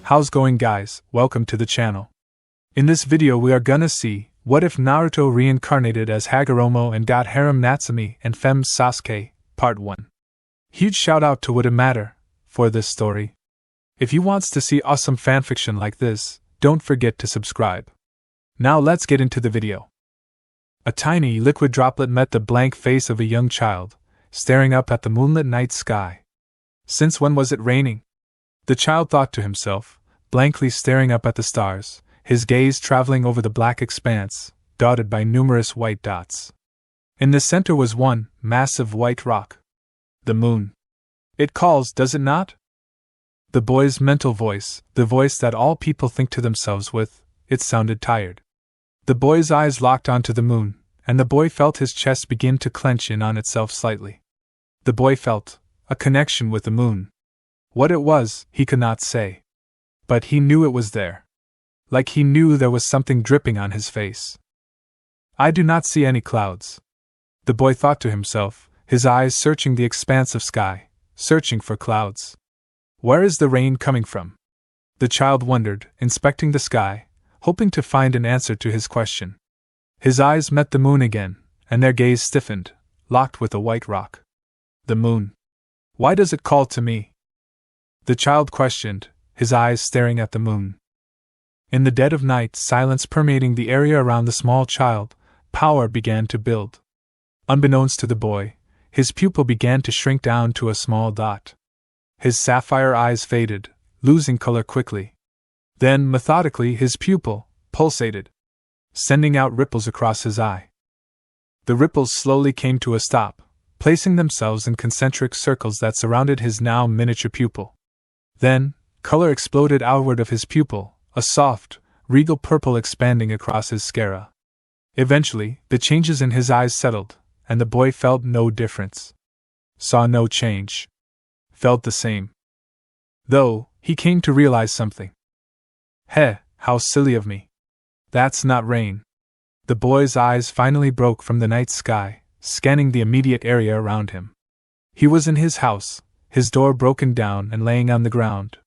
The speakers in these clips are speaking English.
How's going, guys? Welcome to the channel. In this video we are gonna see, what if Naruto reincarnated as Hagoromo and got Harem Natsumi and Fem Sasuke, Part 1. Huge shout out to WouldItMatter for this story. If you wants to see awesome fanfiction like this, don't forget to subscribe. Now let's get into the video. A tiny liquid droplet met the blank face of a young child, staring up at the moonlit night sky. Since when was it raining? The child thought to himself, blankly staring up at the stars, his gaze traveling over the black expanse, dotted by numerous white dots. In the center was one massive white rock. The moon. It calls, does it not? The boy's mental voice, the voice that all people think to themselves with, it sounded tired. The boy's eyes locked onto the moon, and the boy felt his chest begin to clench in on itself slightly. The boy felt a connection with the moon. What it was, he could not say. But he knew it was there. Like he knew there was something dripping on his face. I do not see any clouds. The boy thought to himself, his eyes searching the expanse of sky, searching for clouds. Where is the rain coming from? The child wondered, inspecting the sky, hoping to find an answer to his question. His eyes met the moon again, and their gaze stiffened, locked with a white rock. The moon. Why does it call to me? The child questioned, his eyes staring at the moon. In the dead of night, silence permeating the area around the small child, power began to build. Unbeknownst to the boy, his pupil began to shrink down to a small dot. His sapphire eyes faded, losing color quickly. Then, methodically, his pupil pulsated, sending out ripples across his eye. The ripples slowly came to a stop, placing themselves in concentric circles that surrounded his now miniature pupil. Then, color exploded outward of his pupil, a soft, regal purple expanding across his sclera. Eventually, the changes in his eyes settled, and the boy felt no difference. Saw no change. Felt the same. Though, he came to realize something. Heh, how silly of me. That's not rain. The boy's eyes finally broke from the night sky, scanning the immediate area around him. He was in his house, his door broken down and laying on the ground.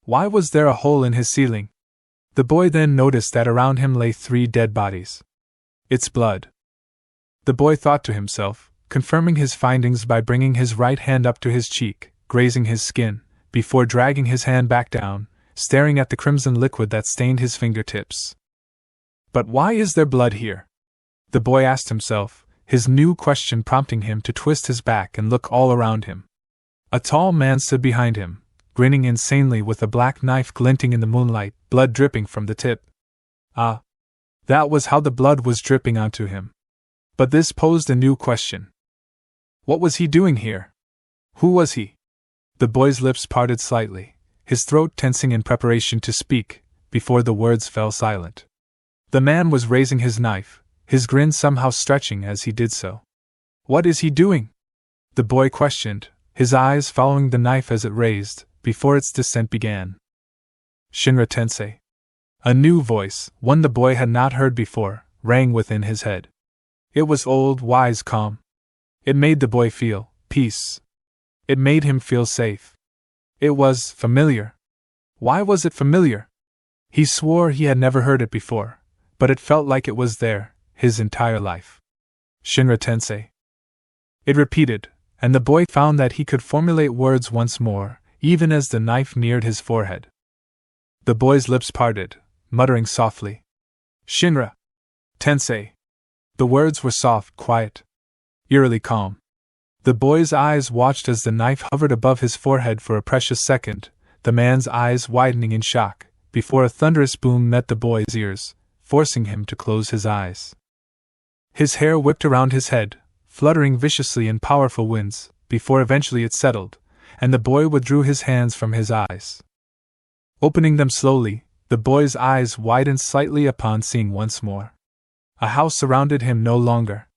Why was there a hole in his ceiling? The boy then noticed that around him lay 3 dead bodies. It's blood. The boy thought to himself, confirming his findings by bringing his right hand up to his cheek, grazing his skin, before dragging his hand back down, staring at the crimson liquid that stained his fingertips. But why is there blood here? The boy asked himself, his new question prompting him to twist his back and look all around him. A tall man stood behind him, grinning insanely with a black knife glinting in the moonlight, blood dripping from the tip. Ah! That was how the blood was dripping onto him. But this posed a new question. What was he doing here? Who was he? The boy's lips parted slightly, his throat tensing in preparation to speak, before the words fell silent. The man was raising his knife, his grin somehow stretching as he did so. What is he doing? The boy questioned, his eyes following the knife as it raised, before its descent began. Shinra Tensei. A new voice, one the boy had not heard before, rang within his head. It was old, wise, calm. It made the boy feel peace. It made him feel safe. It was familiar. Why was it familiar? He swore he had never heard it before, but it felt like it was there, his entire life. Shinra Tensei. It repeated, and the boy found that he could formulate words once more, even as the knife neared his forehead. The boy's lips parted, muttering softly. Shinra Tensei. The words were soft, quiet, eerily calm. The boy's eyes watched as the knife hovered above his forehead for a precious second, the man's eyes widening in shock, before a thunderous boom met the boy's ears, forcing him to close his eyes. His hair whipped around his head, fluttering viciously in powerful winds, before eventually it settled, and the boy withdrew his hands from his eyes. Opening them slowly, the boy's eyes widened slightly upon seeing once more. A house surrounded him no longer.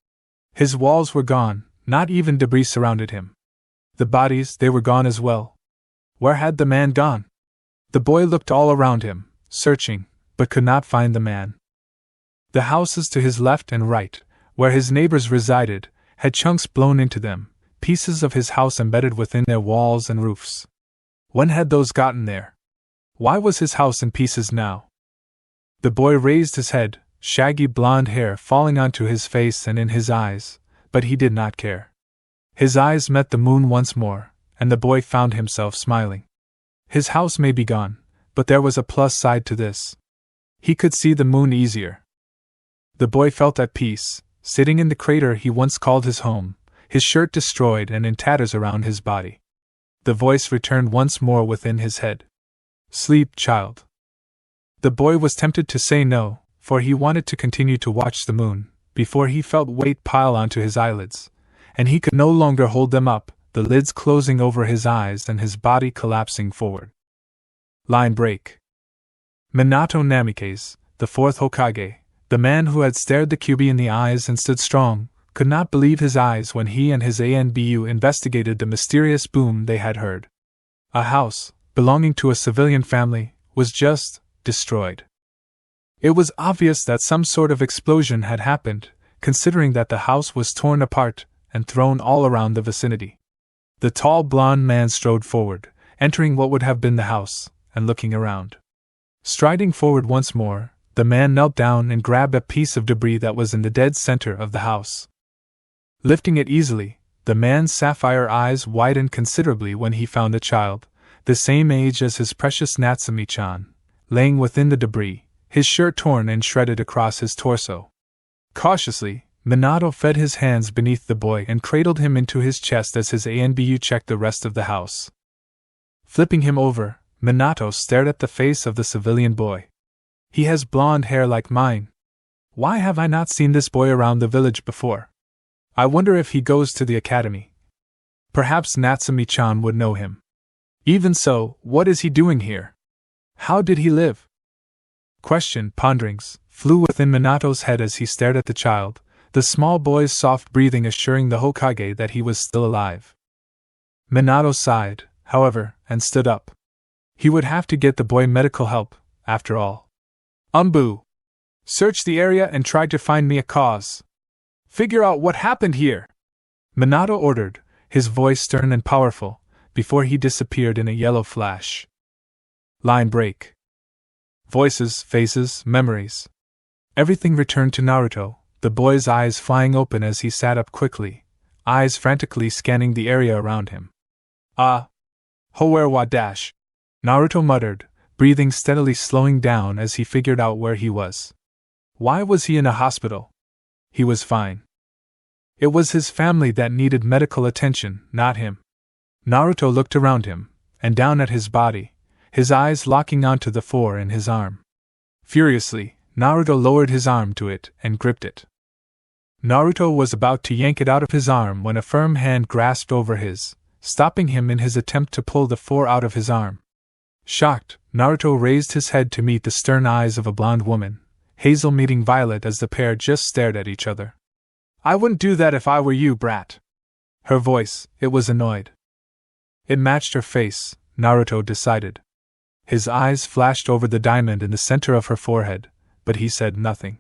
His walls were gone, not even debris surrounded him. The bodies, they were gone as well. Where had the man gone? The boy looked all around him, searching, but could not find the man. The houses to his left and right, where his neighbors resided, had chunks blown into them, pieces of his house embedded within their walls and roofs. When had those gotten there? Why was his house in pieces now? The boy raised his head, shaggy blonde hair falling onto his face and in his eyes, but he did not care. His eyes met the moon once more, and the boy found himself smiling. His house may be gone, but there was a plus side to this. He could see the moon easier. The boy felt at peace, sitting in the crater he once called his home, his shirt destroyed and in tatters around his body. The voice returned once more within his head. Sleep, child. The boy was tempted to say no, for he wanted to continue to watch the moon, before he felt weight pile onto his eyelids, and he could no longer hold them up, the lids closing over his eyes and his body collapsing forward. Line break. Minato Namikaze, the fourth Hokage, the man who had stared the Kyuubi in the eyes and stood strong, could not believe his eyes when he and his ANBU investigated the mysterious boom they had heard. A house, belonging to a civilian family, was just destroyed. It was obvious that some sort of explosion had happened, considering that the house was torn apart and thrown all around the vicinity. The tall blonde man strode forward, entering what would have been the house, and looking around. Striding forward once more, the man knelt down and grabbed a piece of debris that was in the dead center of the house. Lifting it easily, the man's sapphire eyes widened considerably when he found a child, the same age as his precious Natsumi-chan, laying within the debris, his shirt torn and shredded across his torso. Cautiously, Minato fed his hands beneath the boy and cradled him into his chest as his ANBU checked the rest of the house. Flipping him over, Minato stared at the face of the civilian boy. He has blonde hair like mine. Why have I not seen this boy around the village before? I wonder if he goes to the academy. Perhaps Natsumi-chan would know him. Even so, what is he doing here? How did he live? Ponderings flew within Minato's head as he stared at the child, the small boy's soft breathing assuring the Hokage that he was still alive. Minato sighed, however, and stood up. He would have to get the boy medical help, after all. Search the area and try to find me a cause. Figure out what happened here, Minato ordered, his voice stern and powerful, before he disappeared in a yellow flash. Line break. Voices, faces, memories. Everything returned to Naruto, the boy's eyes flying open as he sat up quickly, eyes frantically scanning the area around him. Where dash? Naruto muttered, breathing steadily slowing down as he figured out where he was. Why was he in a hospital? He was fine. It was his family that needed medical attention, not him. Naruto looked around him, and down at his body, his eyes locking onto the 4 in his arm. Furiously, Naruto lowered his arm to it and gripped it. Naruto was about to yank it out of his arm when a firm hand grasped over his, stopping him in his attempt to pull the 4 out of his arm. Shocked, Naruto raised his head to meet the stern eyes of a blonde woman, Hazel meeting Violet as the pair just stared at each other. I wouldn't do that if I were you, brat. Her voice, it was annoyed. It matched her face, Naruto decided. His eyes flashed over the diamond in the center of her forehead, but he said nothing.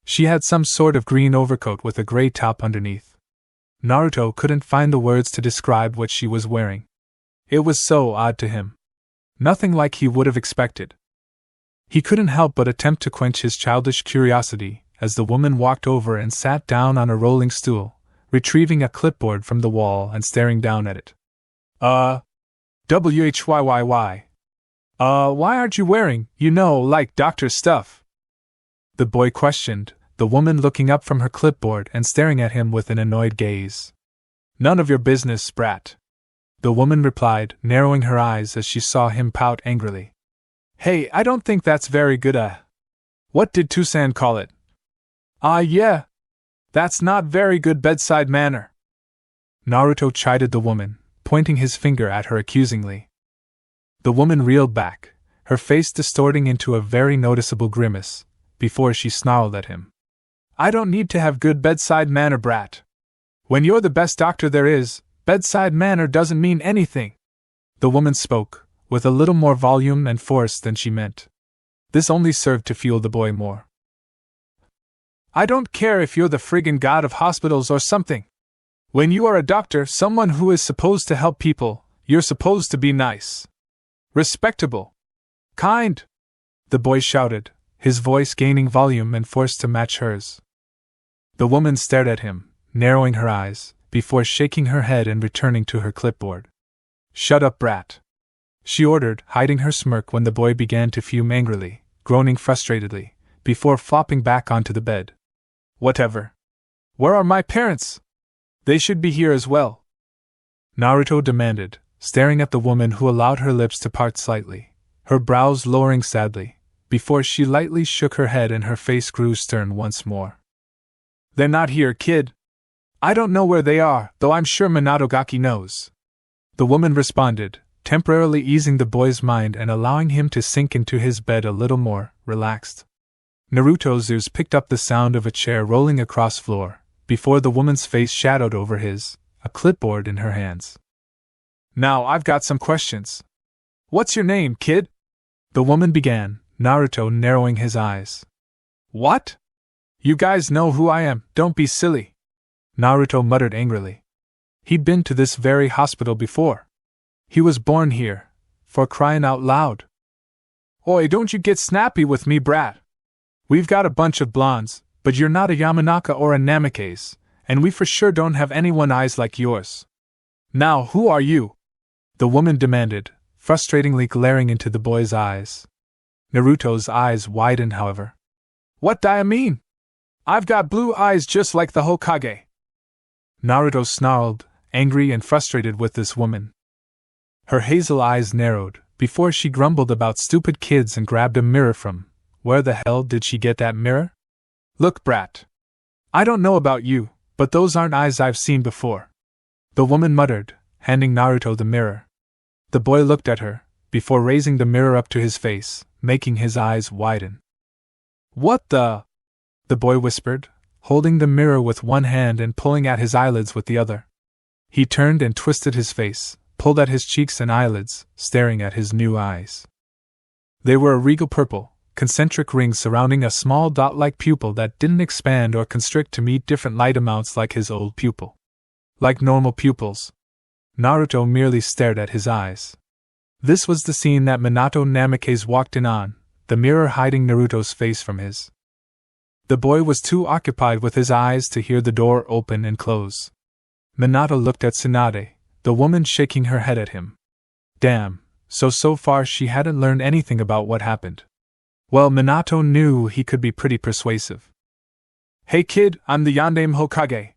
She had some sort of green overcoat with a gray top underneath. Naruto couldn't find the words to describe what she was wearing. It was so odd to him. Nothing like he would have expected. He couldn't help but attempt to quench his childish curiosity as the woman walked over and sat down on a rolling stool, retrieving a clipboard from the wall and staring down at it. Whyy? Why aren't you wearing, like doctor stuff? The boy questioned, the woman looking up from her clipboard and staring at him with an annoyed gaze. None of your business, brat. The woman replied, narrowing her eyes as she saw him pout angrily. Hey, I don't think that's very good, What did Toussaint call it? Yeah. That's not very good bedside manner. Naruto chided the woman, pointing his finger at her accusingly. The woman reeled back, her face distorting into a very noticeable grimace, before she snarled at him. I don't need to have good bedside manner, brat. When you're the best doctor there is, bedside manner doesn't mean anything. The woman spoke, with a little more volume and force than she meant. This only served to fuel the boy more. I don't care if you're the friggin' god of hospitals or something. When you are a doctor, someone who is supposed to help people, you're supposed to be nice. Respectable. Kind! The boy shouted, his voice gaining volume and force to match hers. The woman stared at him, narrowing her eyes, before shaking her head and returning to her clipboard. Shut up, brat! She ordered, hiding her smirk when the boy began to fume angrily, groaning frustratedly, before flopping back onto the bed. Whatever. Where are my parents? They should be here as well. Naruto demanded, staring at the woman who allowed her lips to part slightly, her brows lowering sadly, before she lightly shook her head and her face grew stern once more. They're not here, kid. I don't know where they are, though I'm sure Minato-gaki knows. The woman responded, temporarily easing the boy's mind and allowing him to sink into his bed a little more relaxed. Naruto's ears picked up the sound of a chair rolling across floor, before the woman's face shadowed over his, a clipboard in her hands. Now I've got some questions. What's your name, kid? The woman began, Naruto narrowing his eyes. What? You guys know who I am, don't be silly. Naruto muttered angrily. He'd been to this very hospital before. He was born here, for crying out loud. Oi, don't you get snappy with me, brat. We've got a bunch of blondes, but you're not a Yamanaka or a Namikaze, and we for sure don't have anyone eyes like yours. Now, who are you? The woman demanded, frustratingly glaring into the boy's eyes. Naruto's eyes widened, however. What do I mean? I've got blue eyes just like the Hokage. Naruto snarled, angry and frustrated with this woman. Her hazel eyes narrowed, before she grumbled about stupid kids and grabbed a mirror from, where the hell did she get that mirror? Look, brat. I don't know about you, but those aren't eyes I've seen before. The woman muttered, handing Naruto the mirror. The boy looked at her, before raising the mirror up to his face, making his eyes widen. What the? The boy whispered, holding the mirror with one hand and pulling at his eyelids with the other. He turned and twisted his face, pulled at his cheeks and eyelids, staring at his new eyes. They were a regal purple, concentric rings surrounding a small dot-like pupil that didn't expand or constrict to meet different light amounts like his old pupil. Like normal pupils. Naruto merely stared at his eyes. This was the scene that Minato Namikaze walked in on, the mirror hiding Naruto's face from his. The boy was too occupied with his eyes to hear the door open and close. Minato looked at Tsunade, the woman shaking her head at him. Damn, so far she hadn't learned anything about what happened. Well, Minato knew he could be pretty persuasive. Hey kid, I'm the Yandame Hokage.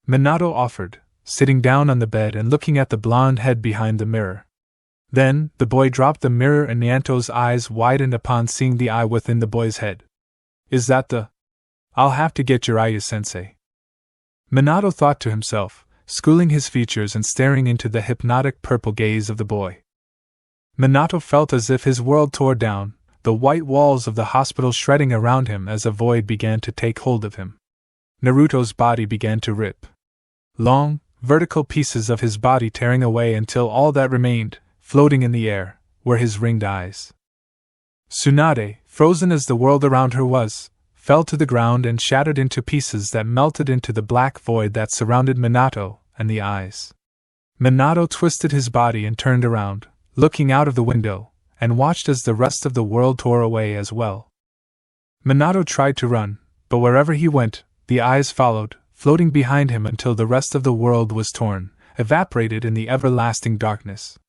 Minato offered, sitting down on the bed and looking at the blonde head behind the mirror. Then, the boy dropped the mirror and Nyanto's eyes widened upon seeing the eye within the boy's head. Is that the... I'll have to get your eye, sensei. Minato thought to himself, schooling his features and staring into the hypnotic purple gaze of the boy. Minato felt as if his world tore down, the white walls of the hospital shredding around him as a void began to take hold of him. Naruto's body began to rip. Long, vertical pieces of his body tearing away until all that remained, floating in the air, were his ringed eyes. Tsunade, frozen as the world around her was, fell to the ground and shattered into pieces that melted into the black void that surrounded Minato and the eyes. Minato twisted his body and turned around, looking out of the window, and watched as the rest of the world tore away as well. Minato tried to run, but wherever he went, the eyes followed, floating behind him until the rest of the world was torn, evaporated in the everlasting darkness.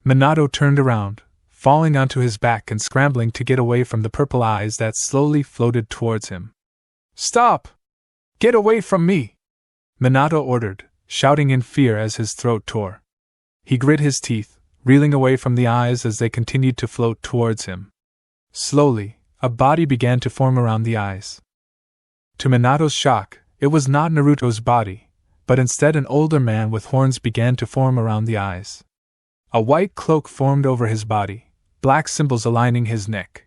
Minato turned around, falling onto his back and scrambling to get away from the purple eyes that slowly floated towards him. Stop! Get away from me! Minato ordered, shouting in fear as his throat tore. He grit his teeth, reeling away from the eyes as they continued to float towards him. Slowly, a body began to form around the eyes. To Minato's shock, it was not Naruto's body, but instead an older man with horns began to form around the eyes. A white cloak formed over his body, black symbols aligning his neck.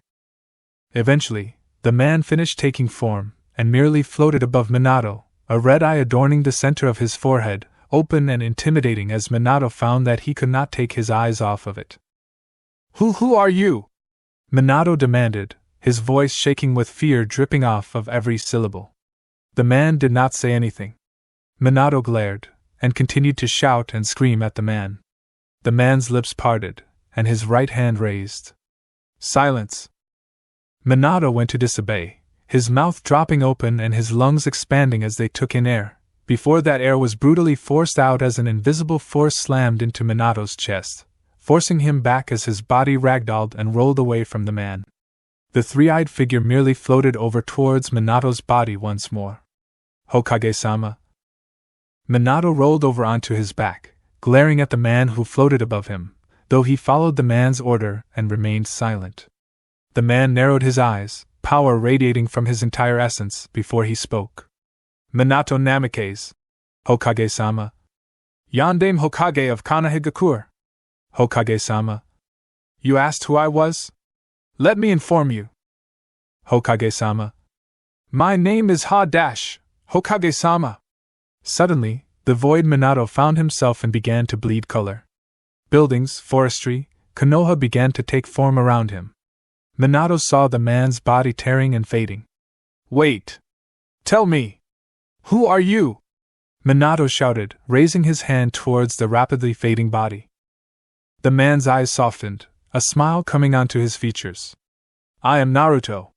Eventually, the man finished taking form, and merely floated above Minato, a red eye adorning the center of his forehead, open and intimidating as Minato found that he could not take his eyes off of it. Who are you? Minato demanded, his voice shaking with fear dripping off of every syllable. The man did not say anything. Minato glared, and continued to shout and scream at the man. The man's lips parted, and his right hand raised. Silence! Minato went to disobey, his mouth dropping open and his lungs expanding as they took in air. Before that air was brutally forced out as an invisible force slammed into Minato's chest, forcing him back as his body ragdolled and rolled away from the man. The three-eyed figure merely floated over towards Minato's body once more. Hokage-sama. Minato rolled over onto his back, glaring at the man who floated above him, though he followed the man's order and remained silent. The man narrowed his eyes, power radiating from his entire essence, before he spoke. Minato Namikaze. Hokage-sama. Yandame Hokage of Konoha. Hokage-sama. You asked who I was? Let me inform you. Hokage-sama. My name is Hokage-sama. Suddenly, the void Minato found himself and began to bleed color. Buildings, forestry, Konoha began to take form around him. Minato saw the man's body tearing and fading. Wait! Tell me! Who are you? Minato shouted, raising his hand towards the rapidly fading body. The man's eyes softened, a smile coming onto his features. I am Naruto.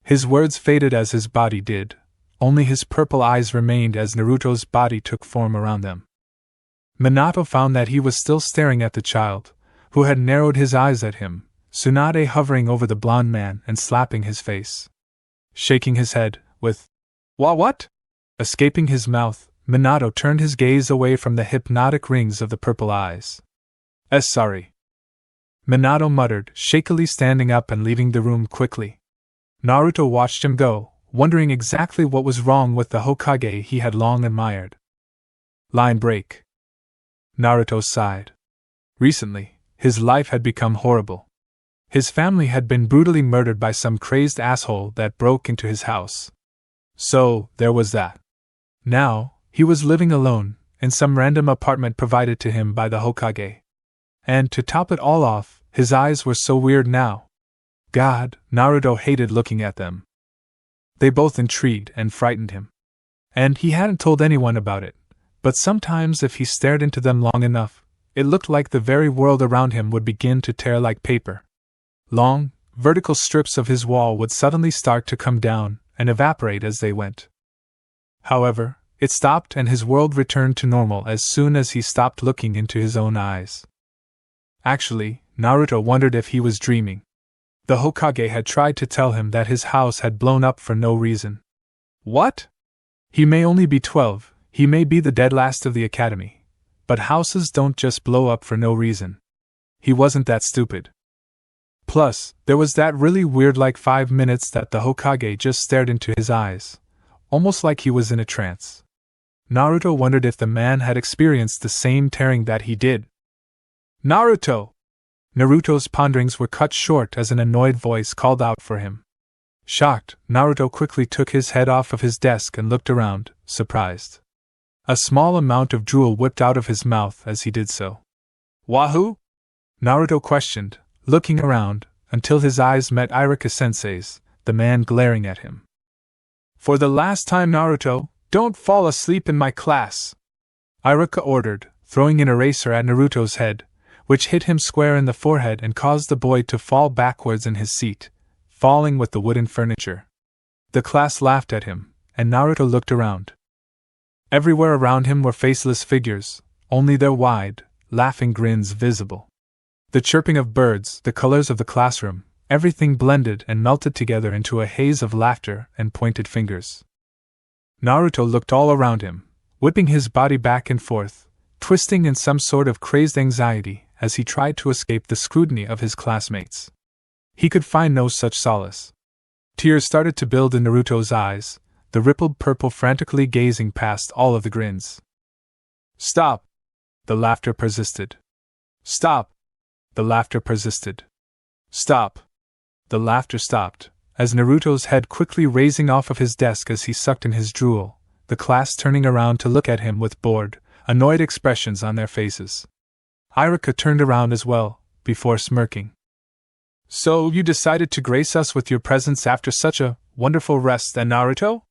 His words faded as his body did, only his purple eyes remained as Naruto's body took form around them. Minato found that he was still staring at the child, who had narrowed his eyes at him, Tsunade hovering over the blond man and slapping his face. Shaking his head, with, What? Escaping his mouth, Minato turned his gaze away from the hypnotic rings of the purple eyes. Sorry. Minato muttered, shakily standing up and leaving the room quickly. Naruto watched him go, wondering exactly what was wrong with the Hokage he had long admired. Line break. Naruto sighed. Recently, his life had become horrible. His family had been brutally murdered by some crazed asshole that broke into his house. So, there was that. Now, he was living alone, in some random apartment provided to him by the Hokage. And to top it all off, his eyes were so weird now. God, Naruto hated looking at them. They both intrigued and frightened him. And he hadn't told anyone about it, but sometimes if he stared into them long enough, it looked like the very world around him would begin to tear like paper. Long, vertical strips of his wall would suddenly start to come down and evaporate as they went. However, it stopped and his world returned to normal as soon as he stopped looking into his own eyes. Actually, Naruto wondered if he was dreaming. The Hokage had tried to tell him that his house had blown up for no reason. What? He may only be 12, he may be the dead last of the academy, but houses don't just blow up for no reason. He wasn't that stupid. Plus, there was that really weird 5 minutes that the Hokage just stared into his eyes, almost like he was in a trance. Naruto wondered if the man had experienced the same tearing that he did. Naruto! Naruto's ponderings were cut short as an annoyed voice called out for him. Shocked, Naruto quickly took his head off of his desk and looked around, surprised. A small amount of drool whipped out of his mouth as he did so. Wahoo? Naruto questioned, looking around, until his eyes met Iruka-sensei's, the man glaring at him. For the last time, Naruto, don't fall asleep in my class! Iruka ordered, throwing an eraser at Naruto's head, which hit him square in the forehead and caused the boy to fall backwards in his seat, falling with the wooden furniture. The class laughed at him, and Naruto looked around. Everywhere around him were faceless figures, only their wide, laughing grins visible. The chirping of birds, the colors of the classroom, everything blended and melted together into a haze of laughter and pointed fingers. Naruto looked all around him, whipping his body back and forth, twisting in some sort of crazed anxiety as he tried to escape the scrutiny of his classmates. He could find no such solace. Tears started to build in Naruto's eyes, the rippled purple frantically gazing past all of the grins. Stop! The laughter persisted. Stop! The laughter persisted. Stop! The laughter stopped, as Naruto's head quickly raising off of his desk as he sucked in his drool, the class turning around to look at him with bored, annoyed expressions on their faces. Iruka turned around as well, before smirking. So you decided to grace us with your presence after such a wonderful rest, then, Naruto?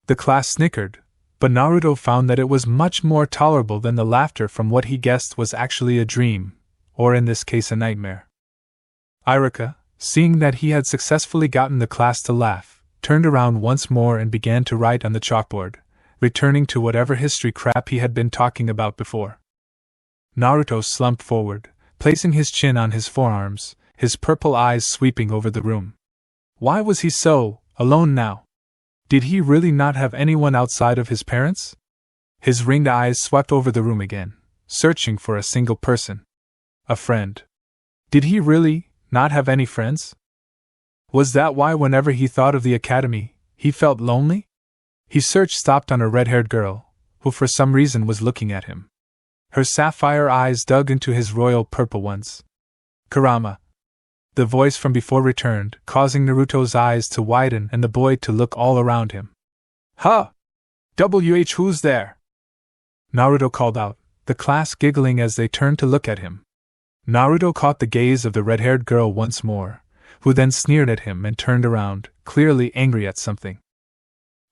The class snickered, but Naruto found that it was much more tolerable than the laughter from what he guessed was actually a dream, or in this case a nightmare. Iruka, seeing that he had successfully gotten the class to laugh, turned around once more and began to write on the chalkboard, returning to whatever history crap he had been talking about before. Naruto slumped forward, placing his chin on his forearms, his purple eyes sweeping over the room. Why was he so alone now? Did he really not have anyone outside of his parents? His ringed eyes swept over the room again, searching for a single person. A friend. Did he really not have any friends? Was that why whenever he thought of the academy, he felt lonely? He stopped on a red-haired girl, who for some reason was looking at him. Her sapphire eyes dug into his royal purple ones. Kurama. The voice from before returned, causing Naruto's eyes to widen and the boy to look all around him. Huh! Who's there? Naruto called out, the class giggling as they turned to look at him. Naruto caught the gaze of the red-haired girl once more, who then sneered at him and turned around, clearly angry at something.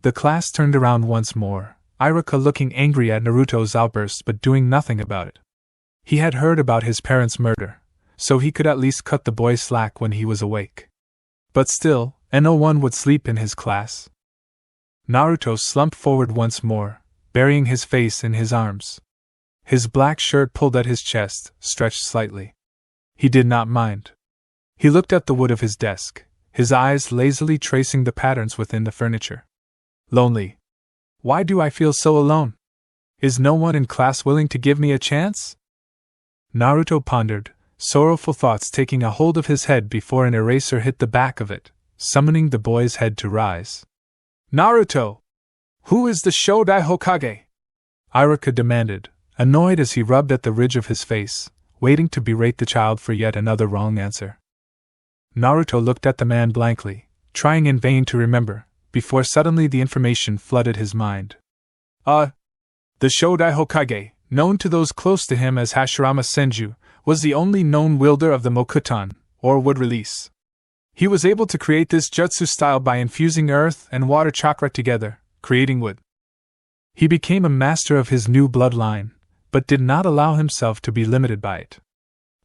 The class turned around once more, Iruka looking angry at Naruto's outburst but doing nothing about it. He had heard about his parents' murder, so he could at least cut the boy slack when he was awake. But still, no one would sleep in his class. Naruto slumped forward once more, burying his face in his arms. His black shirt pulled at his chest, stretched slightly. He did not mind. He looked at the wood of his desk, his eyes lazily tracing the patterns within the furniture. Lonely. Why do I feel so alone? Is no one in class willing to give me a chance? Naruto pondered, sorrowful thoughts taking a hold of his head before an eraser hit the back of it, summoning the boy's head to rise. Naruto! Who is the Shodai Hokage? Iruka demanded, annoyed as he rubbed at the ridge of his face, waiting to berate the child for yet another wrong answer. Naruto looked at the man blankly, trying in vain to remember, before suddenly the information flooded his mind. The Shodai Hokage, known to those close to him as Hashirama Senju, was the only known wielder of the Mokuton, or wood release. He was able to create this jutsu style by infusing earth and water chakra together, creating wood. He became a master of his new bloodline, but did not allow himself to be limited by it.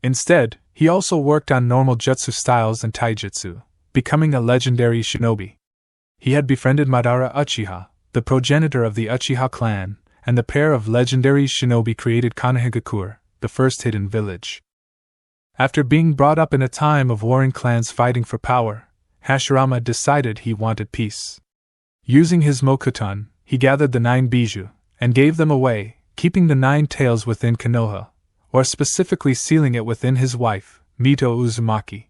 Instead, he also worked on normal jutsu styles and taijutsu, becoming a legendary shinobi. He had befriended Madara Uchiha, the progenitor of the Uchiha clan, and the pair of legendary shinobi created Konoha, the first hidden village. After being brought up in a time of warring clans fighting for power, Hashirama decided he wanted peace. Using his Mokuton, he gathered the 9 bijou, and gave them away, keeping the 9 tails within Konoha, or specifically sealing it within his wife, Mito Uzumaki.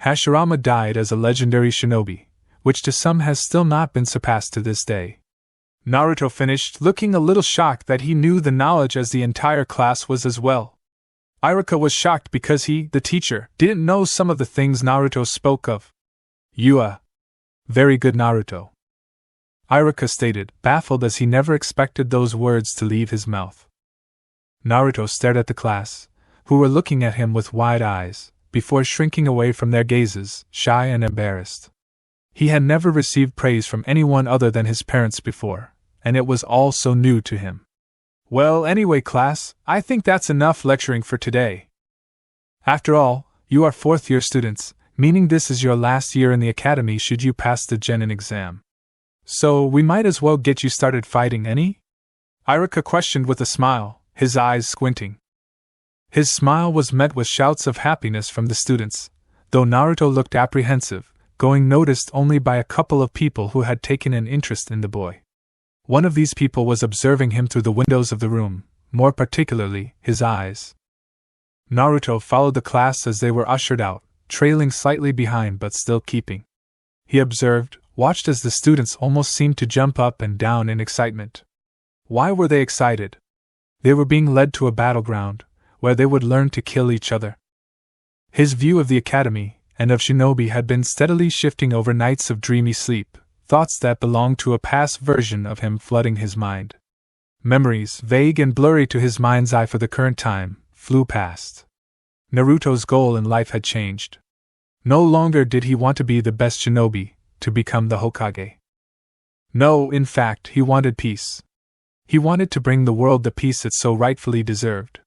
Hashirama died as a legendary shinobi, which to some has still not been surpassed to this day. Naruto finished, looking a little shocked that he knew the knowledge as the entire class was as well. Iruka was shocked because he, the teacher, didn't know some of the things Naruto spoke of. Very good, Naruto. Iruka stated, baffled as he never expected those words to leave his mouth. Naruto stared at the class, who were looking at him with wide eyes, before shrinking away from their gazes, shy and embarrassed. He had never received praise from anyone other than his parents before, and it was all so new to him. Well, anyway, class, I think that's enough lecturing for today. After all, you are 4th-year students, meaning this is your last year in the academy should you pass the Genin exam. So, we might as well get you started fighting, any? Iruka questioned with a smile, his eyes squinting. His smile was met with shouts of happiness from the students, though Naruto looked apprehensive, going noticed only by a couple of people who had taken an interest in the boy. One of these people was observing him through the windows of the room, more particularly, his eyes. Naruto followed the class as they were ushered out, trailing slightly behind but still keeping. He observed, watched as the students almost seemed to jump up and down in excitement. Why were they excited? They were being led to a battleground, where they would learn to kill each other. His view of the academy, and of shinobi had been steadily shifting over nights of dreamy sleep, thoughts that belonged to a past version of him flooding his mind. Memories, vague and blurry to his mind's eye for the current time, flew past. Naruto's goal in life had changed. No longer did he want to be the best shinobi, to become the Hokage. No, in fact, he wanted peace. He wanted to bring the world the peace it so rightfully deserved.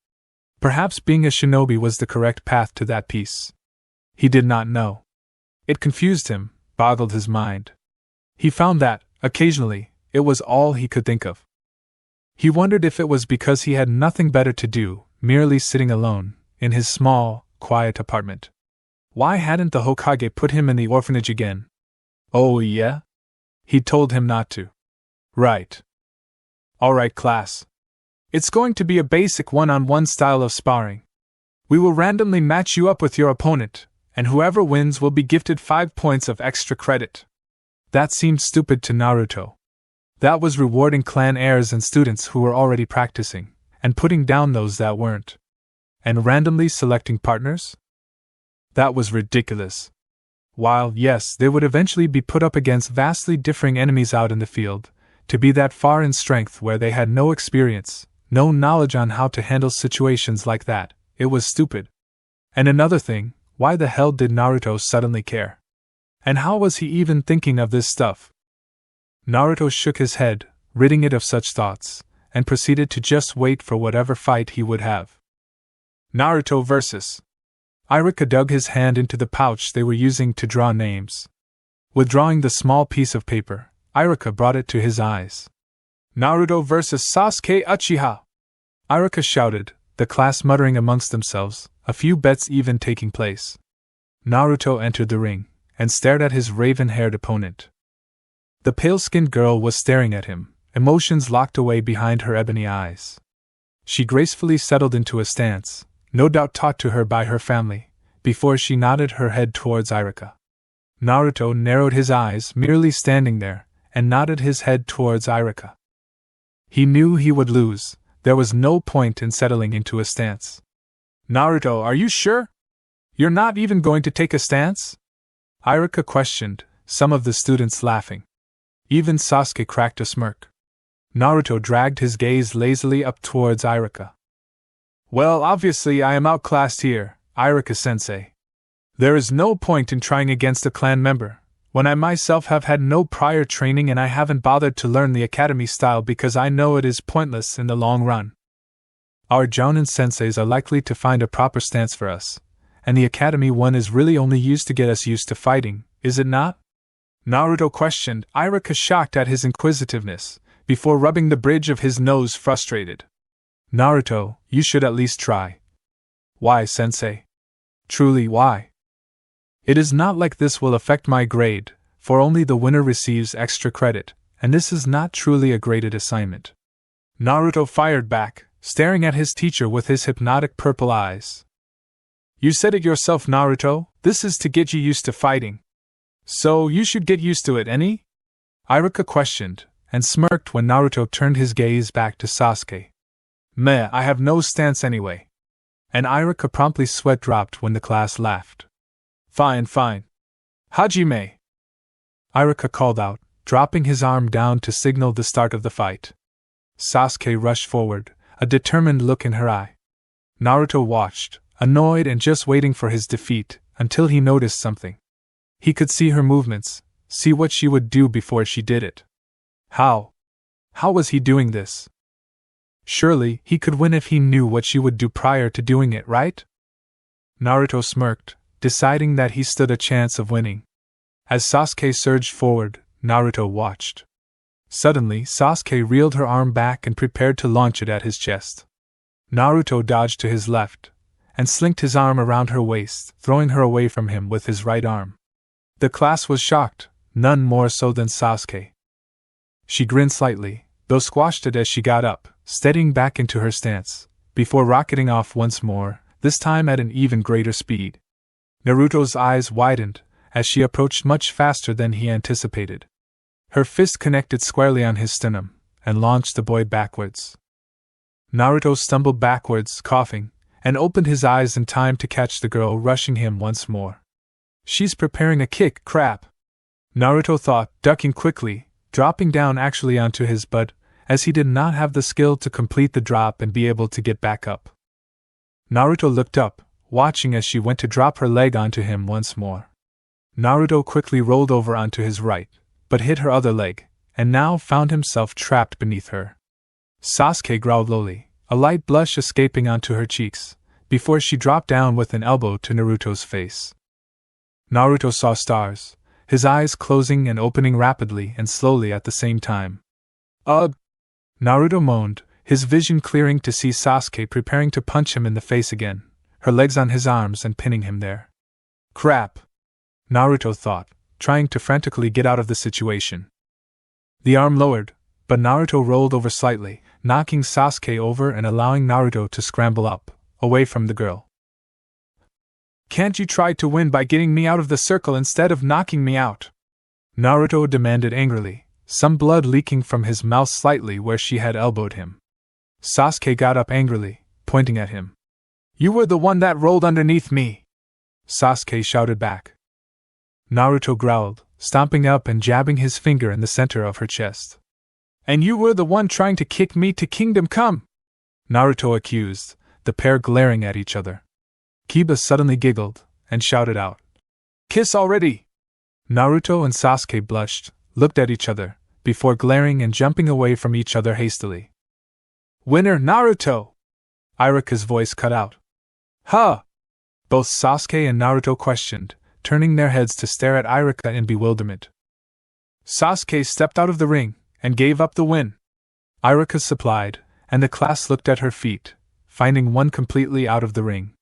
Perhaps being a shinobi was the correct path to that peace. He did not know. It confused him, boggled his mind. He found that, occasionally, it was all he could think of. He wondered if it was because he had nothing better to do, merely sitting alone, in his small, quiet apartment. Why hadn't the Hokage put him in the orphanage again? Oh yeah? He'd told him not to. Right. Alright class. It's going to be a basic one-on-one style of sparring. We will randomly match you up with your opponent, and whoever wins will be gifted 5 points of extra credit. That seemed stupid to Naruto. That was rewarding clan heirs and students who were already practicing, and putting down those that weren't. And randomly selecting partners? That was ridiculous. While, yes, they would eventually be put up against vastly differing enemies out in the field, to be that far in strength where they had no experience, no knowledge on how to handle situations like that, it was stupid. And another thing, why the hell did Naruto suddenly care? And how was he even thinking of this stuff? Naruto shook his head, ridding it of such thoughts, and proceeded to just wait for whatever fight he would have. Naruto vs. Iruka dug his hand into the pouch they were using to draw names. Withdrawing the small piece of paper, Iruka brought it to his eyes. Naruto vs. Sasuke Uchiha! Iruka shouted, the class muttering amongst themselves, a few bets even taking place. Naruto entered the ring, and stared at his raven-haired opponent. The pale-skinned girl was staring at him, emotions locked away behind her ebony eyes. She gracefully settled into a stance, no doubt taught to her by her family, before she nodded her head towards Iruka. Naruto narrowed his eyes, merely standing there, and nodded his head towards Iruka. He knew he would lose, there was no point in settling into a stance. Naruto, are you sure? You're not even going to take a stance? Iruka questioned, some of the students laughing. Even Sasuke cracked a smirk. Naruto dragged his gaze lazily up towards Iruka. Well, obviously I am outclassed here, Iruka-sensei. There is no point in trying against a clan member, when I myself have had no prior training and I haven't bothered to learn the academy style because I know it is pointless in the long run. Our Jounin senseis are likely to find a proper stance for us, and the academy one is really only used to get us used to fighting, is it not? Naruto questioned, Iruka shocked at his inquisitiveness, before rubbing the bridge of his nose frustrated. Naruto, you should at least try. Why, sensei? Truly, why? It is not like this will affect my grade, for only the winner receives extra credit, and this is not truly a graded assignment. Naruto fired back, staring at his teacher with his hypnotic purple eyes. You said it yourself, Naruto, this is to get you used to fighting. So you should get used to it, any? Iruka questioned, and smirked when Naruto turned his gaze back to Sasuke. Meh, I have no stance anyway. And Iruka promptly sweat dropped when the class laughed. Fine, fine. Hajime! Iruka called out, dropping his arm down to signal the start of the fight. Sasuke rushed forward, a determined look in her eye. Naruto watched, annoyed and just waiting for his defeat, until he noticed something. He could see her movements, see what she would do before she did it. How? How was he doing this? Surely, he could win if he knew what she would do prior to doing it, right? Naruto smirked, deciding that he stood a chance of winning. As Sasuke surged forward, Naruto watched. Suddenly, Sasuke reeled her arm back and prepared to launch it at his chest. Naruto dodged to his left, and slinked his arm around her waist, throwing her away from him with his right arm. The class was shocked, none more so than Sasuke. She grinned slightly, though squashed it as she got up, steadying back into her stance, before rocketing off once more, this time at an even greater speed. Naruto's eyes widened, as she approached much faster than he anticipated. Her fist connected squarely on his sternum, and launched the boy backwards. Naruto stumbled backwards, coughing, and opened his eyes in time to catch the girl rushing him once more. She's preparing a kick, crap! Naruto thought, ducking quickly, dropping down actually onto his butt, as he did not have the skill to complete the drop and be able to get back up. Naruto looked up, watching as she went to drop her leg onto him once more. Naruto quickly rolled over onto his right, but hit her other leg, and now found himself trapped beneath her. Sasuke growled lowly, a light blush escaping onto her cheeks, before she dropped down with an elbow to Naruto's face. Naruto saw stars, his eyes closing and opening rapidly and slowly at the same time. Ugh! Naruto moaned, his vision clearing to see Sasuke preparing to punch him in the face again, her legs on his arms and pinning him there. Crap! Naruto thought, trying to frantically get out of the situation. The arm lowered, but Naruto rolled over slightly, knocking Sasuke over and allowing Naruto to scramble up, away from the girl. Can't you try to win by getting me out of the circle instead of knocking me out? Naruto demanded angrily, some blood leaking from his mouth slightly where she had elbowed him. Sasuke got up angrily, pointing at him. You were the one that rolled underneath me! Sasuke shouted back. Naruto growled, stomping up and jabbing his finger in the center of her chest. And you were the one trying to kick me to Kingdom Come! Naruto accused, the pair glaring at each other. Kiba suddenly giggled, and shouted out. Kiss already! Naruto and Sasuke blushed, looked at each other, before glaring and jumping away from each other hastily. Winner Naruto! Iruka's voice cut out. Huh! Both Sasuke and Naruto questioned, turning their heads to stare at Iruka in bewilderment. Sasuke stepped out of the ring, and gave up the win. Iruka supplied, and the class looked at her feet, finding one completely out of the ring.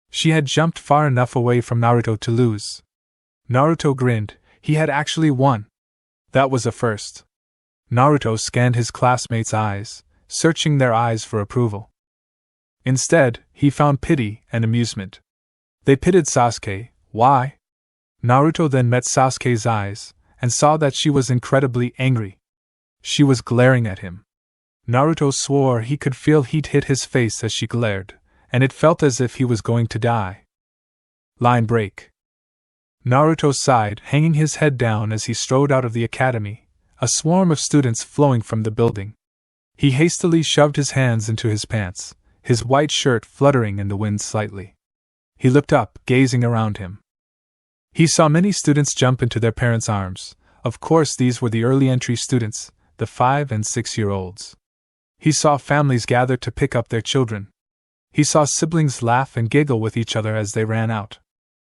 She had jumped far enough away from Naruto to lose. Naruto grinned, he had actually won. That was a first. Naruto scanned his classmates' eyes, searching their eyes for approval. Instead, he found pity and amusement. They pitied Sasuke. Why? Naruto then met Sasuke's eyes, and saw that she was incredibly angry. She was glaring at him. Naruto swore he could feel heat hit his face as she glared, and it felt as if he was going to die. Line break. Naruto sighed, hanging his head down as he strode out of the academy, a swarm of students flowing from the building. He hastily shoved his hands into his pants, his white shirt fluttering in the wind slightly. He looked up, gazing around him. He saw many students jump into their parents' arms. Of course, these were the early entry students, the 5- and 6-year-olds. He saw families gather to pick up their children. He saw siblings laugh and giggle with each other as they ran out.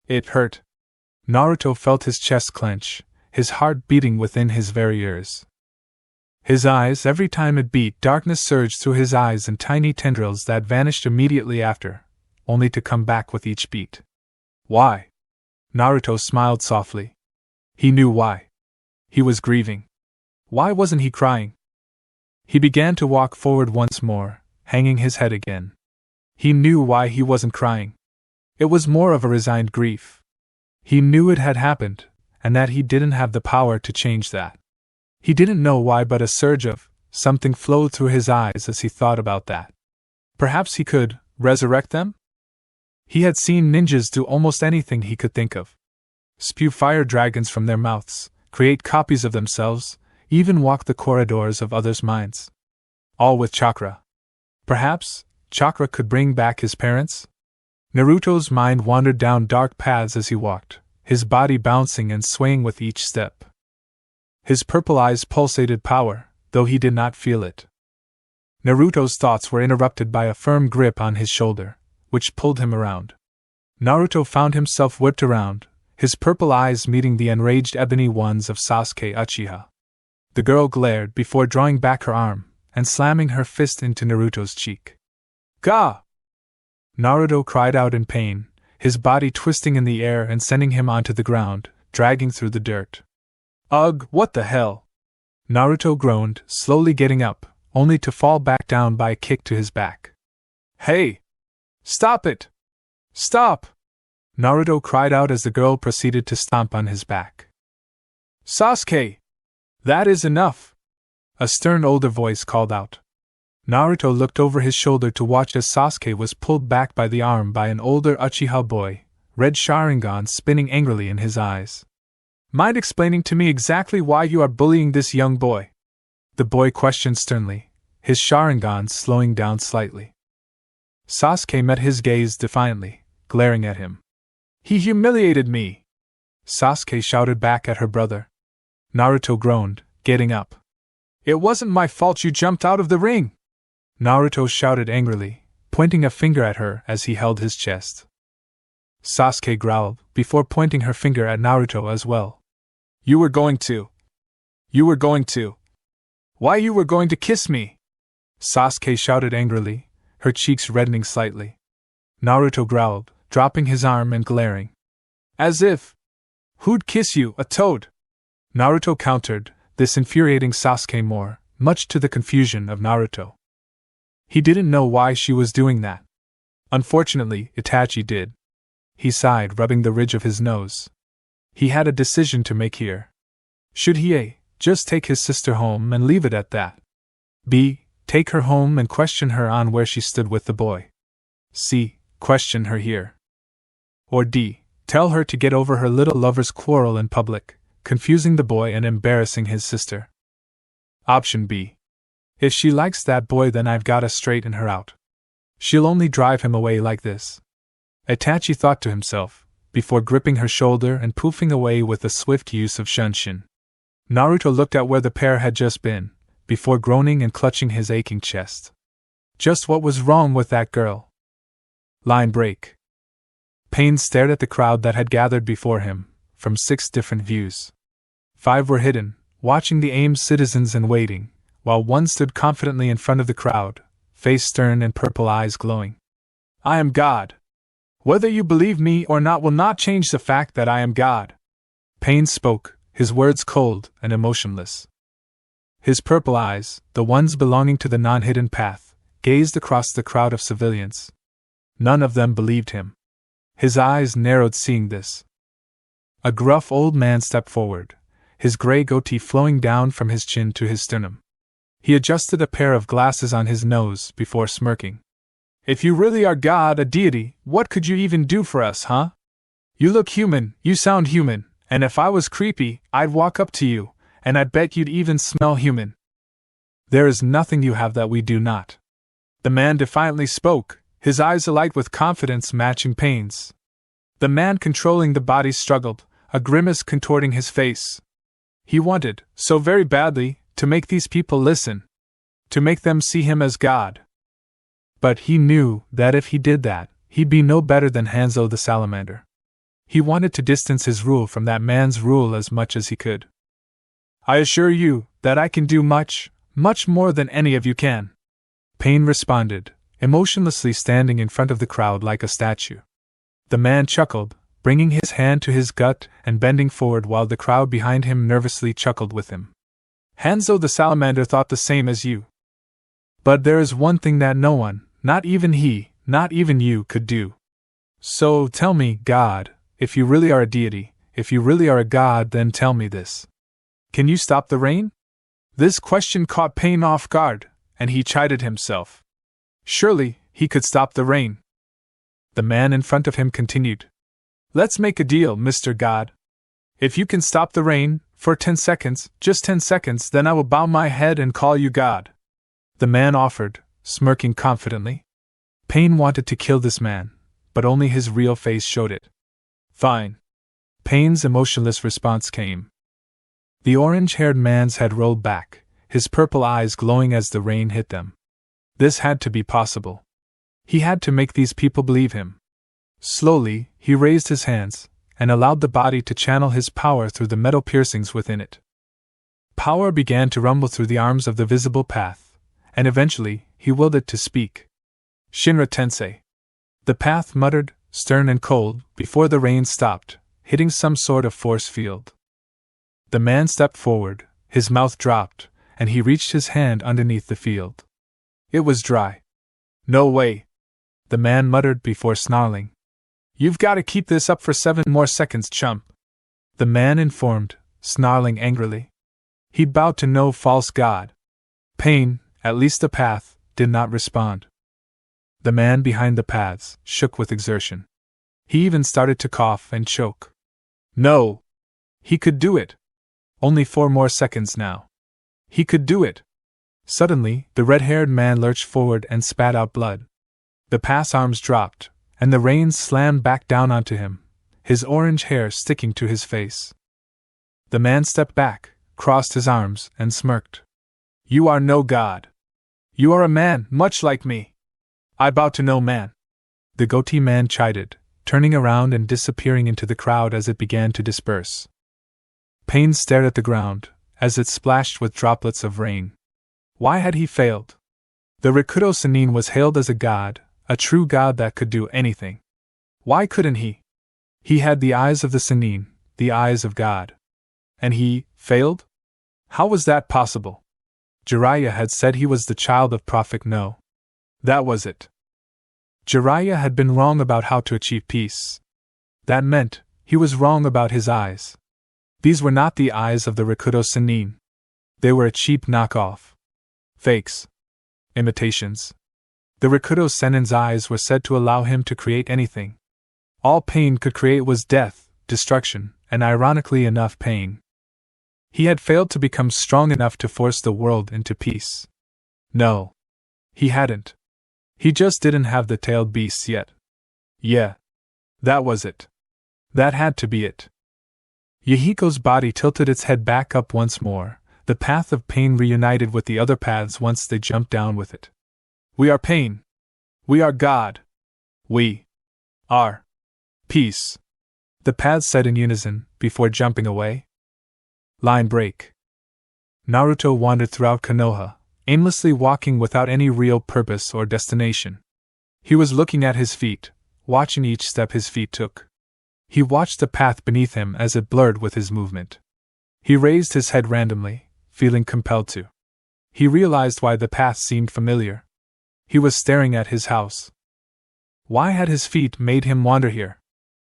It hurt. Naruto felt his chest clench, his heart beating within his very ears. His eyes, every time it beat, darkness surged through his eyes and tiny tendrils that vanished immediately after, only to come back with each beat. Why? Naruto smiled softly. He knew why. He was grieving. Why wasn't he crying? He began to walk forward once more, hanging his head again. He knew why he wasn't crying. It was more of a resigned grief. He knew it had happened, and that he didn't have the power to change that. He didn't know why, but a surge of something flowed through his eyes as he thought about that. Perhaps he could resurrect them? He had seen ninjas do almost anything he could think of. Spew fire dragons from their mouths, create copies of themselves, even walk the corridors of others' minds. All with chakra. Perhaps chakra could bring back his parents? Naruto's mind wandered down dark paths as he walked, his body bouncing and swaying with each step. His purple eyes pulsated power, though he did not feel it. Naruto's thoughts were interrupted by a firm grip on his shoulder, which pulled him around. Naruto found himself whipped around, his purple eyes meeting the enraged ebony ones of Sasuke Uchiha. The girl glared before drawing back her arm and slamming her fist into Naruto's cheek. Gah! Naruto cried out in pain, his body twisting in the air and sending him onto the ground, dragging through the dirt. Ugh, what the hell? Naruto groaned, slowly getting up, only to fall back down by a kick to his back. Hey! Stop it! Stop! Naruto cried out as the girl proceeded to stomp on his back. Sasuke! That is enough! A stern older voice called out. Naruto looked over his shoulder to watch as Sasuke was pulled back by the arm by an older Uchiha boy, red Sharingan spinning angrily in his eyes. Mind explaining to me exactly why you are bullying this young boy? The boy questioned sternly, his Sharingan slowing down slightly. Sasuke met his gaze defiantly, glaring at him. He humiliated me! Sasuke shouted back at her brother. Naruto groaned, getting up. It wasn't my fault you jumped out of the ring! Naruto shouted angrily, pointing a finger at her as he held his chest. Sasuke growled, before pointing her finger at Naruto as well. You were going to. Why you were going to kiss me? Sasuke shouted angrily, her cheeks reddening slightly. Naruto growled, dropping his arm and glaring. As if. Who'd kiss you, a toad? Naruto countered, this infuriating Sasuke more, much to the confusion of Naruto. He didn't know why she was doing that. Unfortunately, Itachi did. He sighed, rubbing the ridge of his nose. He had a decision to make here. Should he A. just take his sister home and leave it at that? B. Take her home and question her on where she stood with the boy? C. Question her here? Or D. Tell her to get over her little lover's quarrel in public, confusing the boy and embarrassing his sister? Option B. If she likes that boy, then I've gotta straighten her out. She'll only drive him away like this. Itachi thought to himself, before gripping her shoulder and poofing away with a swift use of shunshin. Naruto looked at where the pair had just been, before groaning and clutching his aching chest. Just what was wrong with that girl? Line break. Pain stared at the crowd that had gathered before him, from 6 different views. 5 were hidden, watching the aimed citizens and waiting, while 1 stood confidently in front of the crowd, face stern and purple eyes glowing. I am God. Whether you believe me or not will not change the fact that I am God. Pain spoke, his words cold and emotionless. His purple eyes, the ones belonging to the non-hidden path, gazed across the crowd of civilians. None of them believed him. His eyes narrowed seeing this. A gruff old man stepped forward, his gray goatee flowing down from his chin to his sternum. He adjusted a pair of glasses on his nose before smirking. If you really are God, a deity, what could you even do for us, huh? You look human, you sound human, and if I was creepy, I'd walk up to you, and I'd bet you'd even smell human. There is nothing you have that we do not. The man defiantly spoke, his eyes alight with confidence matching Pain's. The man controlling the body struggled, a grimace contorting his face. He wanted, so very badly, to make these people listen. To make them see him as God. But he knew that if he did that, he'd be no better than Hanzo the Salamander. He wanted to distance his rule from that man's rule as much as he could. I assure you that I can do much, much more than any of you can. Pain responded, emotionlessly standing in front of the crowd like a statue. The man chuckled, bringing his hand to his gut and bending forward while the crowd behind him nervously chuckled with him. Hanzo the Salamander thought the same as you. But there is one thing that no one, not even he, not even you, could do. So tell me, God, if you really are a deity, if you really are a god, then tell me this. Can you stop the rain? This question caught Pain off guard, and he chided himself. Surely, he could stop the rain. The man in front of him continued. Let's make a deal, Mr. God. If you can stop the rain, for 10 seconds, just 10 seconds, then I will bow my head and call you God. The man offered, smirking confidently. Pain wanted to kill this man, but only his real face showed it. Fine. Pain's emotionless response came. The orange-haired man's head rolled back, his purple eyes glowing as the rain hit them. This had to be possible. He had to make these people believe him. Slowly, he raised his hands, and allowed the body to channel his power through the metal piercings within it. Power began to rumble through the arms of the visible path, and eventually, he willed it to speak. Shinra Tensei. The path muttered, stern and cold, before the rain stopped, hitting some sort of force field. The man stepped forward, his mouth dropped, and he reached his hand underneath the field. It was dry. No way. The man muttered before snarling. You've got to keep this up for 7 more seconds, chump. The man informed, snarling angrily. He bowed to no false god. Pain, at least the path, did not respond. The man behind the paths shook with exertion. He even started to cough and choke. No! He could do it! Only 4 more seconds now. He could do it! Suddenly, the red-haired man lurched forward and spat out blood. The path's arms dropped, and the rain slammed back down onto him, his orange hair sticking to his face. The man stepped back, crossed his arms, and smirked. You are no god. You are a man, much like me. I bow to no man. The goatee man chided, turning around and disappearing into the crowd as it began to disperse. Pain stared at the ground, as it splashed with droplets of rain. Why had he failed? The Rikudo Sennin was hailed as a god, a true god that could do anything. Why couldn't he? He had the eyes of the Sennin, the eyes of God. And he failed? How was that possible? Jiraiya had said he was the child of Prophet No. That was it. Jiraiya had been wrong about how to achieve peace. That meant he was wrong about his eyes. These were not the eyes of the Rikudo Sennin. They were a cheap knockoff. Fakes. Imitations. The Rikudo Sennin's eyes were said to allow him to create anything. All Pain could create was death, destruction, and ironically enough pain. He had failed to become strong enough to force the world into peace. No. He hadn't. He just didn't have the tailed beasts yet. Yeah. That was it. That had to be it. Yahiko's body tilted its head back up once more, the path of Pain reunited with the other paths once they jumped down with it. We are Pain. We are God. We are peace. The paths said in unison, before jumping away. Line break. Naruto wandered throughout Konoha, aimlessly walking without any real purpose or destination. He was looking at his feet, watching each step his feet took. He watched the path beneath him as it blurred with his movement. He raised his head randomly, feeling compelled to. He realized why the path seemed familiar. He was staring at his house. Why had his feet made him wander here?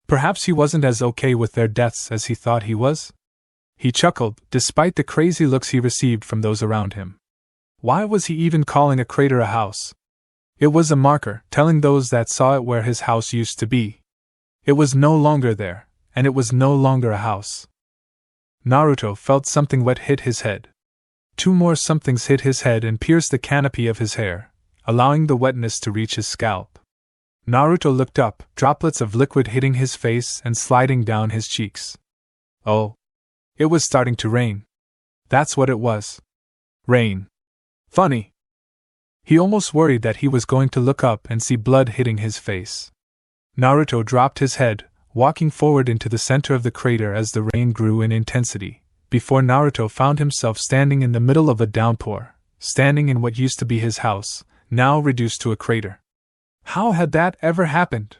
Perhaps he wasn't as okay with their deaths as he thought he was? He chuckled, despite the crazy looks he received from those around him. Why was he even calling a crater a house? It was a marker, telling those that saw it where his house used to be. It was no longer there, and it was no longer a house. Naruto felt something wet hit his head. Two more somethings hit his head and pierced the canopy of his hair, allowing the wetness to reach his scalp. Naruto looked up, droplets of liquid hitting his face and sliding down his cheeks. Oh. It was starting to rain. That's what it was. Rain. Funny. He almost worried that he was going to look up and see blood hitting his face. Naruto dropped his head, walking forward into the center of the crater as the rain grew in intensity, before Naruto found himself standing in the middle of a downpour, standing in what used to be his house, now reduced to a crater. How had that ever happened?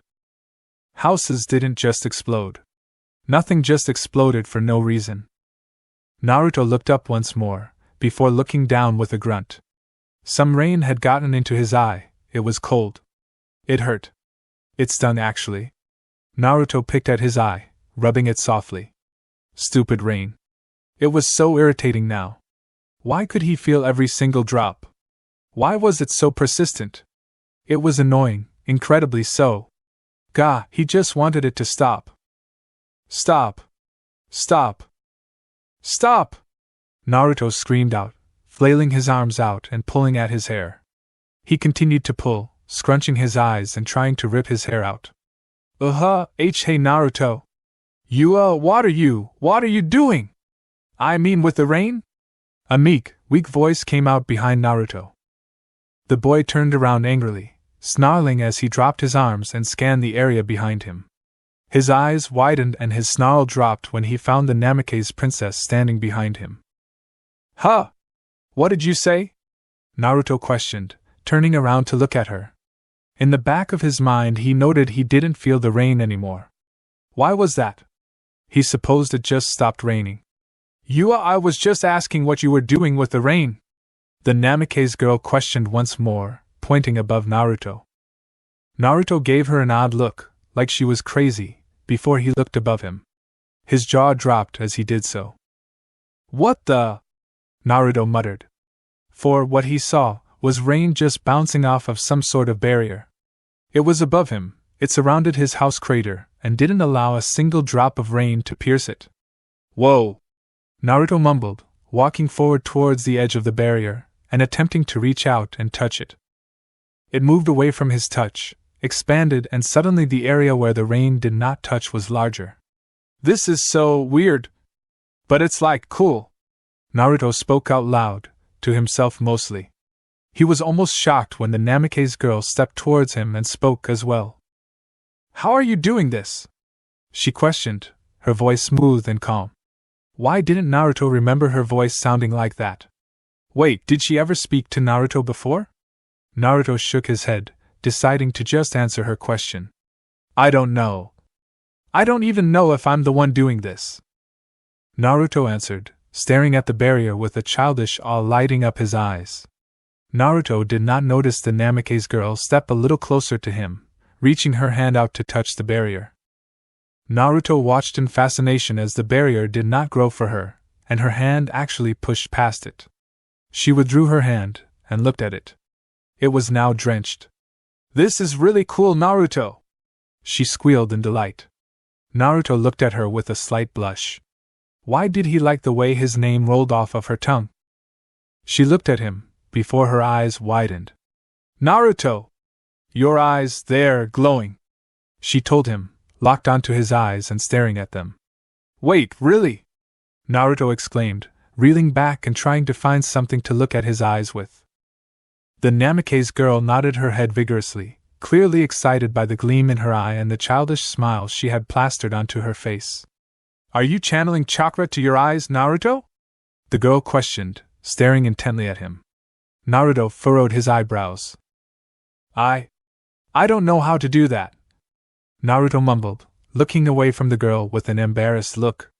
Houses didn't just explode. Nothing just exploded for no reason. Naruto looked up once more, before looking down with a grunt. Some rain had gotten into his eye. It was cold. It hurt. It stung actually. Naruto picked at his eye, rubbing it softly. Stupid rain. It was so irritating now. Why could he feel every single drop? Why was it so persistent? It was annoying, incredibly so. Gah, he just wanted it to stop. Stop! Stop! Stop! Naruto screamed out, flailing his arms out and pulling at his hair. He continued to pull, scrunching his eyes and trying to rip his hair out. Hey Naruto! What are you doing? I mean with the rain? A meek, weak voice came out behind Naruto. The boy turned around angrily, snarling as he dropped his arms and scanned the area behind him. His eyes widened and his snarl dropped when he found the Namake's princess standing behind him. Huh? What did you say? Naruto questioned, turning around to look at her. In the back of his mind he noted he didn't feel the rain anymore. Why was that? He supposed it just stopped raining. I was just asking what you were doing with the rain. The Namake's girl questioned once more, pointing above Naruto. Naruto gave her an odd look, like she was crazy, before he looked above him. His jaw dropped as he did so. What the? Naruto muttered. For what he saw was rain just bouncing off of some sort of barrier. It was above him, it surrounded his house crater, and didn't allow a single drop of rain to pierce it. Whoa! Naruto mumbled, walking forward towards the edge of the barrier, and attempting to reach out and touch it. It moved away from his touch, expanded, and suddenly the area where the rain did not touch was larger. This is so weird. But it's like cool. Naruto spoke out loud, to himself mostly. He was almost shocked when the Namake's girl stepped towards him and spoke as well. How are you doing this? She questioned, her voice smooth and calm. Why didn't Naruto remember her voice sounding like that? Wait, did she ever speak to Naruto before? Naruto shook his head, deciding to just answer her question. I don't know. I don't even know if I'm the one doing this. Naruto answered, staring at the barrier with a childish awe lighting up his eyes. Naruto did not notice the Namikaze girl step a little closer to him, reaching her hand out to touch the barrier. Naruto watched in fascination as the barrier did not grow for her, and her hand actually pushed past it. She withdrew her hand, and looked at it. It was now drenched. This is really cool, Naruto! She squealed in delight. Naruto looked at her with a slight blush. Why did he like the way his name rolled off of her tongue? She looked at him, before her eyes widened. Naruto! Your eyes, they're glowing! She told him, locked onto his eyes and staring at them. Wait, really? Naruto exclaimed, reeling back and trying to find something to look at his eyes with. The Namikaze girl nodded her head vigorously, clearly excited by the gleam in her eye and the childish smile she had plastered onto her face. Are you channeling chakra to your eyes, Naruto? The girl questioned, staring intently at him. Naruto furrowed his eyebrows. I don't know how to do that. Naruto mumbled, looking away from the girl with an embarrassed look.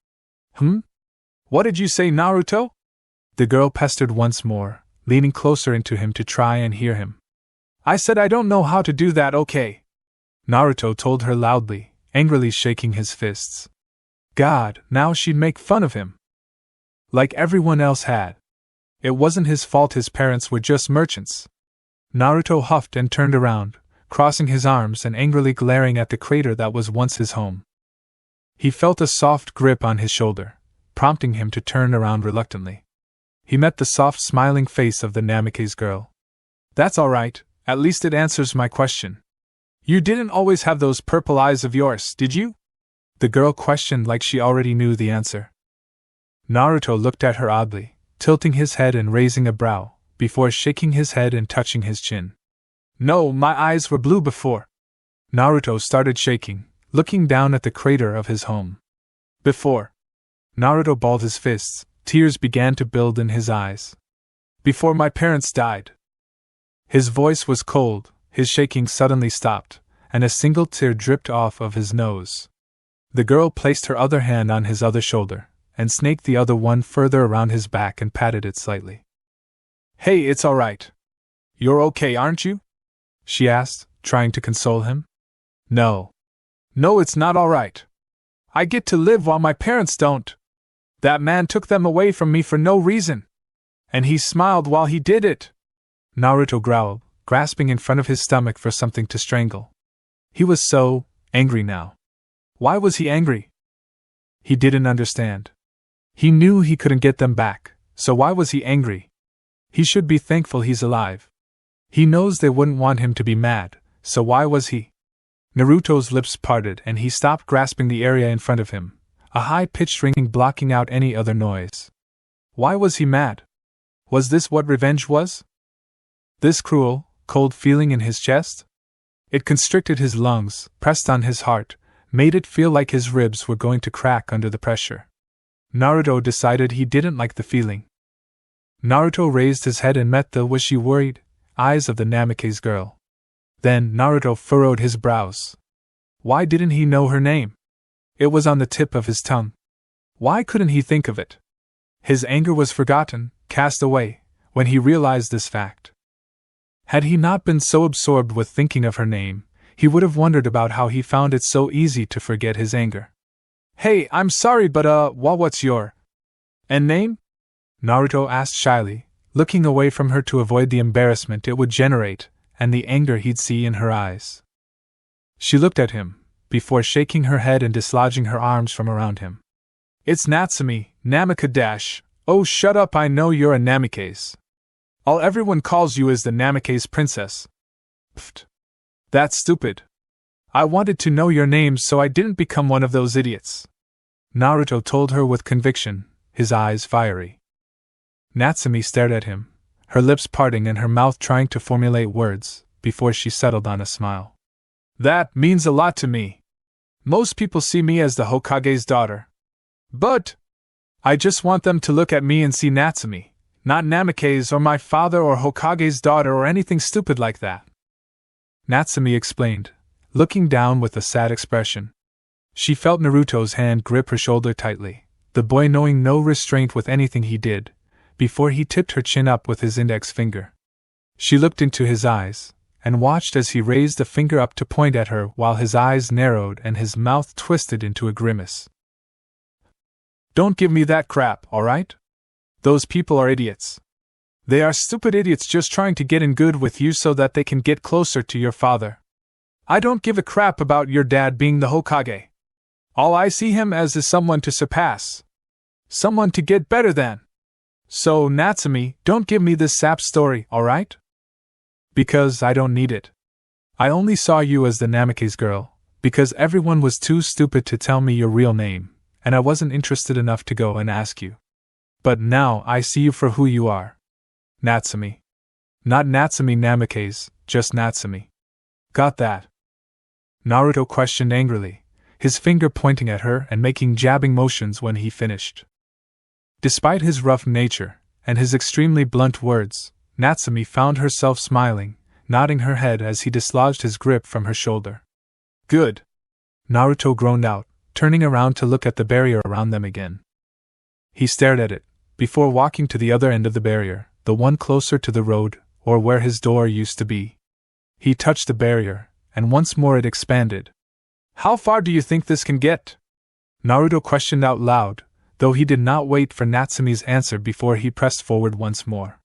What did you say, Naruto? The girl pestered once more, leaning closer into him to try and hear him. I said I don't know how to do that, okay? Naruto told her loudly, angrily shaking his fists. God, now she'd make fun of him. Like everyone else had. It wasn't his fault his parents were just merchants. Naruto huffed and turned around, crossing his arms and angrily glaring at the crater that was once his home. He felt a soft grip on his shoulder, prompting him to turn around reluctantly. He met the soft smiling face of the Namikaze girl. That's all right, at least it answers my question. You didn't always have those purple eyes of yours, did you? The girl questioned like she already knew the answer. Naruto looked at her oddly, tilting his head and raising a brow, before shaking his head and touching his chin. No, my eyes were blue before. Naruto started shaking, looking down at the crater of his home. Before. Naruto balled his fists, tears began to build in his eyes. Before my parents died. His voice was cold, his shaking suddenly stopped, and a single tear dripped off of his nose. The girl placed her other hand on his other shoulder, and snaked the other one further around his back and patted it slightly. Hey, it's all right. You're okay, aren't you? She asked, trying to console him. No. No, it's not all right. I get to live while my parents don't. That man took them away from me for no reason. And he smiled while he did it. Naruto growled, grasping in front of his stomach for something to strangle. He was so angry now. Why was he angry? He didn't understand. He knew he couldn't get them back, so why was he angry? He should be thankful he's alive. He knows they wouldn't want him to be mad, so why was he? Naruto's lips parted and he stopped grasping the area in front of him, a high-pitched ringing blocking out any other noise. Why was he mad? Was this what revenge was? This cruel, cold feeling in his chest? It constricted his lungs, pressed on his heart, made it feel like his ribs were going to crack under the pressure. Naruto decided he didn't like the feeling. Naruto raised his head and met the wishy-worried eyes of the Namikaze girl. Then Naruto furrowed his brows. Why didn't he know her name? It was on the tip of his tongue. Why couldn't he think of it? His anger was forgotten, cast away, when he realized this fact. Had he not been so absorbed with thinking of her name, he would have wondered about how he found it so easy to forget his anger. Hey, I'm sorry, but what's your name? Naruto asked shyly, looking away from her to avoid the embarrassment it would generate, and the anger he'd see in her eyes. She looked at him, before shaking her head and dislodging her arms from around him. It's Natsumi, Namika — oh shut up, I know you're a Namikaze. All everyone calls you is the Namikaze princess. Pfft. That's stupid. I wanted to know your name so I didn't become one of those idiots. Naruto told her with conviction, his eyes fiery. Natsumi stared at him, her lips parting and her mouth trying to formulate words, before she settled on a smile. That means a lot to me. Most people see me as the Hokage's daughter. But I just want them to look at me and see Natsumi, not Namake's or my father or Hokage's daughter or anything stupid like that. Natsumi explained, looking down with a sad expression. She felt Naruto's hand grip her shoulder tightly, the boy knowing no restraint with anything he did, before he tipped her chin up with his index finger. She looked into his eyes, and watched as he raised a finger up to point at her while his eyes narrowed and his mouth twisted into a grimace. Don't give me that crap, alright? Those people are idiots. They are stupid idiots just trying to get in good with you so that they can get closer to your father. I don't give a crap about your dad being the Hokage. All I see him as is someone to surpass. Someone to get better than. So, Natsumi, don't give me this sap story, alright? Because I don't need it. I only saw you as the Namake's girl, because everyone was too stupid to tell me your real name, and I wasn't interested enough to go and ask you. But now I see you for who you are. Natsumi. Not Natsumi Namake's, just Natsumi. Got that? Naruto questioned angrily, his finger pointing at her and making jabbing motions when he finished. Despite his rough nature, and his extremely blunt words, Natsumi found herself smiling, nodding her head as he dislodged his grip from her shoulder. Good. Naruto groaned out, turning around to look at the barrier around them again. He stared at it, before walking to the other end of the barrier, the one closer to the road, or where his door used to be. He touched the barrier, and once more it expanded. How far do you think this can get? Naruto questioned out loud, though he did not wait for Natsumi's answer before he pressed forward once more.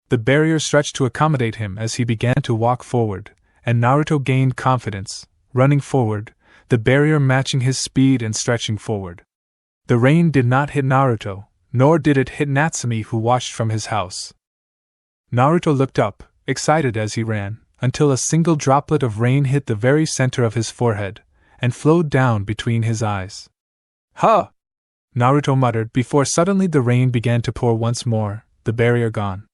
The barrier stretched to accommodate him as he began to walk forward, and Naruto gained confidence, running forward, the barrier matching his speed and stretching forward. The rain did not hit Naruto, nor did it hit Natsumi, who watched from his house. Naruto looked up, excited as he ran, until a single droplet of rain hit the very center of his forehead, and flowed down between his eyes. Huh! Naruto muttered before suddenly the rain began to pour once more, the barrier gone.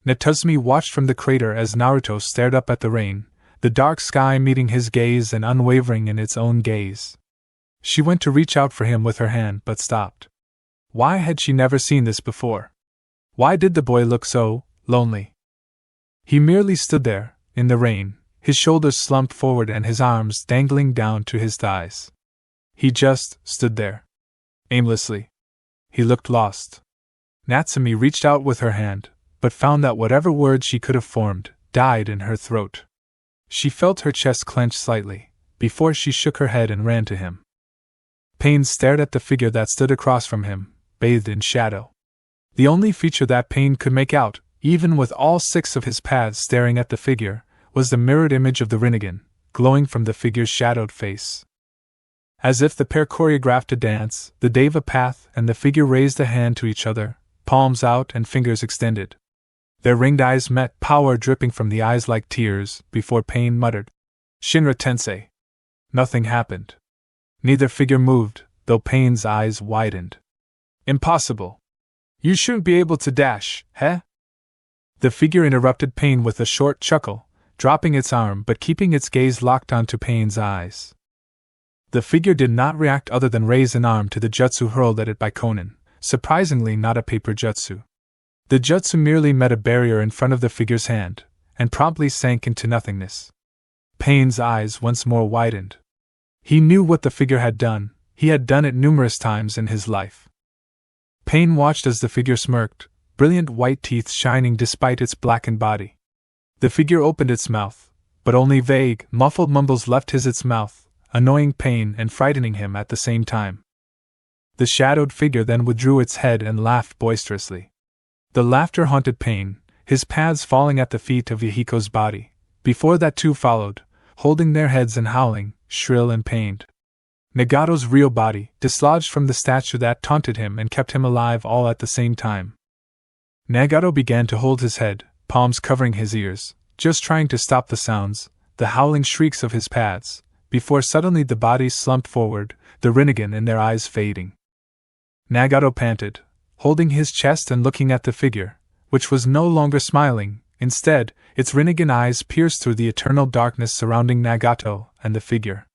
Natsumi watched from the crater as Naruto stared up at the rain, the dark sky meeting his gaze and unwavering in its own gaze. She went to reach out for him with her hand but stopped. Why had she never seen this before? Why did the boy look so lonely? He merely stood there, in the rain, his shoulders slumped forward and his arms dangling down to his thighs. He just stood there. Aimlessly. He looked lost. Natsumi reached out with her hand, but found that whatever words she could have formed died in her throat. She felt her chest clench slightly, before she shook her head and ran to him. Pain stared at the figure that stood across from him, bathed in shadow. The only feature that Pain could make out, even with all 6 of his paths staring at the figure, was the mirrored image of the Rinnegan, glowing from the figure's shadowed face. As if the pair choreographed a dance, the Deva path and the figure raised a hand to each other, palms out and fingers extended. Their ringed eyes met, power dripping from the eyes like tears, before Pain muttered, Shinra Tensei. Nothing happened. Neither figure moved, though Pain's eyes widened. Impossible. You shouldn't be able to dash, heh? The figure interrupted Pain with a short chuckle, dropping its arm but keeping its gaze locked onto Pain's eyes. The figure did not react other than raise an arm to the jutsu hurled at it by Konan, surprisingly not a paper jutsu. The jutsu merely met a barrier in front of the figure's hand, and promptly sank into nothingness. Pain's eyes once more widened. He knew what the figure had done, he had done it numerous times in his life. Pain watched as the figure smirked, brilliant white teeth shining despite its blackened body. The figure opened its mouth, but only vague, muffled mumbles left its mouth, annoying Pain and frightening him at the same time. The shadowed figure then withdrew its head and laughed boisterously. The laughter haunted Pain, his paths falling at the feet of Yahiko's body. Before that 2 followed, holding their heads and howling, shrill and pained. Nagato's real body, dislodged from the statue that taunted him and kept him alive all at the same time. Nagato began to hold his head, palms covering his ears, just trying to stop the sounds, the howling shrieks of his paths, before suddenly the bodies slumped forward, the Rinnegan in their eyes fading. Nagato panted, holding his chest and looking at the figure, which was no longer smiling, Instead, its Rinnegan eyes pierced through the eternal darkness surrounding Nagato and the figure.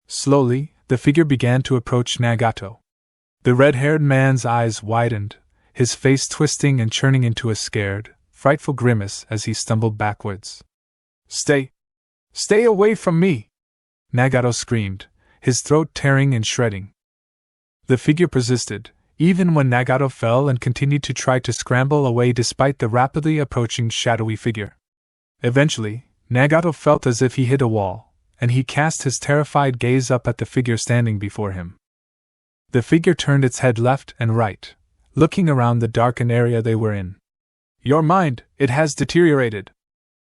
Slowly, the figure began to approach Nagato. The red-haired man's eyes widened, his face twisting and churning into a scared, frightful grimace as he stumbled backwards. Stay away from me! Nagato screamed, his throat tearing and shredding. The figure persisted, even when Nagato fell and continued to try to scramble away despite the rapidly approaching shadowy figure. Eventually, Nagato felt as if he hit a wall, and he cast his terrified gaze up at the figure standing before him. The figure turned its head left and right, looking around the darkened area they were in. Your mind, it has deteriorated.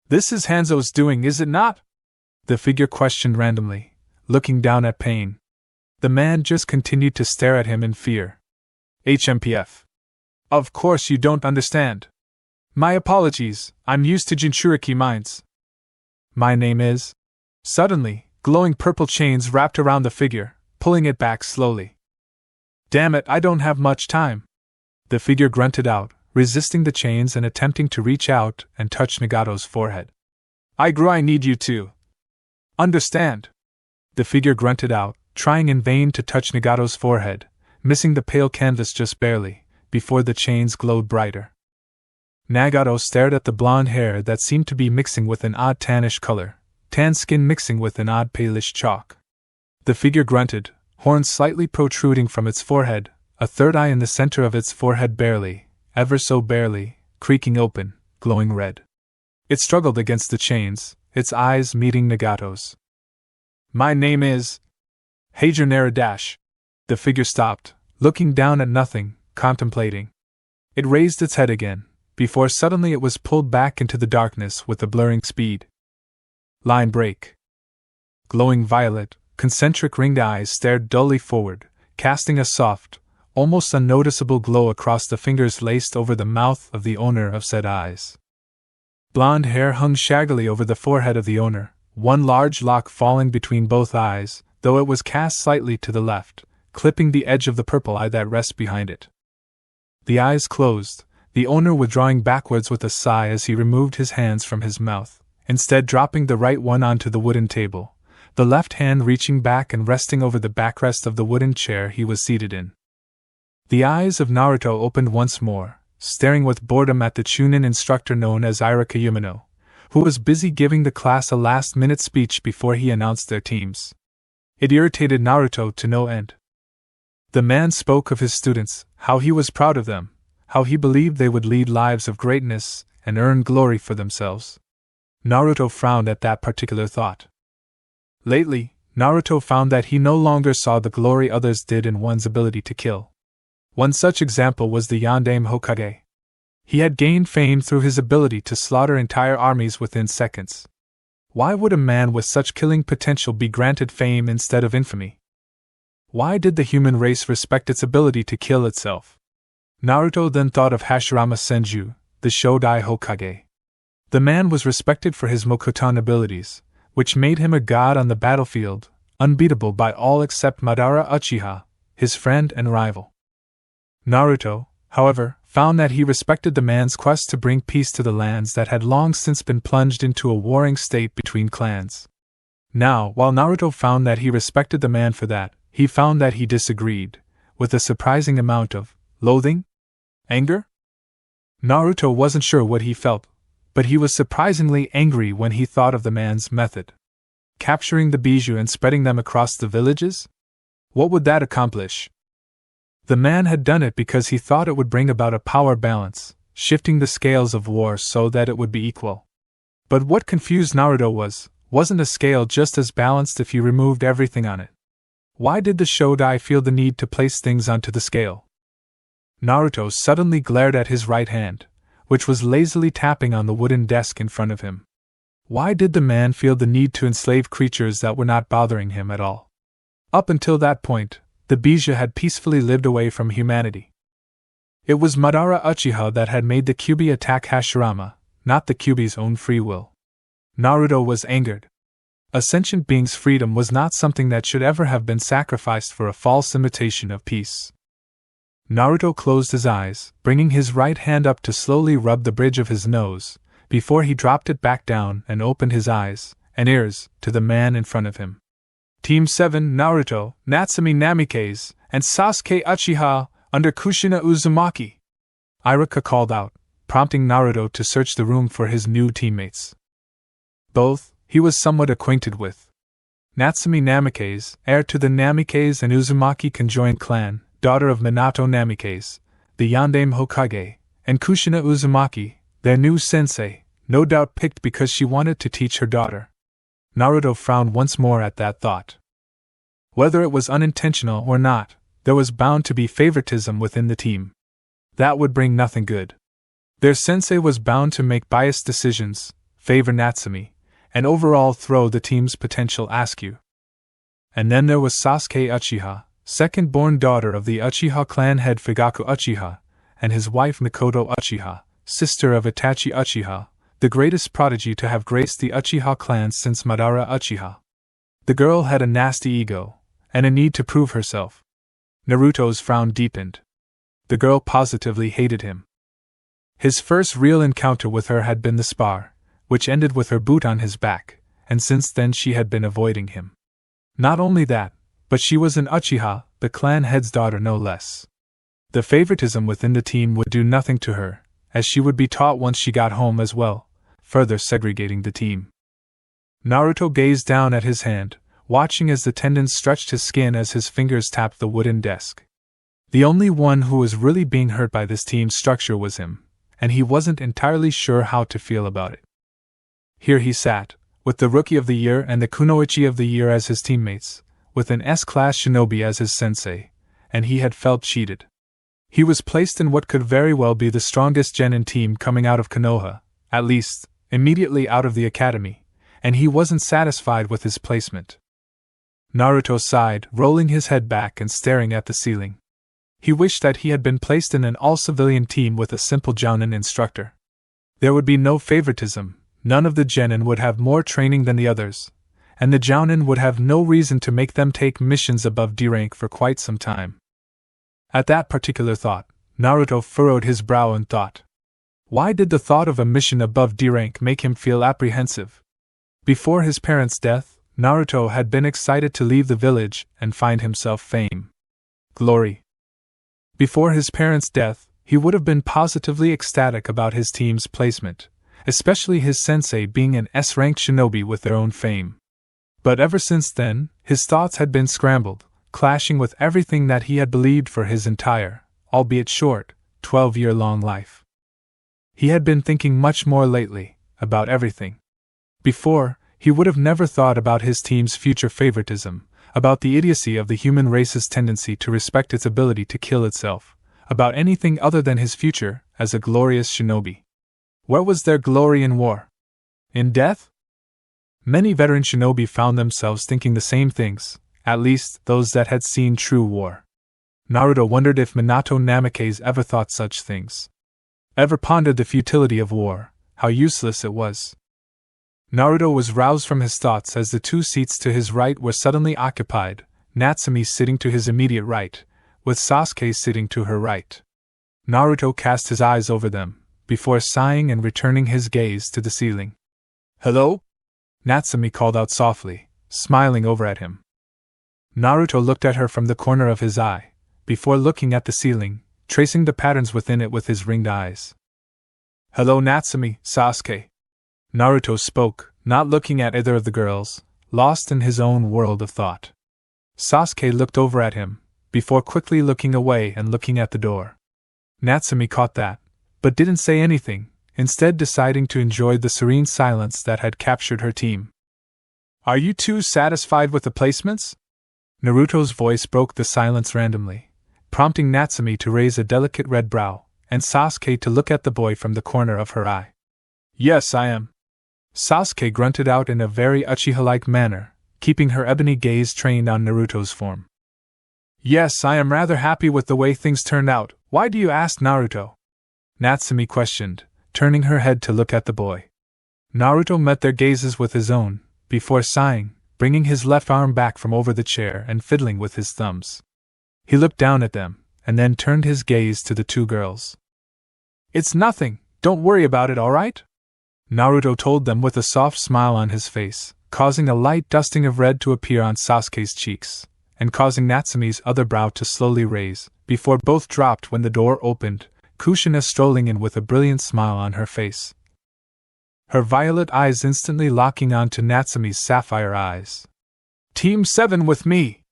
This is Hanzo's doing, is it not? The figure questioned randomly, looking down at Pain. The man just continued to stare at him in fear. HMPF. Of course you don't understand. My apologies, I'm used to Jinchuriki minds. My name is... Suddenly, glowing purple chains wrapped around the figure, pulling it back slowly. Damn it, I don't have much time. The figure grunted out, resisting the chains and attempting to reach out and touch Nagato's forehead. I need you to understand. The figure grunted out, trying in vain to touch Nagato's forehead, missing the pale canvas just barely, before the chains glowed brighter. Nagato stared at the blonde hair that seemed to be mixing with an odd tannish color, tan skin mixing with an odd palish chalk. The figure grunted, horns slightly protruding from its forehead, a third eye in the center of its forehead barely, ever so barely, creaking open, glowing red. It struggled against the chains, its eyes meeting Nagato's. My name is... Hager Naradash. The figure stopped, looking down at nothing, contemplating. It raised its head again, before suddenly it was pulled back into the darkness with a blurring speed. Line break. Glowing violet, concentric ringed eyes stared dully forward, casting a soft, almost unnoticeable glow across the fingers laced over the mouth of the owner of said eyes. Blonde hair hung shaggily over the forehead of the owner, one large lock falling between both eyes, though it was cast slightly to the left, clipping the edge of the purple eye that rests behind it. The eyes closed, the owner withdrawing backwards with a sigh as he removed his hands from his mouth, instead dropping the right one onto the wooden table, the left hand reaching back and resting over the backrest of the wooden chair he was seated in. The eyes of Naruto opened once more, staring with boredom at the Chunin instructor known as Iraka Yumino, who was busy giving the class a last-minute speech before he announced their teams. It irritated Naruto to no end. The man spoke of his students, how he was proud of them, how he believed they would lead lives of greatness and earn glory for themselves. Naruto frowned at that particular thought. Lately, Naruto found that he no longer saw the glory others did in one's ability to kill. One such example was the Yondaime Hokage. He had gained fame through his ability to slaughter entire armies within seconds. Why would a man with such killing potential be granted fame instead of infamy? Why did the human race respect its ability to kill itself? Naruto then thought of Hashirama Senju, the Shodai Hokage. The man was respected for his Mokuton abilities, which made him a god on the battlefield, unbeatable by all except Madara Uchiha, his friend and rival. Naruto, however, found that he respected the man's quest to bring peace to the lands that had long since been plunged into a warring state between clans. Now, while Naruto found that he respected the man for that, he found that he disagreed, with a surprising amount of loathing? Anger? Naruto wasn't sure what he felt, but he was surprisingly angry when he thought of the man's method. Capturing the bijou and spreading them across the villages? What would that accomplish? The man had done it because he thought it would bring about a power balance, shifting the scales of war so that it would be equal. But what confused Naruto wasn't a scale just as balanced if you removed everything on it? Why did the Shodai feel the need to place things onto the scale? Naruto suddenly glared at his right hand, which was lazily tapping on the wooden desk in front of him. Why did the man feel the need to enslave creatures that were not bothering him at all? Up until that point, the bijou had peacefully lived away from humanity. It was Madara Uchiha that had made the Kyuubi attack Hashirama, not the Kyuubi's own free will. Naruto was angered. A sentient being's freedom was not something that should ever have been sacrificed for a false imitation of peace. Naruto closed his eyes, bringing his right hand up to slowly rub the bridge of his nose, before he dropped it back down and opened his eyes and ears to the man in front of him. Team 7 Naruto, Natsumi Namikaze, and Sasuke Uchiha, under Kushina Uzumaki. Iruka called out, prompting Naruto to search the room for his new teammates. Both, he was somewhat acquainted with. Natsumi Namikaze, heir to the Namikaze and Uzumaki conjoined clan, daughter of Minato Namikaze, the Yandame Hokage, and Kushina Uzumaki, their new sensei, no doubt picked because she wanted to teach her daughter. Naruto frowned once more at that thought. Whether it was unintentional or not, there was bound to be favoritism within the team. That would bring nothing good. Their sensei was bound to make biased decisions, favor Natsumi, and overall throw the team's potential askew. And then there was Sasuke Uchiha, second-born daughter of the Uchiha clan head Fugaku Uchiha, and his wife Mikoto Uchiha, sister of Itachi Uchiha, the greatest prodigy to have graced the Uchiha clan since Madara Uchiha. The girl had a nasty ego, and a need to prove herself. Naruto's frown deepened. The girl positively hated him. His first real encounter with her had been the spar, which ended with her boot on his back, and since then she had been avoiding him. Not only that, but she was an Uchiha, the clan head's daughter no less. The favoritism within the team would do nothing to her, as she would be taught once she got home as well, further segregating the team. Naruto gazed down at his hand, watching as the tendons stretched his skin as his fingers tapped the wooden desk. The only one who was really being hurt by this team's structure was him, and he wasn't entirely sure how to feel about it. Here he sat, with the Rookie of the Year and the Kunoichi of the Year as his teammates, with an S-class shinobi as his sensei, and he had felt cheated. He was placed in what could very well be the strongest genin team coming out of Konoha, at least, immediately out of the academy, and he wasn't satisfied with his placement. Naruto sighed, rolling his head back and staring at the ceiling. He wished that he had been placed in an all-civilian team with a simple jounin instructor. There would be no favoritism, none of the genin would have more training than the others, and the jounin would have no reason to make them take missions above D rank for quite some time. At that particular thought, Naruto furrowed his brow in thought. Why did the thought of a mission above D rank make him feel apprehensive? Before his parents' death, Naruto had been excited to leave the village and find himself fame, glory. Before his parents' death, he would have been positively ecstatic about his team's placement, especially his sensei being an S-ranked shinobi with their own fame. But ever since then, his thoughts had been scrambled, clashing with everything that he had believed for his entire, albeit short, 12-year-long life. He had been thinking much more lately, about everything. Before, he would have never thought about his team's future favoritism, about the idiocy of the human race's tendency to respect its ability to kill itself, about anything other than his future as a glorious shinobi. Where was there glory in war? In death? Many veteran shinobi found themselves thinking the same things, at least those that had seen true war. Naruto wondered if Minato Namikaze ever thought such things. Ever pondered the futility of war, how useless it was. Naruto was roused from his thoughts as the two seats to his right were suddenly occupied, Natsumi sitting to his immediate right, with Sasuke sitting to her right. Naruto cast his eyes over them, before sighing and returning his gaze to the ceiling. "Hello?" Natsumi called out softly, smiling over at him. Naruto looked at her from the corner of his eye, before looking at the ceiling, tracing the patterns within it with his ringed eyes. "Hello Natsumi, Sasuke." Naruto spoke, not looking at either of the girls, lost in his own world of thought. Sasuke looked over at him, before quickly looking away and looking at the door. Natsumi caught that, but didn't say anything, instead deciding to enjoy the serene silence that had captured her team. "Are you two satisfied with the placements?" Naruto's voice broke the silence randomly, prompting Natsumi to raise a delicate red brow, and Sasuke to look at the boy from the corner of her eye. "Yes, I am." Sasuke grunted out in a very Uchiha-like manner, keeping her ebony gaze trained on Naruto's form. "Yes, I am rather happy with the way things turned out. Why do you ask, Naruto?" Natsumi questioned, turning her head to look at the boy. Naruto met their gazes with his own, before sighing, bringing his left arm back from over the chair and fiddling with his thumbs. He looked down at them, and then turned his gaze to the two girls. "It's nothing, don't worry about it, alright?" Naruto told them with a soft smile on his face, causing a light dusting of red to appear on Sasuke's cheeks, and causing Natsumi's other brow to slowly raise, before both dropped when the door opened, Kushina strolling in with a brilliant smile on her face, her violet eyes instantly locking onto Natsumi's sapphire eyes. "Team 7 with me!"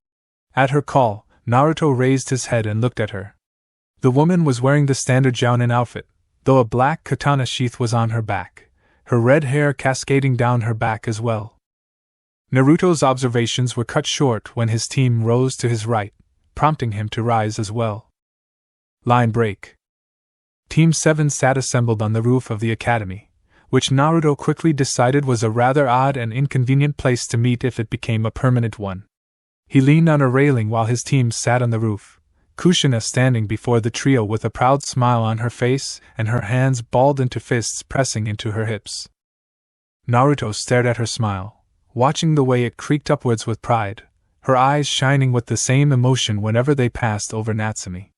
At her call, Naruto raised his head and looked at her. The woman was wearing the standard jounin outfit, though a black katana sheath was on her back, her red hair cascading down her back as well. Naruto's observations were cut short when his team rose to his right, prompting him to rise as well. Line break. Team 7 sat assembled on the roof of the academy, which Naruto quickly decided was a rather odd and inconvenient place to meet if it became a permanent one. He leaned on a railing while his team sat on the roof, Kushina standing before the trio with a proud smile on her face and her hands balled into fists pressing into her hips. Naruto stared at her smile, watching the way it creaked upwards with pride, her eyes shining with the same emotion whenever they passed over Natsumi.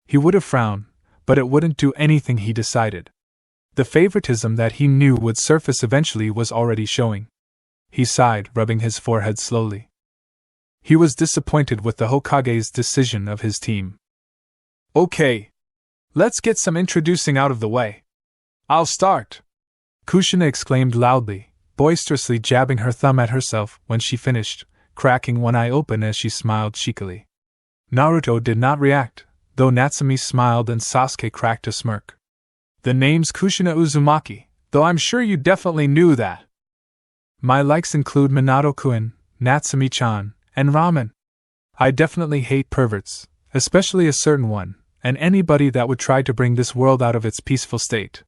He would have frowned, but it wouldn't do anything, he decided. The favoritism that he knew would surface eventually was already showing. He sighed, rubbing his forehead slowly. He was disappointed with the Hokage's decision of his team. "Okay. Let's get some introducing out of the way. I'll start," Kushina exclaimed loudly, boisterously jabbing her thumb at herself when she finished, cracking one eye open as she smiled cheekily. Naruto did not react, though Natsumi smiled and Sasuke cracked a smirk. "The name's Kushina Uzumaki, though I'm sure you definitely knew that. My likes include Minato-kun, Natsumi-chan, and ramen. I definitely hate perverts, especially a certain one, and anybody that would try to bring this world out of its peaceful state."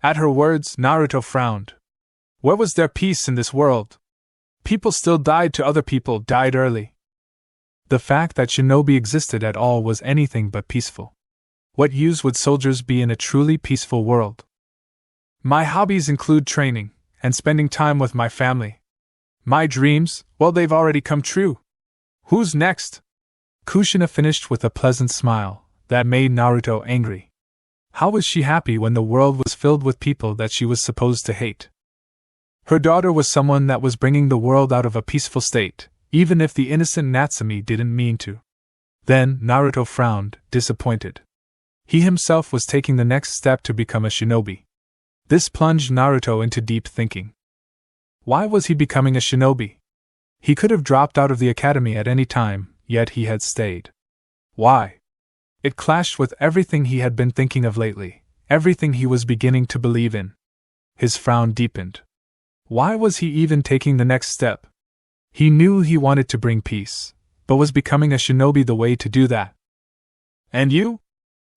At her words, Naruto frowned. Where was there peace in this world? People still died to other people, died early. The fact that shinobi existed at all was anything but peaceful. What use would soldiers be in a truly peaceful world? My hobbies include training, and spending time with my family. My dreams, well, they've already come true. Who's next? Kushina finished with a pleasant smile that made Naruto angry. How was she happy when the world was filled with people that she was supposed to hate? Her daughter was someone that was bringing the world out of a peaceful state, even if the innocent Natsumi didn't mean to. Then Naruto frowned, disappointed. He himself was taking the next step to become a shinobi. This plunged Naruto into deep thinking. Why was he becoming a shinobi? He could have dropped out of the academy at any time, yet he had stayed. Why? It clashed with everything he had been thinking of lately, everything he was beginning to believe in. His frown deepened. Why was he even taking the next step? He knew he wanted to bring peace, but was becoming a shinobi the way to do that? And you?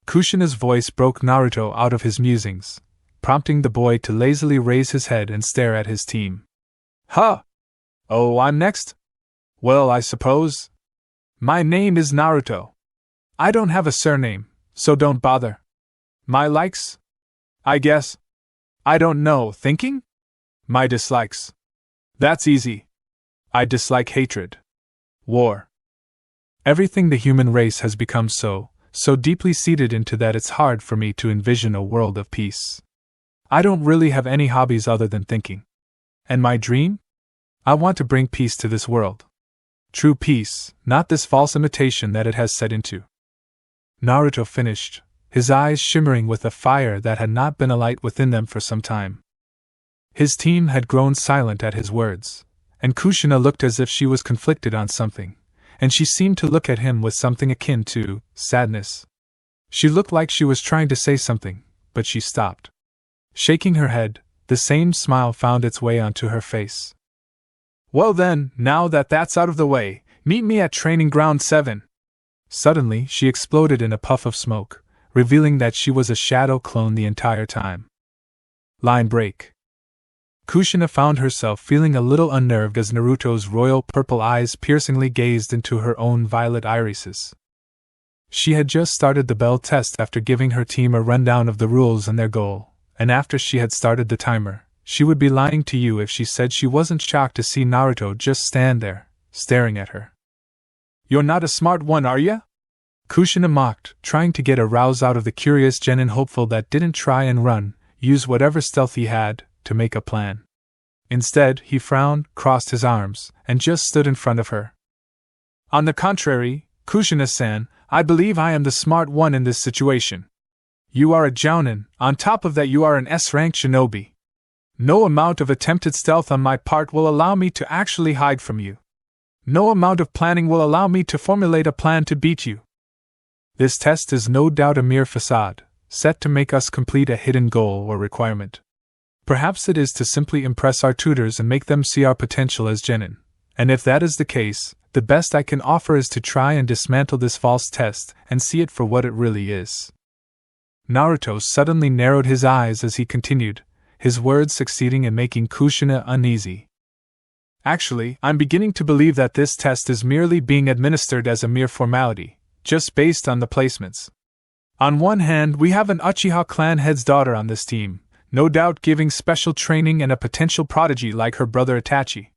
Kushina's voice broke Naruto out of his musings, prompting the boy to lazily raise his head and stare at his team. Huh! Oh, I'm next? Well, I suppose. My name is Naruto. I don't have a surname, so don't bother. My likes? I guess. I don't know, thinking? My dislikes. That's easy. I dislike hatred. War. Everything the human race has become so deeply seated into that it's hard for me to envision a world of peace. I don't really have any hobbies other than thinking. And my dream? I want to bring peace to this world. True peace, not this false imitation that it has set into. Naruto finished, his eyes shimmering with a fire that had not been alight within them for some time. His team had grown silent at his words, and Kushina looked as if she was conflicted on something, and she seemed to look at him with something akin to sadness. She looked like she was trying to say something, but she stopped. Shaking her head, the same smile found its way onto her face. Well then, now that that's out of the way, meet me at Training Ground 7. Suddenly, she exploded in a puff of smoke, revealing that she was a shadow clone the entire time. Line break. Kushina found herself feeling a little unnerved as Naruto's royal purple eyes piercingly gazed into her own violet irises. She had just started the bell test after giving her team a rundown of the rules and their goal, and after she had started the timer, she would be lying to you if she said she wasn't shocked to see Naruto just stand there, staring at her. You're not a smart one, are ya? Kushina mocked, trying to get a rouse out of the curious genin hopeful that didn't try and run, use whatever stealth he had, to make a plan. Instead, he frowned, crossed his arms, and just stood in front of her. On the contrary, Kushina-san, I believe I am the smart one in this situation. You are a jounin, on top of that you are an S-rank shinobi. No amount of attempted stealth on my part will allow me to actually hide from you. No amount of planning will allow me to formulate a plan to beat you. This test is no doubt a mere facade, set to make us complete a hidden goal or requirement. Perhaps it is to simply impress our tutors and make them see our potential as genin. And if that is the case, the best I can offer is to try and dismantle this false test and see it for what it really is. Naruto suddenly narrowed his eyes as he continued, his words succeeding in making Kushina uneasy. Actually, I'm beginning to believe that this test is merely being administered as a mere formality, just based on the placements. On one hand, we have an Uchiha clan head's daughter on this team, no doubt giving special training and a potential prodigy like her brother Itachi.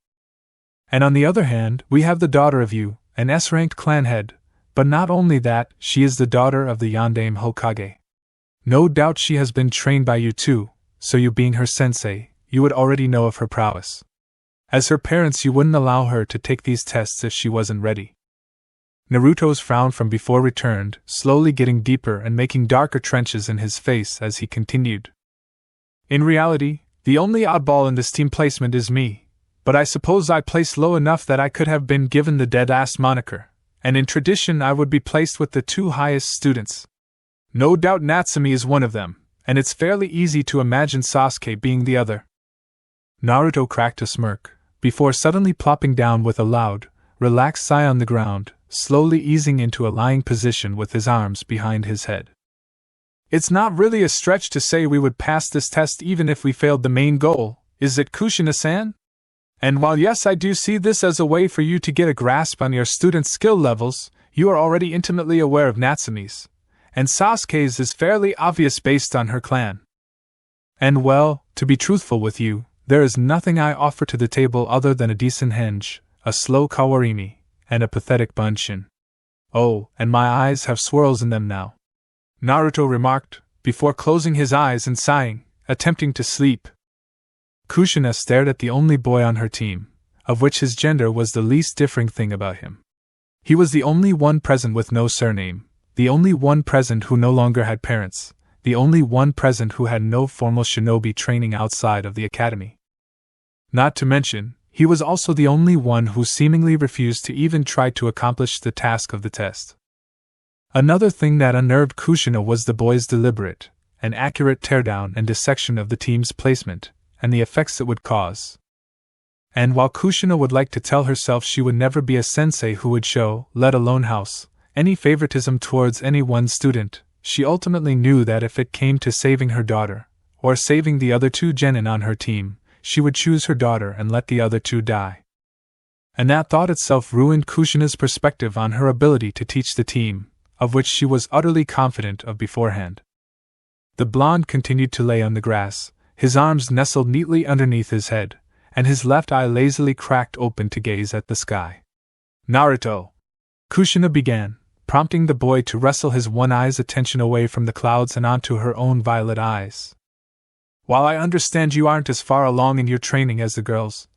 And on the other hand, we have the daughter of you, an S-ranked clan head, but not only that, she is the daughter of the Yondaime Hokage. No doubt she has been trained by you too, so you being her sensei, you would already know of her prowess. As her parents, you wouldn't allow her to take these tests if she wasn't ready. Naruto's frown from before returned, slowly getting deeper and making darker trenches in his face as he continued. In reality, the only oddball in this team placement is me, but I suppose I placed low enough that I could have been given the dead-ass moniker, and in tradition I would be placed with the two highest students. No doubt Natsumi is one of them, and it's fairly easy to imagine Sasuke being the other. Naruto cracked a smirk, before suddenly plopping down with a loud, relaxed sigh on the ground, slowly easing into a lying position with his arms behind his head. It's not really a stretch to say we would pass this test even if we failed the main goal, is it, Kushina-san? And while yes, I do see this as a way for you to get a grasp on your students' skill levels, you are already intimately aware of Natsumi's, and Sasuke's is fairly obvious based on her clan. And well, to be truthful with you, there is nothing I offer to the table other than a decent henge, a slow kawarimi, and a pathetic bunshin. Oh, and my eyes have swirls in them now, Naruto remarked, before closing his eyes and sighing, attempting to sleep. Kushina stared at the only boy on her team, of which his gender was the least differing thing about him. He was the only one present with no surname, the only one present who no longer had parents, the only one present who had no formal shinobi training outside of the academy. Not to mention, he was also the only one who seemingly refused to even try to accomplish the task of the test. Another thing that unnerved Kushina was the boy's deliberate and accurate teardown and dissection of the team's placement, and the effects it would cause. And while Kushina would like to tell herself she would never be a sensei who would show, let alone house, any favoritism towards any one student, she ultimately knew that if it came to saving her daughter, or saving the other two genin on her team, she would choose her daughter and let the other two die. And that thought itself ruined Kushina's perspective on her ability to teach the team, of which she was utterly confident of beforehand. The blonde continued to lay on the grass, his arms nestled neatly underneath his head, and his left eye lazily cracked open to gaze at the sky. Naruto! Kushina began, prompting the boy to wrestle his one eye's attention away from the clouds and onto her own violet eyes. While I understand you aren't as far along in your training as the girls,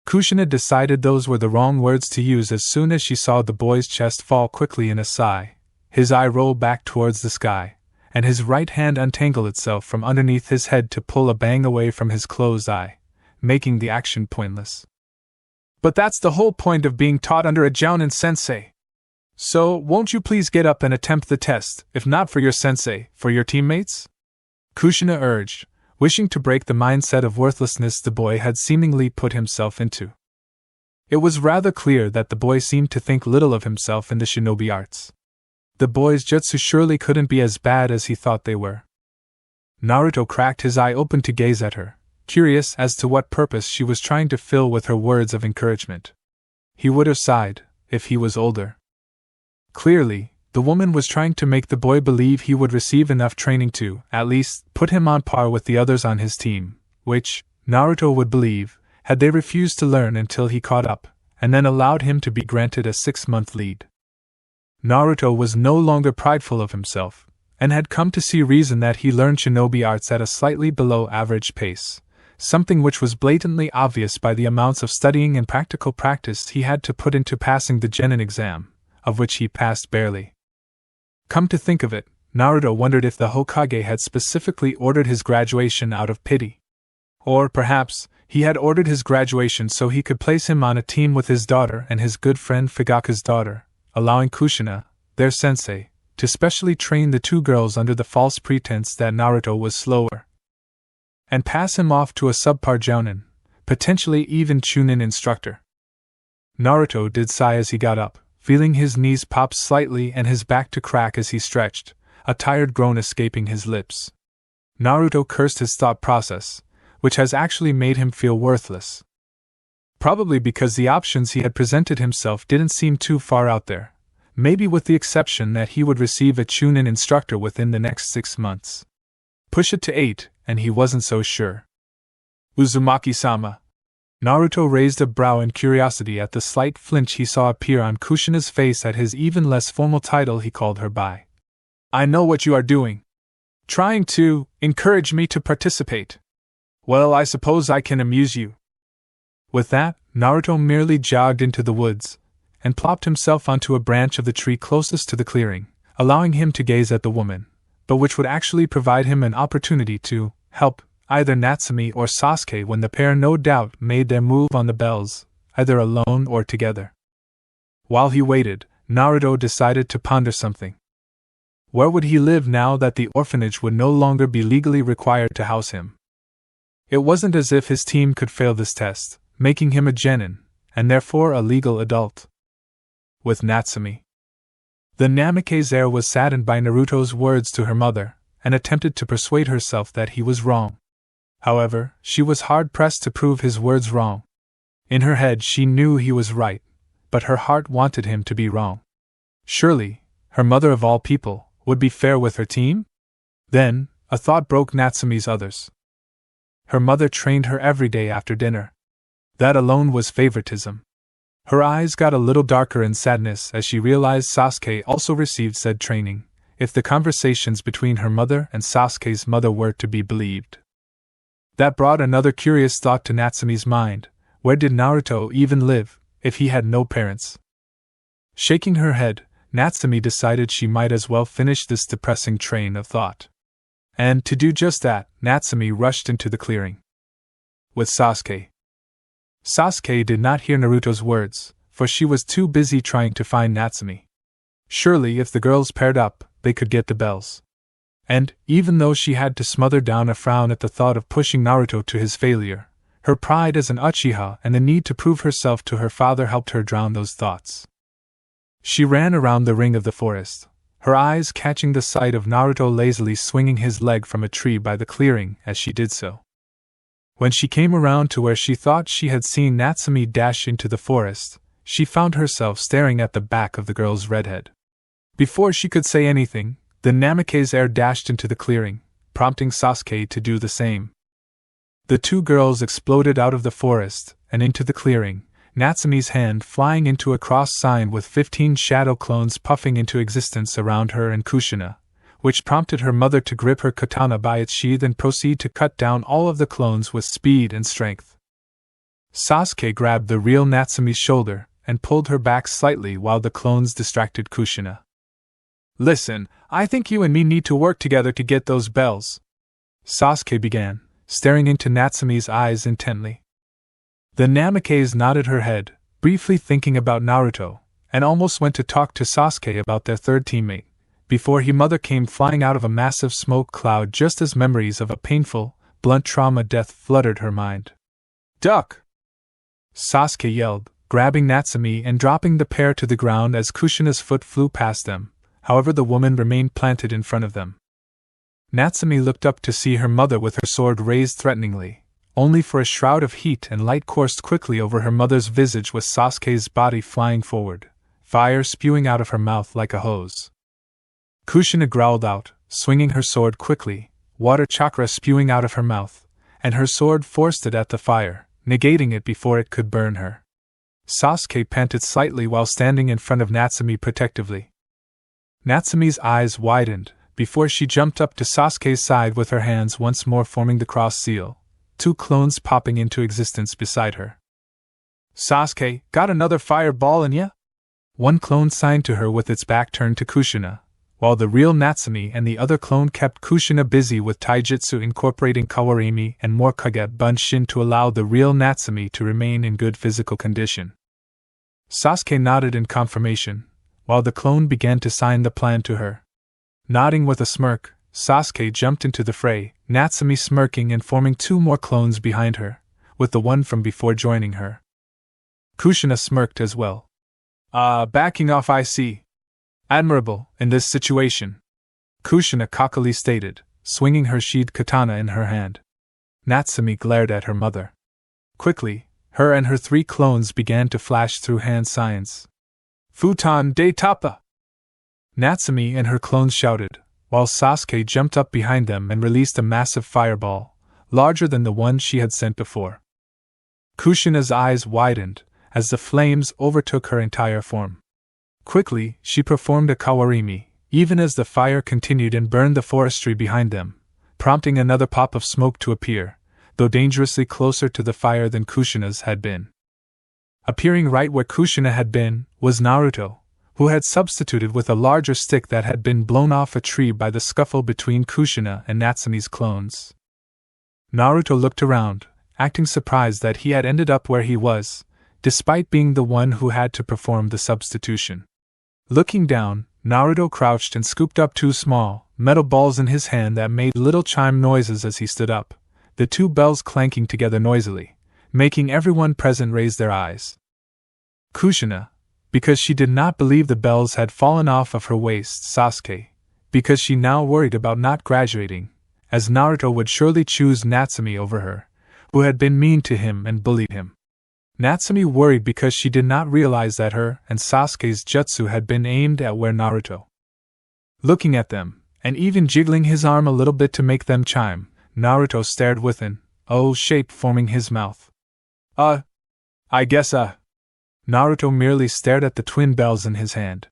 Kushina decided those were the wrong words to use as soon as she saw the boy's chest fall quickly in a sigh, his eye roll back towards the sky, and his right hand untangle itself from underneath his head to pull a bang away from his closed eye, making the action pointless. But that's the whole point of being taught under a jounin sensei. So, won't you please get up and attempt the test, if not for your sensei, for your teammates? Kushina urged, wishing to break the mindset of worthlessness the boy had seemingly put himself into. It was rather clear that the boy seemed to think little of himself in the shinobi arts. The boy's jutsu surely couldn't be as bad as he thought they were. Naruto cracked his eye open to gaze at her, curious as to what purpose she was trying to fill with her words of encouragement. He would have sighed, if he was older. Clearly, the woman was trying to make the boy believe he would receive enough training to, at least, put him on par with the others on his team, which, Naruto would believe, had they refused to learn until he caught up, and then allowed him to be granted a 6-month lead. Naruto was no longer prideful of himself, and had come to see reason that he learned shinobi arts at a slightly below average pace, something which was blatantly obvious by the amounts of studying and practical practice he had to put into passing the genin exam, of which he passed barely. Come to think of it, Naruto wondered if the Hokage had specifically ordered his graduation out of pity. Or, perhaps, he had ordered his graduation so he could place him on a team with his daughter and his good friend Fugaku's daughter, allowing Kushina, their sensei, to specially train the two girls under the false pretense that Naruto was slower, and pass him off to a subpar jounin, potentially even chunin instructor. Naruto did sigh as he got up, feeling his knees pop slightly and his back to crack as he stretched, a tired groan escaping his lips. Naruto cursed his thought process, which has actually made him feel worthless. Probably because the options he had presented himself didn't seem too far out there, maybe with the exception that he would receive a chunin instructor within the next 6 months. Push it to 8, and he wasn't so sure. Uzumaki-sama. Naruto raised a brow in curiosity at the slight flinch he saw appear on Kushina's face at his even less formal title he called her by. I know what you are doing. Trying to encourage me to participate. Well, I suppose I can amuse you. With that, Naruto merely jogged into the woods, and plopped himself onto a branch of the tree closest to the clearing, allowing him to gaze at the woman, but which would actually provide him an opportunity to help either Natsumi or Sasuke when the pair no doubt made their move on the bells, either alone or together. While he waited, Naruto decided to ponder something. Where would he live now that the orphanage would no longer be legally required to house him? It wasn't as if his team could fail this test, making him a genin, and therefore a legal adult. With Natsumi. The Namikaze heir was saddened by Naruto's words to her mother, and attempted to persuade herself that he was wrong. However, she was hard-pressed to prove his words wrong. In her head she knew he was right, but her heart wanted him to be wrong. Surely, her mother of all people, would be fair with her team? Then, a thought broke Natsumi's others. Her mother trained her every day after dinner. That alone was favoritism. Her eyes got a little darker in sadness as she realized Sasuke also received said training, if the conversations between her mother and Sasuke's mother were to be believed. That brought another curious thought to Natsumi's mind: where did Naruto even live, if he had no parents? Shaking her head, Natsumi decided she might as well finish this depressing train of thought. And to do just that, Natsumi rushed into the clearing. With Sasuke. Sasuke did not hear Naruto's words, for she was too busy trying to find Natsumi. Surely if the girls paired up, they could get the bells. And, even though she had to smother down a frown at the thought of pushing Naruto to his failure, her pride as an Uchiha and the need to prove herself to her father helped her drown those thoughts. She ran around the ring of the forest, her eyes catching the sight of Naruto lazily swinging his leg from a tree by the clearing as she did so. When she came around to where she thought she had seen Natsumi dash into the forest, she found herself staring at the back of the girl's redhead. Before she could say anything, the Namikaze heir dashed into the clearing, prompting Sasuke to do the same. The two girls exploded out of the forest and into the clearing, Natsumi's hand flying into a cross sign with 15 shadow clones puffing into existence around her and Kushina, which prompted her mother to grip her katana by its sheath and proceed to cut down all of the clones with speed and strength. Sasuke grabbed the real Natsumi's shoulder and pulled her back slightly while the clones distracted Kushina. Listen, I think you and me need to work together to get those bells, Sasuke began, staring into Natsumi's eyes intently. The Namikaze nodded her head, briefly thinking about Naruto, and almost went to talk to Sasuke about their third teammate, before her mother came flying out of a massive smoke cloud just as memories of a painful, blunt trauma death fluttered her mind. Duck! Sasuke yelled, grabbing Natsumi and dropping the pair to the ground as Kushina's foot flew past them. However, the woman remained planted in front of them. Natsumi looked up to see her mother with her sword raised threateningly, only for a shroud of heat and light coursed quickly over her mother's visage with Sasuke's body flying forward, fire spewing out of her mouth like a hose. Kushina growled out, swinging her sword quickly, water chakra spewing out of her mouth, and her sword forced it at the fire, negating it before it could burn her. Sasuke panted slightly while standing in front of Natsumi protectively. Natsumi's eyes widened, before she jumped up to Sasuke's side with her hands once more forming the cross seal, two clones popping into existence beside her. "Sasuke, got another fireball in ya?" One clone signed to her with its back turned to Kushina, while the real Natsumi and the other clone kept Kushina busy with taijutsu incorporating kawarimi and more kage bunshin to allow the real Natsumi to remain in good physical condition. Sasuke nodded in confirmation, while the clone began to sign the plan to her. Nodding with a smirk, Sasuke jumped into the fray, Natsumi smirking and forming two more clones behind her, with the one from before joining her. Kushina smirked as well. Backing off I see. Admirable, in this situation," Kushina cockily stated, swinging her sheathed katana in her hand. Natsumi glared at her mother. Quickly, her and her three clones began to flash through hand signs. "Futon de Tapa!" Natsumi and her clones shouted, while Sasuke jumped up behind them and released a massive fireball, larger than the one she had sent before. Kushina's eyes widened as the flames overtook her entire form. Quickly, she performed a kawarimi, even as the fire continued and burned the forestry behind them, prompting another pop of smoke to appear, though dangerously closer to the fire than Kushina's had been. Appearing right where Kushina had been was Naruto, who had substituted with a larger stick that had been blown off a tree by the scuffle between Kushina and Natsumi's clones. Naruto looked around, acting surprised that he had ended up where he was, despite being the one who had to perform the substitution. Looking down, Naruto crouched and scooped up two small, metal balls in his hand that made little chime noises as he stood up, the two bells clanking together noisily, making everyone present raise their eyes. Kushina, because she did not believe the bells had fallen off of her waist; Sasuke, because she now worried about not graduating, as Naruto would surely choose Natsumi over her, who had been mean to him and bullied him. Natsumi worried because she did not realize that her and Sasuke's jutsu had been aimed at where Naruto. Looking at them, and even jiggling his arm a little bit to make them chime, Naruto stared with an O shape forming his mouth. I guess Naruto merely stared at the twin bells in his hand.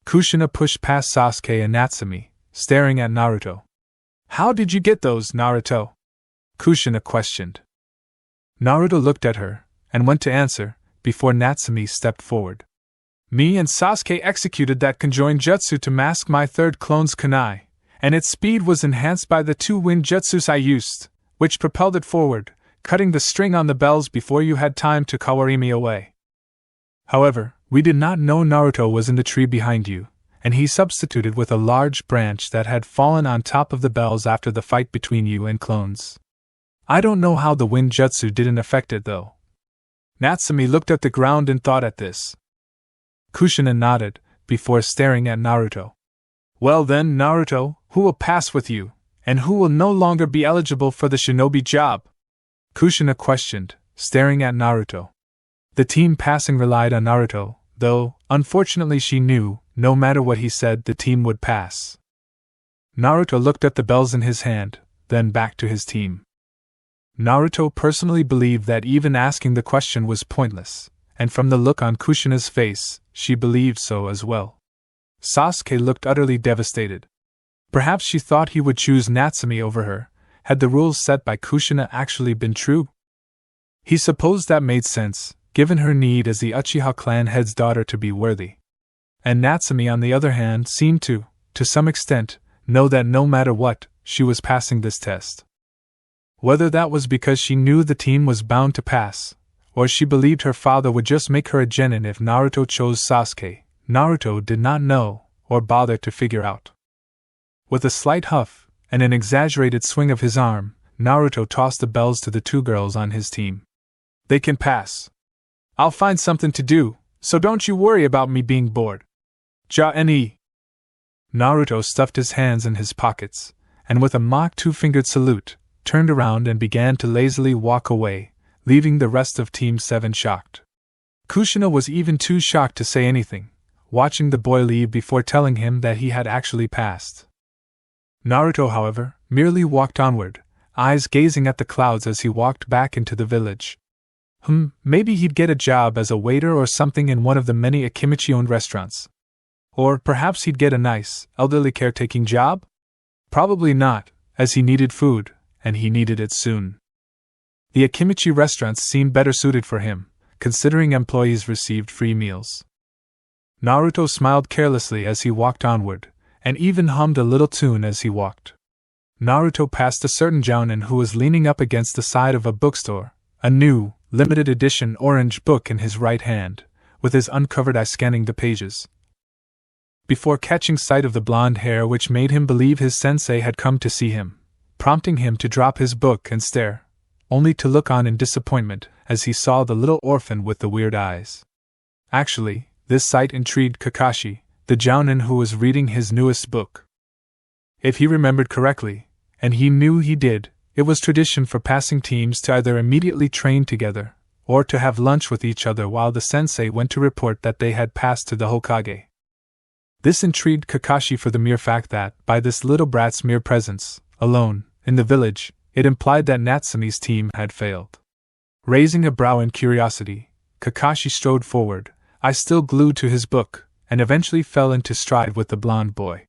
Kushina pushed past Sasuke and Natsumi, staring at Naruto. "How did you get those, Naruto?" Kushina questioned. Naruto looked at her, and went to answer, before Natsumi stepped forward. "Me and Sasuke executed that conjoined jutsu to mask my third clone's kunai, and its speed was enhanced by the two wind jutsus I used, which propelled it forward, cutting the string on the bells before you had time to kawarimi away. However, we did not know Naruto was in the tree behind you, and he substituted with a large branch that had fallen on top of the bells after the fight between you and clones. I don't know how the wind jutsu didn't affect it though." Natsumi looked at the ground in thought at this. Kushina nodded, before staring at Naruto. "Well then, Naruto, who will pass with you, and who will no longer be eligible for the shinobi job?" Kushina questioned, staring at Naruto. The team passing relied on Naruto, though, unfortunately she knew, no matter what he said, the team would pass. Naruto looked at the bells in his hand, then back to his team. Naruto personally believed that even asking the question was pointless, and from the look on Kushina's face, she believed so as well. Sasuke looked utterly devastated. Perhaps she thought he would choose Natsumi over her, had the rules set by Kushina actually been true? He supposed that made sense, given her need as the Uchiha clan head's daughter to be worthy. And Natsumi on the other hand seemed to some extent, know that no matter what, she was passing this test. Whether that was because she knew the team was bound to pass, or she believed her father would just make her a genin if Naruto chose Sasuke, Naruto did not know, or bother to figure out. With a slight huff, and an exaggerated swing of his arm, Naruto tossed the bells to the two girls on his team. "They can pass. I'll find something to do, so don't you worry about me being bored. Ja-ne." Naruto stuffed his hands in his pockets, and with a mock two-fingered salute, turned around and began to lazily walk away, leaving the rest of Team 7 shocked. Kushina was even too shocked to say anything, watching the boy leave before telling him that he had actually passed. Naruto, however, merely walked onward, eyes gazing at the clouds as he walked back into the village. Maybe he'd get a job as a waiter or something in one of the many Akimichi-owned restaurants. Or perhaps he'd get a nice, elderly caretaking job? Probably not, as he needed food, and he needed it soon. The Akimichi restaurants seemed better suited for him, considering employees received free meals. Naruto smiled carelessly as he walked onward, and even hummed a little tune as he walked. Naruto passed a certain jounin who was leaning up against the side of a bookstore, a new, limited edition orange book in his right hand, with his uncovered eye scanning the pages. Before catching sight of the blonde hair which made him believe his sensei had come to see him, prompting him to drop his book and stare, only to look on in disappointment as he saw the little orphan with the weird eyes. Actually, this sight intrigued Kakashi, the jounin who was reading his newest book. If he remembered correctly, and he knew he did, it was tradition for passing teams to either immediately train together, or to have lunch with each other while the sensei went to report that they had passed to the Hokage. This intrigued Kakashi for the mere fact that, by this little brat's mere presence, alone, in the village, it implied that Natsumi's team had failed. Raising a brow in curiosity, Kakashi strode forward, eyes still glued to his book, and eventually fell into stride with the blonde boy.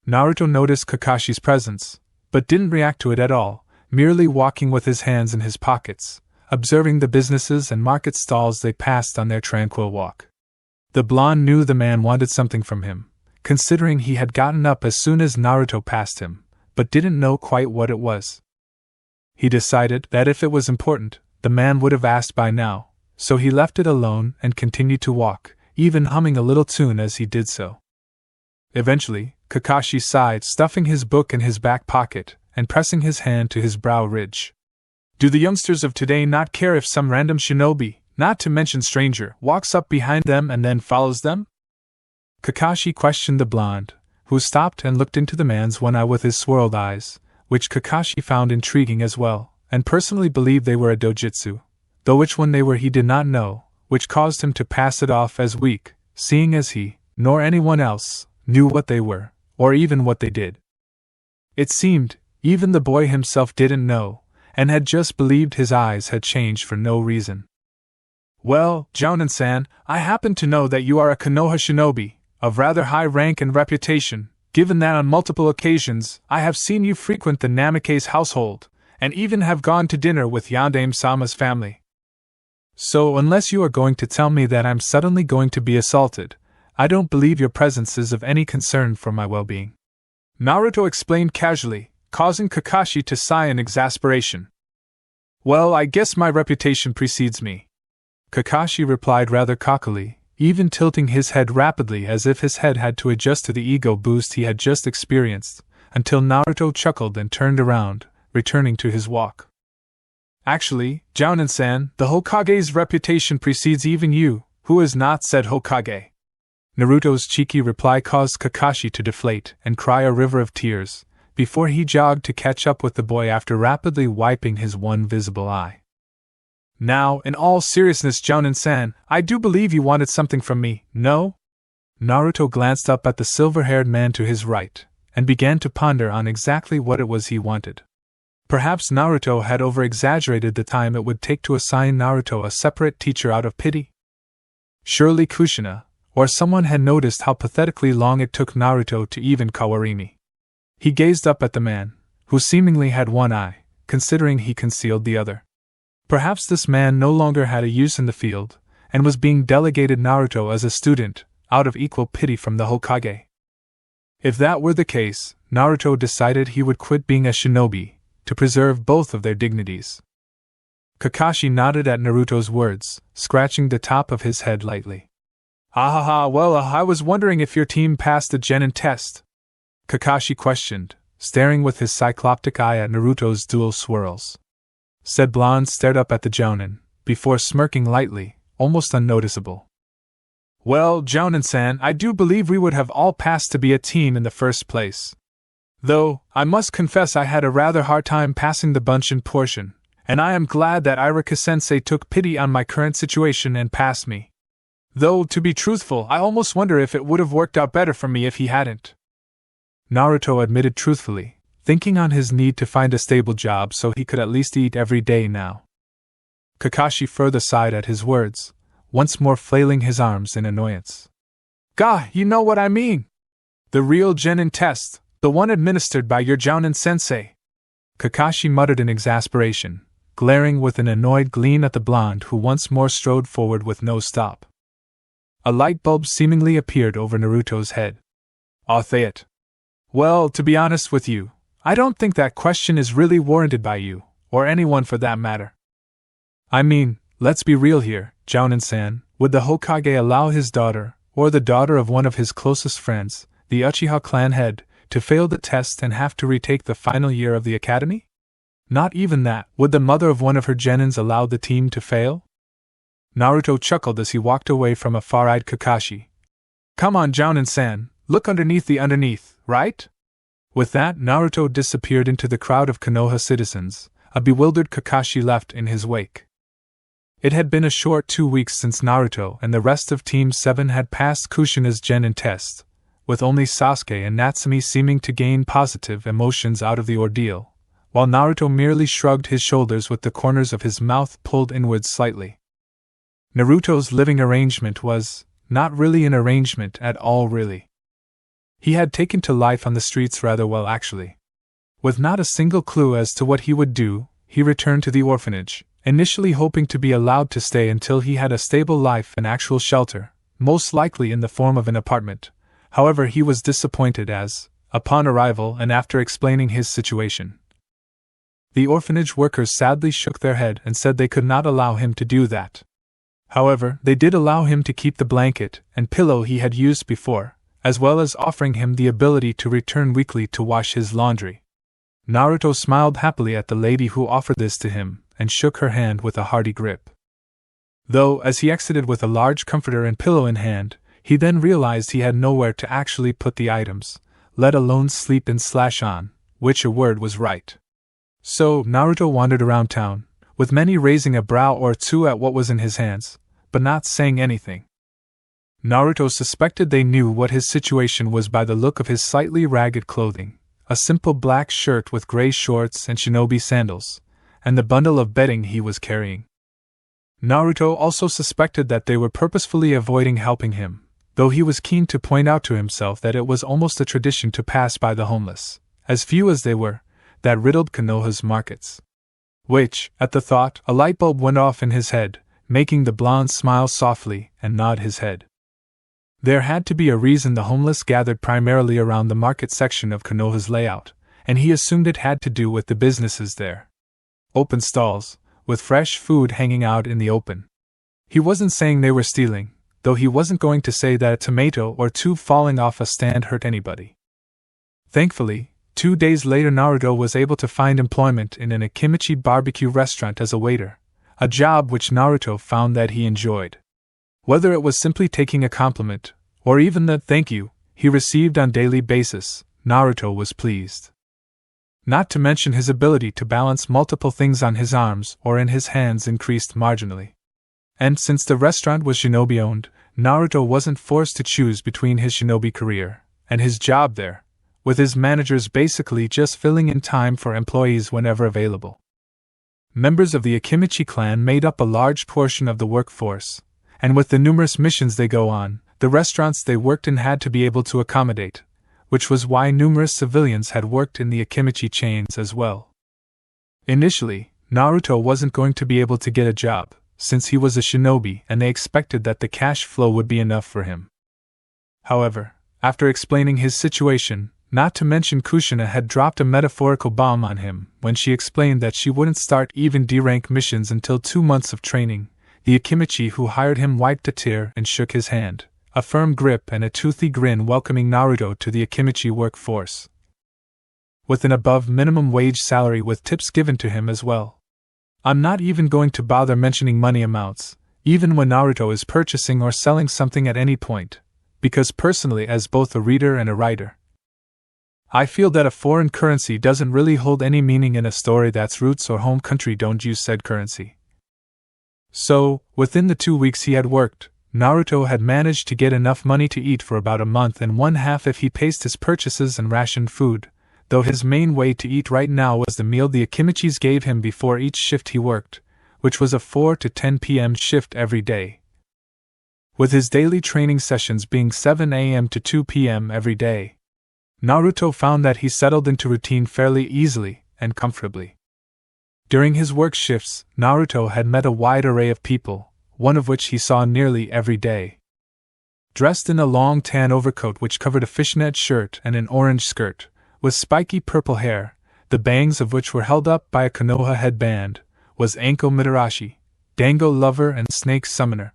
Naruto noticed Kakashi's presence, but didn't react to it at all, merely walking with his hands in his pockets, observing the businesses and market stalls they passed on their tranquil walk. The blonde knew the man wanted something from him, considering he had gotten up as soon as Naruto passed him, but didn't know quite what it was. He decided that if it was important, the man would have asked by now, so he left it alone and continued to walk, even humming a little tune as he did so. Eventually, Kakashi sighed, stuffing his book in his back pocket and pressing his hand to his brow ridge. Do the youngsters of today not care if some random shinobi, not to mention stranger, walks up behind them and then follows them? Kakashi questioned the blonde, who stopped and looked into the man's one eye with his swirled eyes, which Kakashi found intriguing as well, and personally believed they were a dojutsu, though which one they were he did not know, which caused him to pass it off as weak, seeing as he, nor anyone else, knew what they were, or even what they did. It seemed, even the boy himself didn't know, and had just believed his eyes had changed for no reason. Well, Jounin-san, I happen to know that you are a Konoha shinobi, of rather high rank and reputation, given that on multiple occasions I have seen you frequent the Namikaze household, and even have gone to dinner with Yandame-sama's family. So unless you are going to tell me that I'm suddenly going to be assaulted, I don't believe your presence is of any concern for my well-being. Naruto explained casually, causing Kakashi to sigh in exasperation. Well, I guess my reputation precedes me. Kakashi replied rather cockily, even tilting his head rapidly as if his head had to adjust to the ego boost he had just experienced, until Naruto chuckled and turned around, returning to his walk. Actually, Jounin-san, the Hokage's reputation precedes even you, who is not said Hokage. Naruto's cheeky reply caused Kakashi to deflate and cry a river of tears, before he jogged to catch up with the boy after rapidly wiping his one visible eye. Now, in all seriousness, Jounin-san, I do believe you wanted something from me, no? Naruto glanced up at the silver-haired man to his right, and began to ponder on exactly what it was he wanted. Perhaps Naruto had over-exaggerated the time it would take to assign Naruto a separate teacher out of pity? Surely Kushina, or someone had noticed how pathetically long it took Naruto to even Kawarimi. He gazed up at the man, who seemingly had one eye, considering he concealed the other. Perhaps this man no longer had a use in the field, and was being delegated Naruto as a student, out of equal pity from the Hokage. If that were the case, Naruto decided he would quit being a shinobi, to preserve both of their dignities. Kakashi nodded at Naruto's words, scratching the top of his head lightly. Well, I was wondering if your team passed the genin test? Kakashi questioned, staring with his cycloptic eye at Naruto's dual swirls. Said blonde stared up at the jounin, before smirking lightly, almost unnoticeable. Well, Jounin-san, I do believe we would have all passed to be a team in the first place. Though, I must confess I had a rather hard time passing the Bunshin portion, and I am glad that Iruka-sensei took pity on my current situation and passed me. Though, to be truthful, I almost wonder if it would have worked out better for me if he hadn't. Naruto admitted truthfully, thinking on his need to find a stable job so he could at least eat every day now. Kakashi further sighed at his words, once more flailing his arms in annoyance. Gah, you know what I mean! The real genin test, the one administered by your Jounin-sensei. Kakashi muttered in exasperation, glaring with an annoyed gleam at the blonde who once more strode forward with no stop. A light bulb seemingly appeared over Naruto's head. It. Well, to be honest with you, I don't think that question is really warranted by you, or anyone for that matter. I mean, let's be real here, Jounin-san, would the Hokage allow his daughter, or the daughter of one of his closest friends, the Uchiha clan head, to fail the test and have to retake the final year of the academy? Not even that. Would the mother of one of her genins allow the team to fail? Naruto chuckled as he walked away from a far-eyed Kakashi. Come on, Jounin-san, look underneath, right? With that, Naruto disappeared into the crowd of Konoha citizens, a bewildered Kakashi left in his wake. It had been a short 2 weeks since Naruto and the rest of Team 7 had passed Kushina's genin test, with only Sasuke and Natsumi seeming to gain positive emotions out of the ordeal, while Naruto merely shrugged his shoulders with the corners of his mouth pulled inwards slightly. Naruto's living arrangement was not really an arrangement at all, really. He had taken to life on the streets rather well, actually. With not a single clue as to what he would do, he returned to the orphanage, initially hoping to be allowed to stay until he had a stable life and actual shelter, most likely in the form of an apartment. However, he was disappointed as, upon arrival and after explaining his situation, the orphanage workers sadly shook their head and said they could not allow him to do that. However, they did allow him to keep the blanket and pillow he had used before, as well as offering him the ability to return weekly to wash his laundry. Naruto smiled happily at the lady who offered this to him, and shook her hand with a hearty grip. Though, as he exited with a large comforter and pillow in hand, he then realized he had nowhere to actually put the items, let alone sleep in/on, which a word was right. So, Naruto wandered around town, with many raising a brow or two at what was in his hands, but not saying anything. Naruto suspected they knew what his situation was by the look of his slightly ragged clothing, a simple black shirt with gray shorts and shinobi sandals, and the bundle of bedding he was carrying. Naruto also suspected that they were purposefully avoiding helping him, though he was keen to point out to himself that it was almost a tradition to pass by the homeless, as few as they were, that riddled Konoha's markets. Which, at the thought, a light bulb went off in his head, making the blonde smile softly and nod his head. There had to be a reason the homeless gathered primarily around the market section of Konoha's layout, and he assumed it had to do with the businesses there. Open stalls, with fresh food hanging out in the open. He wasn't saying they were stealing, though he wasn't going to say that a tomato or two falling off a stand hurt anybody. Thankfully, 2 days later Naruto was able to find employment in an Akimichi barbecue restaurant as a waiter, a job which Naruto found that he enjoyed. Whether it was simply taking a compliment, or even the thank you he received on a daily basis, Naruto was pleased. Not to mention his ability to balance multiple things on his arms or in his hands increased marginally. And since the restaurant was shinobi-owned, Naruto wasn't forced to choose between his shinobi career and his job there, with his managers basically just filling in time for employees whenever available. Members of the Akimichi clan made up a large portion of the workforce, and with the numerous missions they go on, the restaurants they worked in had to be able to accommodate, which was why numerous civilians had worked in the Akimichi chains as well. Initially, Naruto wasn't going to be able to get a job, since he was a shinobi and they expected that the cash flow would be enough for him. However, after explaining his situation, not to mention Kushina had dropped a metaphorical bomb on him when she explained that she wouldn't start even D-rank missions until 2 months of training, the Akimichi who hired him wiped a tear and shook his hand, a firm grip and a toothy grin welcoming Naruto to the Akimichi workforce, with an above minimum wage salary with tips given to him as well. I'm not even going to bother mentioning money amounts, even when Naruto is purchasing or selling something at any point, because personally as both a reader and a writer, I feel that a foreign currency doesn't really hold any meaning in a story that's roots or home country don't use said currency. So, within the 2 weeks he had worked, Naruto had managed to get enough money to eat for about a month and 1/2 if he paced his purchases and rationed food, though his main way to eat right now was the meal the Akimichis gave him before each shift he worked, which was a 4 to 10 p.m. shift every day, with his daily training sessions being 7 a.m. to 2 p.m. every day. Naruto found that he settled into routine fairly easily and comfortably. During his work shifts, Naruto had met a wide array of people, one of which he saw nearly every day. Dressed in a long tan overcoat which covered a fishnet shirt and an orange skirt, with spiky purple hair, the bangs of which were held up by a Konoha headband, was Anko Mitarashi, Dango lover and snake summoner.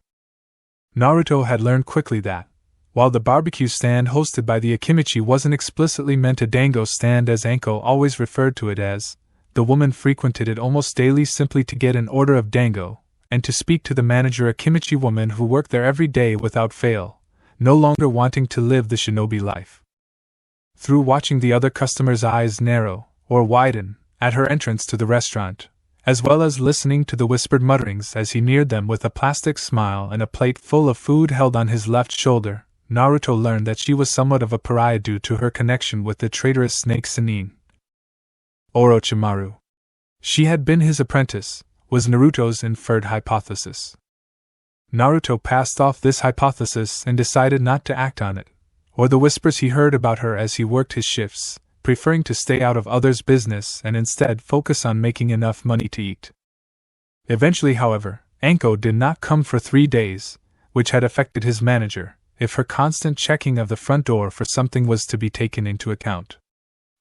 Naruto had learned quickly that, while the barbecue stand hosted by the Akimichi wasn't explicitly meant a dango stand as Anko always referred to it as, the woman frequented it almost daily simply to get an order of dango, and to speak to the manager Akimichi woman who worked there every day without fail, no longer wanting to live the shinobi life. Through watching the other customers' eyes narrow, or widen, at her entrance to the restaurant, as well as listening to the whispered mutterings as he neared them with a plastic smile and a plate full of food held on his left shoulder, Naruto learned that she was somewhat of a pariah due to her connection with the traitorous snake Sannin. Orochimaru. She had been his apprentice, was Naruto's inferred hypothesis. Naruto passed off this hypothesis and decided not to act on it, or the whispers he heard about her as he worked his shifts, preferring to stay out of others' business and instead focus on making enough money to eat. Eventually, however, Anko did not come for 3 days, which had affected his manager, if her constant checking of the front door for something was to be taken into account.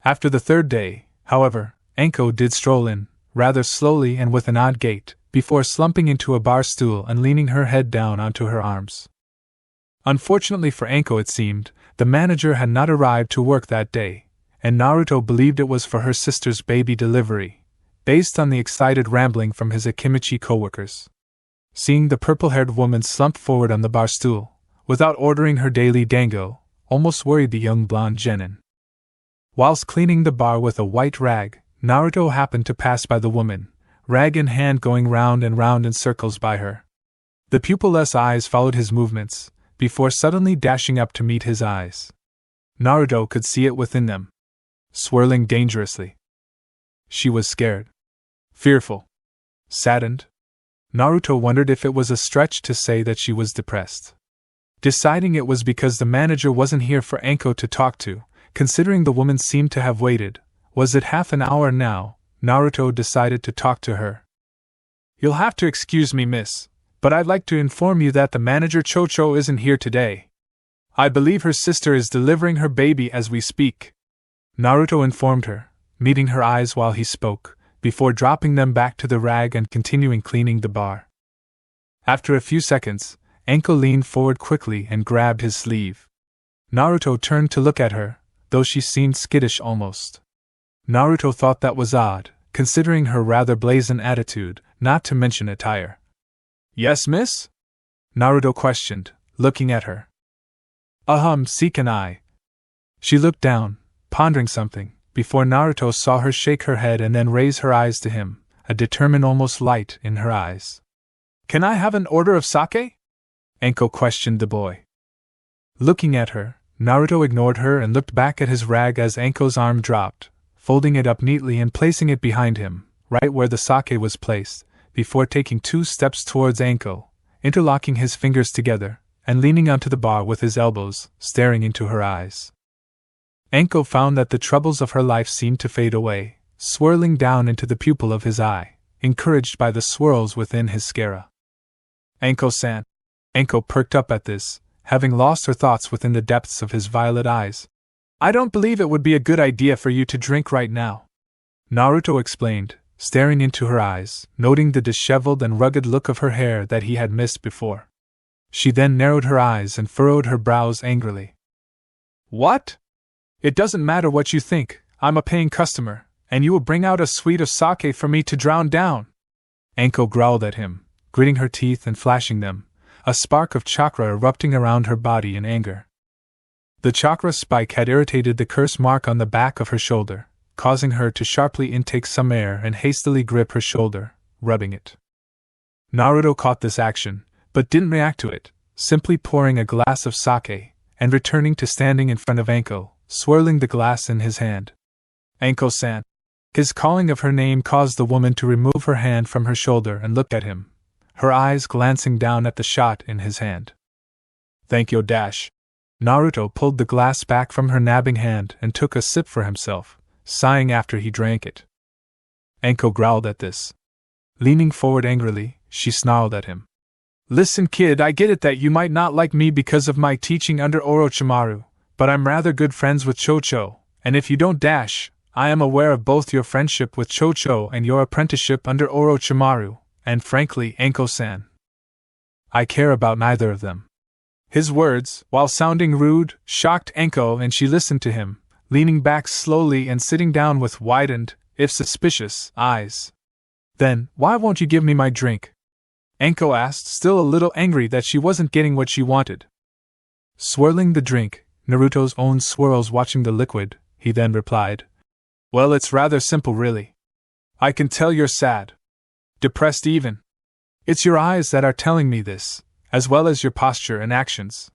After the 3rd day, however, Anko did stroll in, rather slowly and with an odd gait, before slumping into a bar stool and leaning her head down onto her arms. Unfortunately for Anko, it seemed, the manager had not arrived to work that day, and Naruto believed it was for her sister's baby delivery, based on the excited rambling from his Akimichi co-workers. Seeing the purple-haired woman slumped forward on the bar stool, without ordering her daily dango, almost worried the young blonde genin. Whilst cleaning the bar with a white rag, Naruto happened to pass by the woman, rag in hand, going round and round in circles by her. The pupilless eyes followed his movements, before suddenly dashing up to meet his eyes. Naruto could see it within them, swirling dangerously. She was scared. Fearful. Saddened. Naruto wondered if it was a stretch to say that she was depressed. Deciding it was because the manager wasn't here for Anko to talk to, considering the woman seemed to have waited, was it half an hour now, Naruto decided to talk to her. "You'll have to excuse me, miss, but I'd like to inform you that the manager Chocho isn't here today. I believe her sister is delivering her baby as we speak," Naruto informed her, meeting her eyes while he spoke, before dropping them back to the rag and continuing cleaning the bar. After a few seconds, Anko leaned forward quickly and grabbed his sleeve. Naruto turned to look at her, though she seemed skittish almost. Naruto thought that was odd, considering her rather brazen attitude, not to mention attire. "Yes, miss?" Naruto questioned, looking at her. "So can I." She looked down, pondering something, before Naruto saw her shake her head and then raise her eyes to him, a determined almost light in her eyes. "Can I have an order of sake?" Anko questioned the boy. Looking at her, Naruto ignored her and looked back at his rag as Anko's arm dropped, folding it up neatly and placing it behind him, right where the sake was placed, before taking 2 steps towards Anko, interlocking his fingers together, and leaning onto the bar with his elbows, staring into her eyes. Anko found that the troubles of her life seemed to fade away, swirling down into the pupil of his eye, encouraged by the swirls within his sclera. "Anko-san." Anko perked up at this, having lost her thoughts within the depths of his violet eyes. "I don't believe it would be a good idea for you to drink right now," Naruto explained, staring into her eyes, noting the disheveled and rugged look of her hair that he had missed before. She then narrowed her eyes and furrowed her brows angrily. "What? It doesn't matter what you think, I'm a paying customer, and you will bring out a suite of sake for me to drown down." Anko growled at him, gritting her teeth and flashing them, a spark of chakra erupting around her body in anger. The chakra spike had irritated the curse mark on the back of her shoulder, causing her to sharply intake some air and hastily grip her shoulder, rubbing it. Naruto caught this action, but didn't react to it, simply pouring a glass of sake, and returning to standing in front of Anko, swirling the glass in his hand. "Anko-san." His calling of her name caused the woman to remove her hand from her shoulder and look at him, her eyes glancing down at the shot in his hand. "Thank you." Naruto pulled the glass back from her nabbing hand and took a sip for himself, sighing after he drank it. Anko growled at this. Leaning forward angrily, she snarled at him. Listen, kid, I get it that you might not like me because of my teaching under Orochimaru, but I'm rather good friends with Chocho, and if you don't dash, I am aware of both your friendship with Chocho and your apprenticeship under Orochimaru, and frankly, Anko-san, I care about neither of them. His words, while sounding rude, shocked Anko, and she listened to him, leaning back slowly and sitting down with widened, if suspicious, eyes. Then, why won't you give me my drink? Anko asked, still a little angry that she wasn't getting what she wanted. Swirling the drink, Naruto's own swirls watching the liquid, he then replied. Well, it's rather simple, really. I can tell you're sad. Depressed even. It's your eyes that are telling me this, as well as your posture and actions.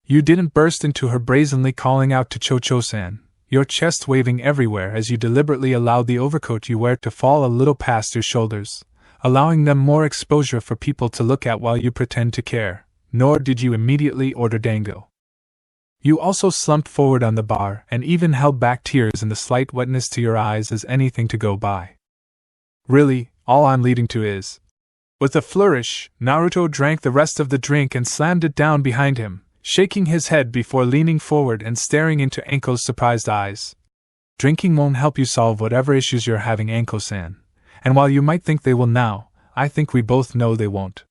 You didn't burst into her brazenly calling out to Chocho-san, your chest waving everywhere as you deliberately allowed the overcoat you wear to fall a little past your shoulders, allowing them more exposure for people to look at while you pretend to care, nor did you immediately order dango. You also slumped forward on the bar and even held back tears in the slight wetness to your eyes as anything to go by. Really, all I'm leading to is... With a flourish, Naruto drank the rest of the drink and slammed it down behind him, shaking his head before leaning forward and staring into Anko's surprised eyes. Drinking won't help you solve whatever issues you're having, Anko-san, and while you might think they will now, I think we both know they won't.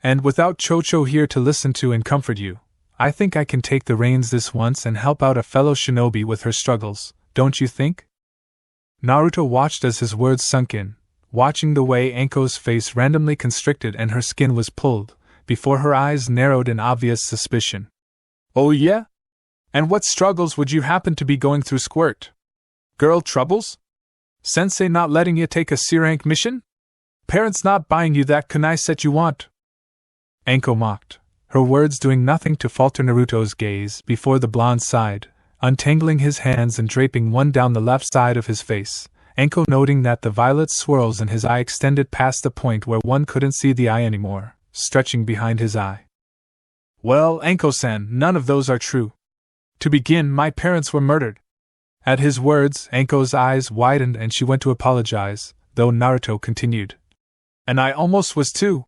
And without Chocho here to listen to and comfort you, I think I can take the reins this once and help out a fellow shinobi with her struggles, don't you think? Naruto watched as his words sunk in, watching the way Anko's face randomly constricted and her skin was pulled, before her eyes narrowed in obvious suspicion. Oh yeah? And what struggles would you happen to be going through, Squirt? Girl troubles? Sensei not letting you take a C-rank mission? Parents not buying you that kunai set you want? Anko mocked, her words doing nothing to falter Naruto's gaze before the blonde sighed, untangling his hands and draping one down the left side of his face, Anko noting that the violet swirls in his eye extended past the point where one couldn't see the eye anymore, stretching behind his eye. Well, Anko-san, none of those are true. To begin, my parents were murdered. At his words, Anko's eyes widened and she went to apologize, though Naruto continued. And I almost was too.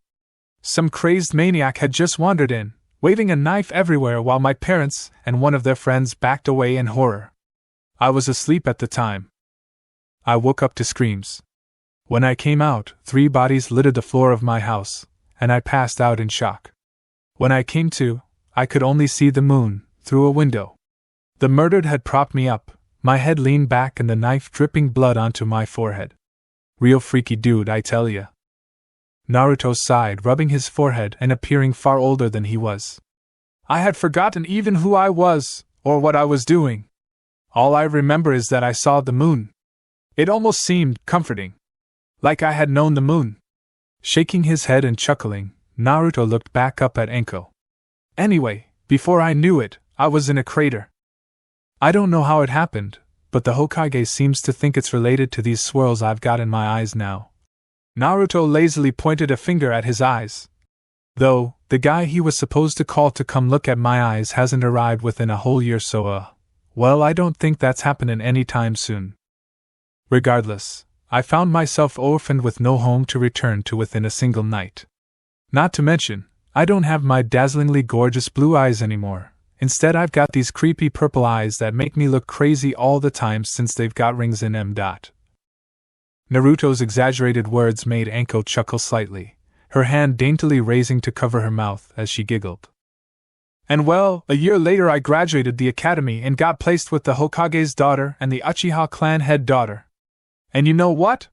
Some crazed maniac had just wandered in, waving a knife everywhere while my parents and one of their friends backed away in horror. I was asleep at the time. I woke up to screams. When I came out, 3 bodies littered the floor of my house, and I passed out in shock. When I came to, I could only see the moon, through a window. The murdered had propped me up, my head leaned back and the knife dripping blood onto my forehead. Real freaky dude, I tell ya. Naruto sighed, rubbing his forehead and appearing far older than he was. I had forgotten even who I was, or what I was doing. All I remember is that I saw the moon. It almost seemed comforting. Like I had known the moon. Shaking his head and chuckling, Naruto looked back up at Anko. Anyway, before I knew it, I was in a crater. I don't know how it happened, but the Hokage seems to think it's related to these swirls I've got in my eyes now. Naruto lazily pointed a finger at his eyes. Though, the guy he was supposed to call to come look at my eyes hasn't arrived within a whole year, so well, I don't think that's happening any time soon. Regardless, I found myself orphaned with no home to return to within a single night. Not to mention, I don't have my dazzlingly gorgeous blue eyes anymore. Instead, I've got these creepy purple eyes that make me look crazy all the time since they've got rings in them. Naruto's exaggerated words made Anko chuckle slightly, her hand daintily raising to cover her mouth as she giggled. And well, a year later I graduated the academy and got placed with the Hokage's daughter and the Uchiha clan head daughter. And you know what?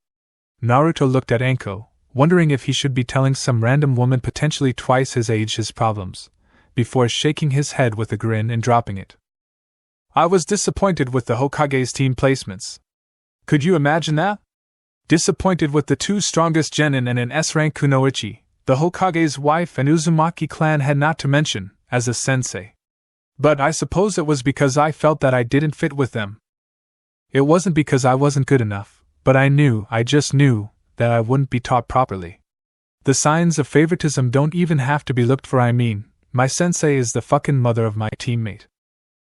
Naruto looked at Anko, wondering if he should be telling some random woman potentially twice his age his problems, before shaking his head with a grin and dropping it. I was disappointed with the Hokage's team placements. Could you imagine that? Disappointed with the 2 strongest genin and an S-rank kunoichi, the Hokage's wife and Uzumaki clan head, not to mention, as a sensei. But I suppose it was because I felt that I didn't fit with them. It wasn't because I wasn't good enough, but I just knew, that I wouldn't be taught properly. The signs of favoritism don't even have to be looked for. I mean, my sensei is the fucking mother of my teammate.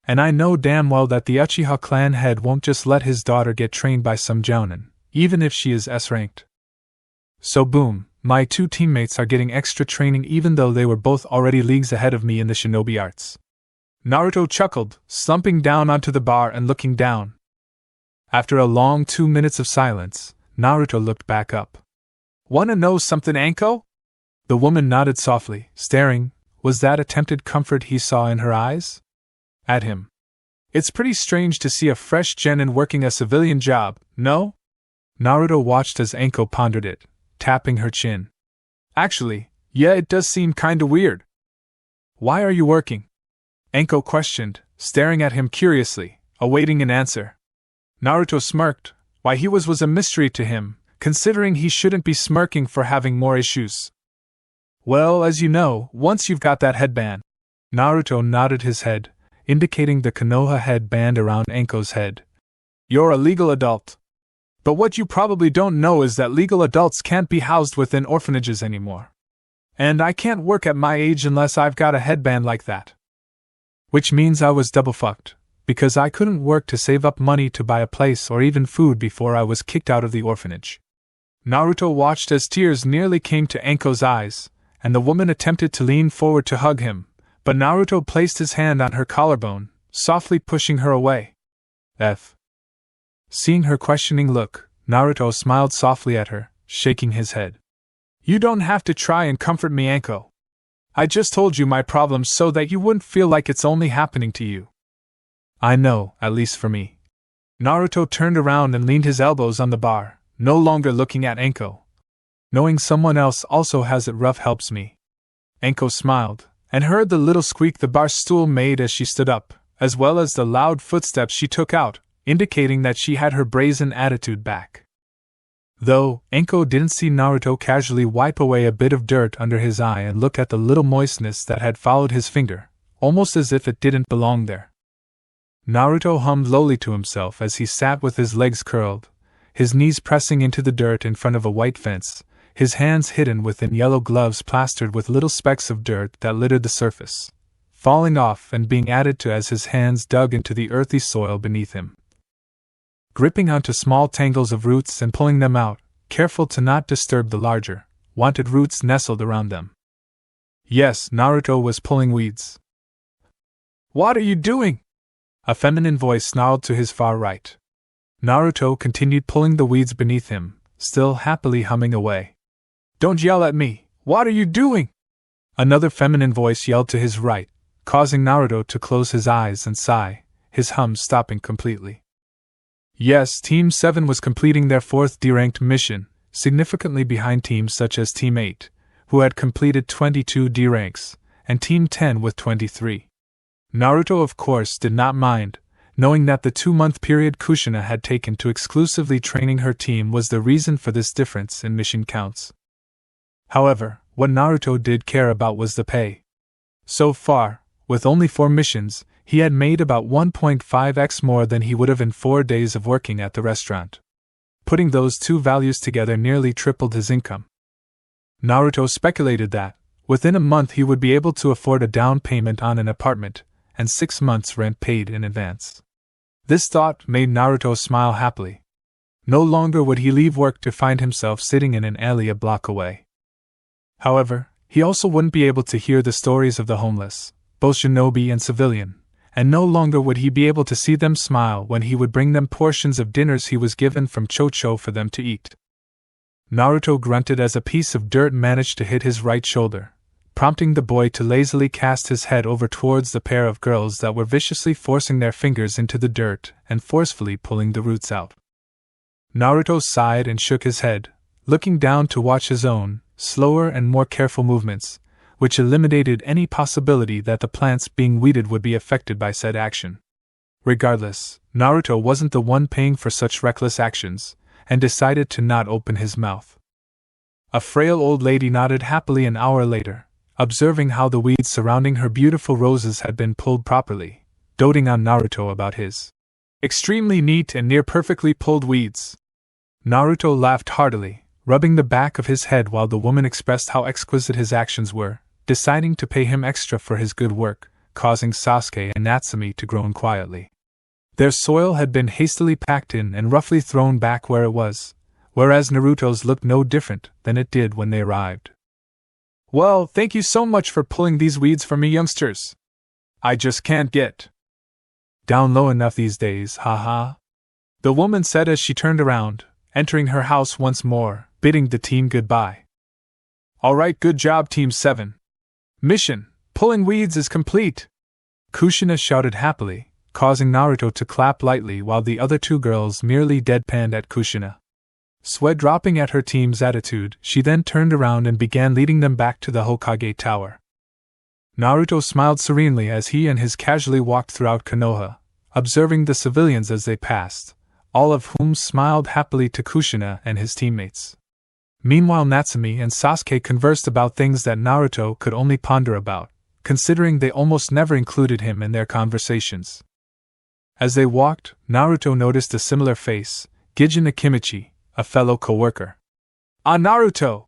And I know damn well that the Uchiha clan head won't just let his daughter get trained by some jounin, even if she is S-ranked. So boom, my two teammates are getting extra training even though they were both already leagues ahead of me in the shinobi arts. Naruto chuckled, slumping down onto the bar and looking down. After a long 2 minutes of silence, Naruto looked back up. "Wanna know something, Anko?" The woman nodded softly, staring. Was that attempted comfort he saw in her eyes? At him. "It's pretty strange to see a fresh genin working a civilian job, no?" Naruto watched as Anko pondered it, tapping her chin. "Actually, yeah, it does seem kinda weird." "Why are you working?" Anko questioned, staring at him curiously, awaiting an answer. Naruto smirked. Why he was a mystery to him, considering he shouldn't be smirking for having more issues. "Well, as you know, once you've got that headband." Naruto nodded his head, indicating the Konoha headband around Anko's head. "You're a legal adult. But what you probably don't know is that legal adults can't be housed within orphanages anymore. And I can't work at my age unless I've got a headband like that. Which means I was double fucked, because I couldn't work to save up money to buy a place or even food before I was kicked out of the orphanage." Naruto watched as tears nearly came to Anko's eyes, and the woman attempted to lean forward to hug him, but Naruto placed his hand on her collarbone, softly pushing her away. Seeing her questioning look, Naruto smiled softly at her, shaking his head. "You don't have to try and comfort me, Anko. I just told you my problems so that you wouldn't feel like it's only happening to you." "I know, at least for me." Naruto turned around and leaned his elbows on the bar, no longer looking at Anko. "Knowing someone else also has it rough helps me." Anko smiled, and heard the little squeak the bar stool made as she stood up, as well as the loud footsteps she took out, indicating that she had her brazen attitude back. Though, Anko didn't see Naruto casually wipe away a bit of dirt under his eye and look at the little moistness that had followed his finger, almost as if it didn't belong there. Naruto hummed lowly to himself as he sat with his legs curled, his knees pressing into the dirt in front of a white fence, his hands hidden within yellow gloves plastered with little specks of dirt that littered the surface, falling off and being added to as his hands dug into the earthy soil beneath him. Gripping onto small tangles of roots and pulling them out, careful to not disturb the larger, wanted roots nestled around them. Yes, Naruto was pulling weeds. "What are you doing?" A feminine voice snarled to his far right. Naruto continued pulling the weeds beneath him, still happily humming away. "Don't yell at me! What are you doing?" Another feminine voice yelled to his right, causing Naruto to close his eyes and sigh, his hum stopping completely. Yes, Team 7 was completing their 4th D-ranked mission, significantly behind teams such as Team 8, who had completed 22 D-ranks, and Team 10 with 23. Naruto, of course, did not mind, knowing that the 2-month period Kushina had taken to exclusively training her team was the reason for this difference in mission counts. However, what Naruto did care about was the pay. So far, with only 4 missions, he had made about 1.5x more than he would have in 4 days of working at the restaurant. Putting those two values together nearly tripled his income. Naruto speculated that, within a month he would be able to afford a down payment on an apartment, and 6 months' rent paid in advance. This thought made Naruto smile happily. No longer would he leave work to find himself sitting in an alley a block away. However, he also wouldn't be able to hear the stories of the homeless, both shinobi and civilian, and no longer would he be able to see them smile when he would bring them portions of dinners he was given from Chocho for them to eat. Naruto grunted as a piece of dirt managed to hit his right shoulder, prompting the boy to lazily cast his head over towards the pair of girls that were viciously forcing their fingers into the dirt and forcefully pulling the roots out. Naruto sighed and shook his head, looking down to watch his own, slower and more careful movements, which eliminated any possibility that the plants being weeded would be affected by said action. Regardless, Naruto wasn't the one paying for such reckless actions, and decided to not open his mouth. A frail old lady nodded happily an hour later, observing how the weeds surrounding her beautiful roses had been pulled properly, doting on Naruto about his extremely neat and near perfectly pulled weeds. Naruto laughed heartily, rubbing the back of his head while the woman expressed how exquisite his actions were, deciding to pay him extra for his good work, causing Sasuke and Natsumi to groan quietly. Their soil had been hastily packed in and roughly thrown back where it was, whereas Naruto's looked no different than it did when they arrived. Well, thank you so much for pulling these weeds for me, youngsters. I just can't get down low enough these days, haha. The woman said as she turned around, entering her house once more, bidding the team goodbye. Alright, good job, Team 7. Mission, pulling weeds, is complete. Kushina shouted happily, causing Naruto to clap lightly while the other two girls merely deadpanned at Kushina. Sweat dropping at her team's attitude, she then turned around and began leading them back to the Hokage tower. Naruto smiled serenely as he and his casually walked throughout Konoha, observing the civilians as they passed, all of whom smiled happily to Kushina and his teammates. Meanwhile, Natsumi and Sasuke conversed about things that Naruto could only ponder about, considering they almost never included him in their conversations. As they walked, Naruto noticed a similar face, Gijin Akimichi, a fellow co-worker. "Ah, Naruto!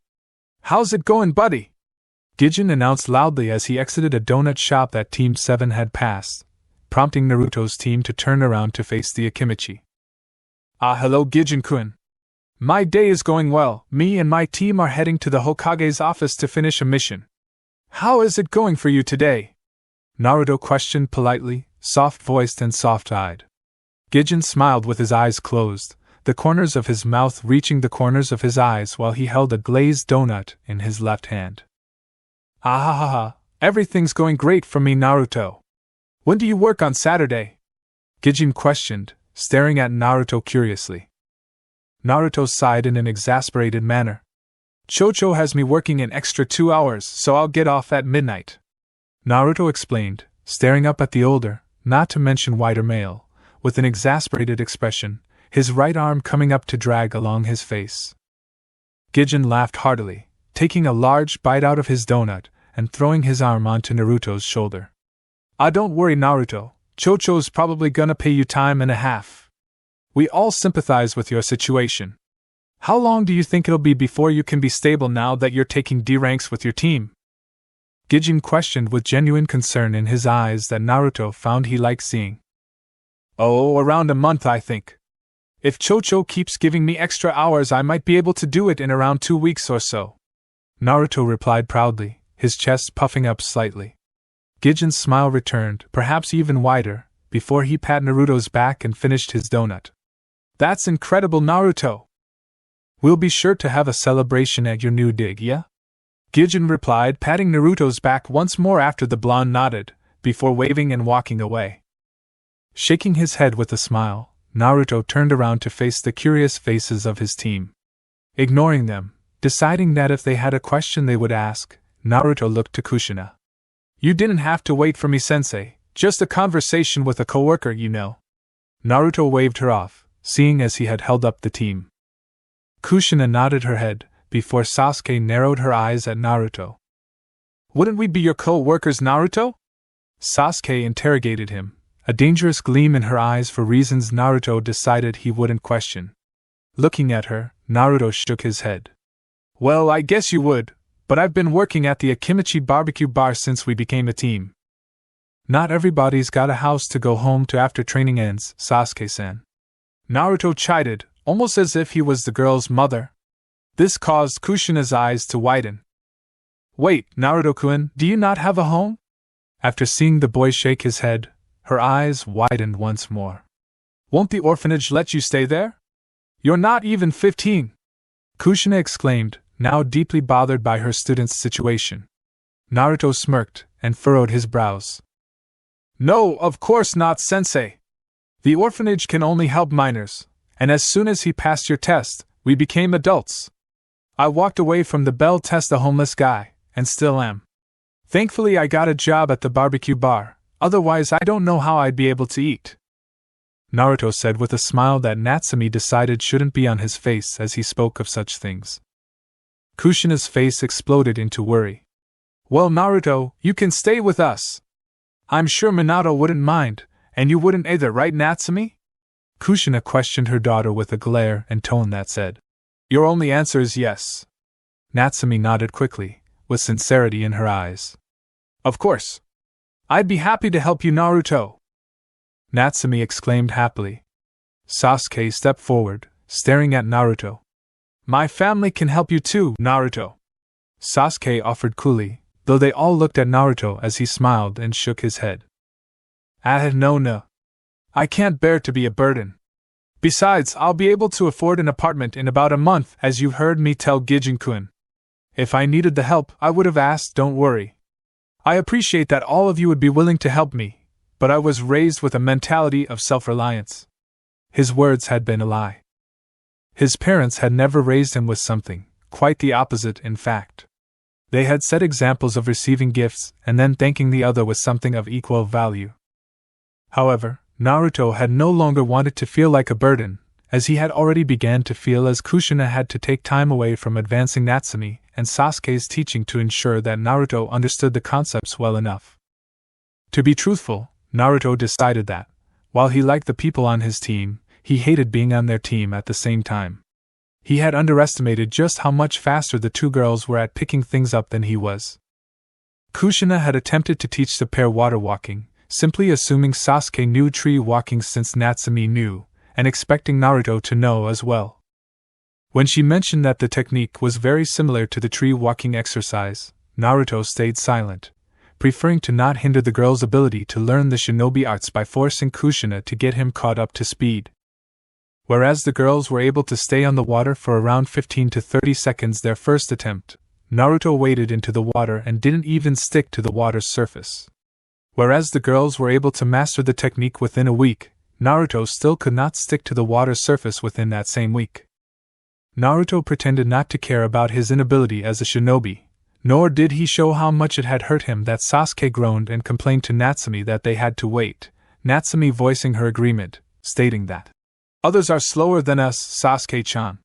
How's it going, buddy?" Gijin announced loudly as he exited a donut shop that Team 7 had passed, prompting Naruto's team to turn around to face the Akimichi. "Ah, hello, Gijin-kun. My day is going well. Me and my team are heading to the Hokage's office to finish a mission. How is it going for you today?" Naruto questioned politely, soft-voiced and soft-eyed. Gijin smiled with his eyes closed, the corners of his mouth reaching the corners of his eyes while he held a glazed donut in his left hand. "Ah, everything's going great for me, Naruto. When do you work on Saturday?" Gijin questioned, staring at Naruto curiously. Naruto sighed in an exasperated manner. "Chocho has me working an extra 2 hours, so I'll get off at midnight," Naruto explained, staring up at the older, not to mention whiter male, with an exasperated expression, his right arm coming up to drag along his face. Gijin laughed heartily, taking a large bite out of his donut and throwing his arm onto Naruto's shoulder. "Ah, don't worry, Naruto. Chocho's probably gonna pay you time and a half. We all sympathize with your situation. How long do you think it'll be before you can be stable now that you're taking D ranks with your team?" Gijin questioned with genuine concern in his eyes that Naruto found he liked seeing. "Oh, around a month, I think. If Chocho keeps giving me extra hours, I might be able to do it in around 2 weeks or so," Naruto replied proudly, his chest puffing up slightly. Gijin's smile returned, perhaps even wider, before he pat Naruto's back and finished his donut. "That's incredible, Naruto. We'll be sure to have a celebration at your new dig, yeah?" Gijin replied, patting Naruto's back once more after the blonde nodded, before waving and walking away. Shaking his head with a smile, Naruto turned around to face the curious faces of his team. Ignoring them, deciding that if they had a question they would ask, Naruto looked to Kushina. "You didn't have to wait for me, sensei, just a conversation with a coworker, you know." Naruto waved her off, seeing as he had held up the team. Kushina nodded her head, before Sasuke narrowed her eyes at Naruto. "Wouldn't we be your co-workers, Naruto?" Sasuke interrogated him, a dangerous gleam in her eyes for reasons Naruto decided he wouldn't question. Looking at her, Naruto shook his head. "Well, I guess you would, but I've been working at the Akimichi barbecue bar since we became a team." "Not everybody's got a house to go home to after training ends, Sasuke-san," Naruto chided, almost as if he was the girl's mother. This caused Kushina's eyes to widen. "Wait, Naruto-kun, do you not have a home?" After seeing the boy shake his head, her eyes widened once more. "Won't the orphanage let you stay there? You're not even 15!" Kushina exclaimed, now deeply bothered by her student's situation. Naruto smirked and furrowed his brows. "No, of course not, sensei. The orphanage can only help minors, and as soon as he passed your test, we became adults. I walked away from the Bell test a homeless guy, and still am. Thankfully I got a job at the barbecue bar, otherwise I don't know how I'd be able to eat," Naruto said with a smile that Natsumi decided shouldn't be on his face as he spoke of such things. Kushina's face exploded into worry. "Well, Naruto, you can stay with us. I'm sure Minato wouldn't mind, and you wouldn't either, right, Natsumi?" Kushina questioned her daughter with a glare and tone that said, "Your only answer is yes." Natsumi nodded quickly, with sincerity in her eyes. "Of course. I'd be happy to help you, Naruto," Natsumi exclaimed happily. Sasuke stepped forward, staring at Naruto. My family can help you too, Naruto, Sasuke offered coolly, though they all looked at Naruto as he smiled and shook his head. No. I can't bear to be a burden. Besides, I'll be able to afford an apartment in about a month, as you've heard me tell Gijin-kun. If I needed the help, I would have asked, don't worry. I appreciate that all of you would be willing to help me, but I was raised with a mentality of self-reliance. His words had been a lie. His parents had never raised him with something, quite the opposite in fact. They had set examples of receiving gifts and then thanking the other with something of equal value. However, Naruto had no longer wanted to feel like a burden, as he had already began to feel, as Kushina had to take time away from advancing Natsumi and Sasuke's teaching to ensure that Naruto understood the concepts well enough. To be truthful, Naruto decided that, while he liked the people on his team, he hated being on their team at the same time. He had underestimated just how much faster the two girls were at picking things up than he was. Kushina had attempted to teach the pair water walking, simply assuming Sasuke knew tree walking since Natsumi knew, and expecting Naruto to know as well. When she mentioned that the technique was very similar to the tree walking exercise, Naruto stayed silent, preferring to not hinder the girl's ability to learn the shinobi arts by forcing Kushina to get him caught up to speed. Whereas the girls were able to stay on the water for around 15 to 30 seconds their first attempt, Naruto waded into the water and didn't even stick to the water's surface. Whereas the girls were able to master the technique within a week, Naruto still could not stick to the water's surface within that same week. Naruto pretended not to care about his inability as a shinobi, nor did he show how much it had hurt him that Sasuke groaned and complained to Natsumi that they had to wait, Natsumi voicing her agreement, stating that others are slower than us, Sasuke-chan.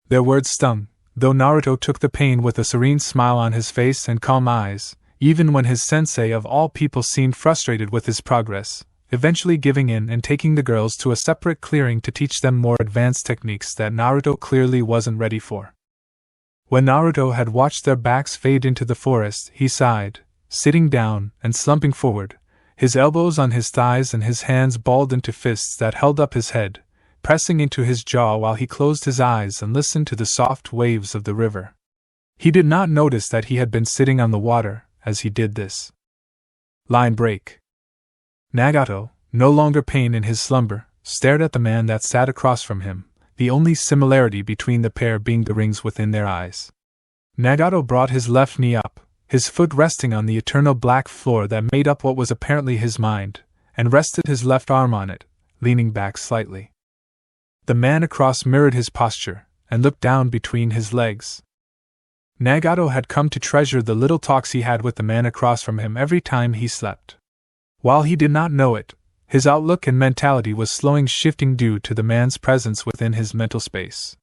Their words stung, though Naruto took the pain with a serene smile on his face and calm eyes, even when his sensei of all people seemed frustrated with his progress, eventually giving in and taking the girls to a separate clearing to teach them more advanced techniques that Naruto clearly wasn't ready for. When Naruto had watched their backs fade into the forest, he sighed, sitting down and slumping forward, his elbows on his thighs and his hands balled into fists that held up his head, pressing into his jaw while he closed his eyes and listened to the soft waves of the river. He did not notice that he had been sitting on the water as he did this. Line break. Nagato, no longer pain in his slumber, stared at the man that sat across from him, the only similarity between the pair being the rings within their eyes. Nagato brought his left knee up, his foot resting on the eternal black floor that made up what was apparently his mind, and rested his left arm on it, leaning back slightly. The man across mirrored his posture, and looked down between his legs. Nagato had come to treasure the little talks he had with the man across from him every time he slept. While he did not know it, his outlook and mentality was slowly shifting due to the man's presence within his mental space.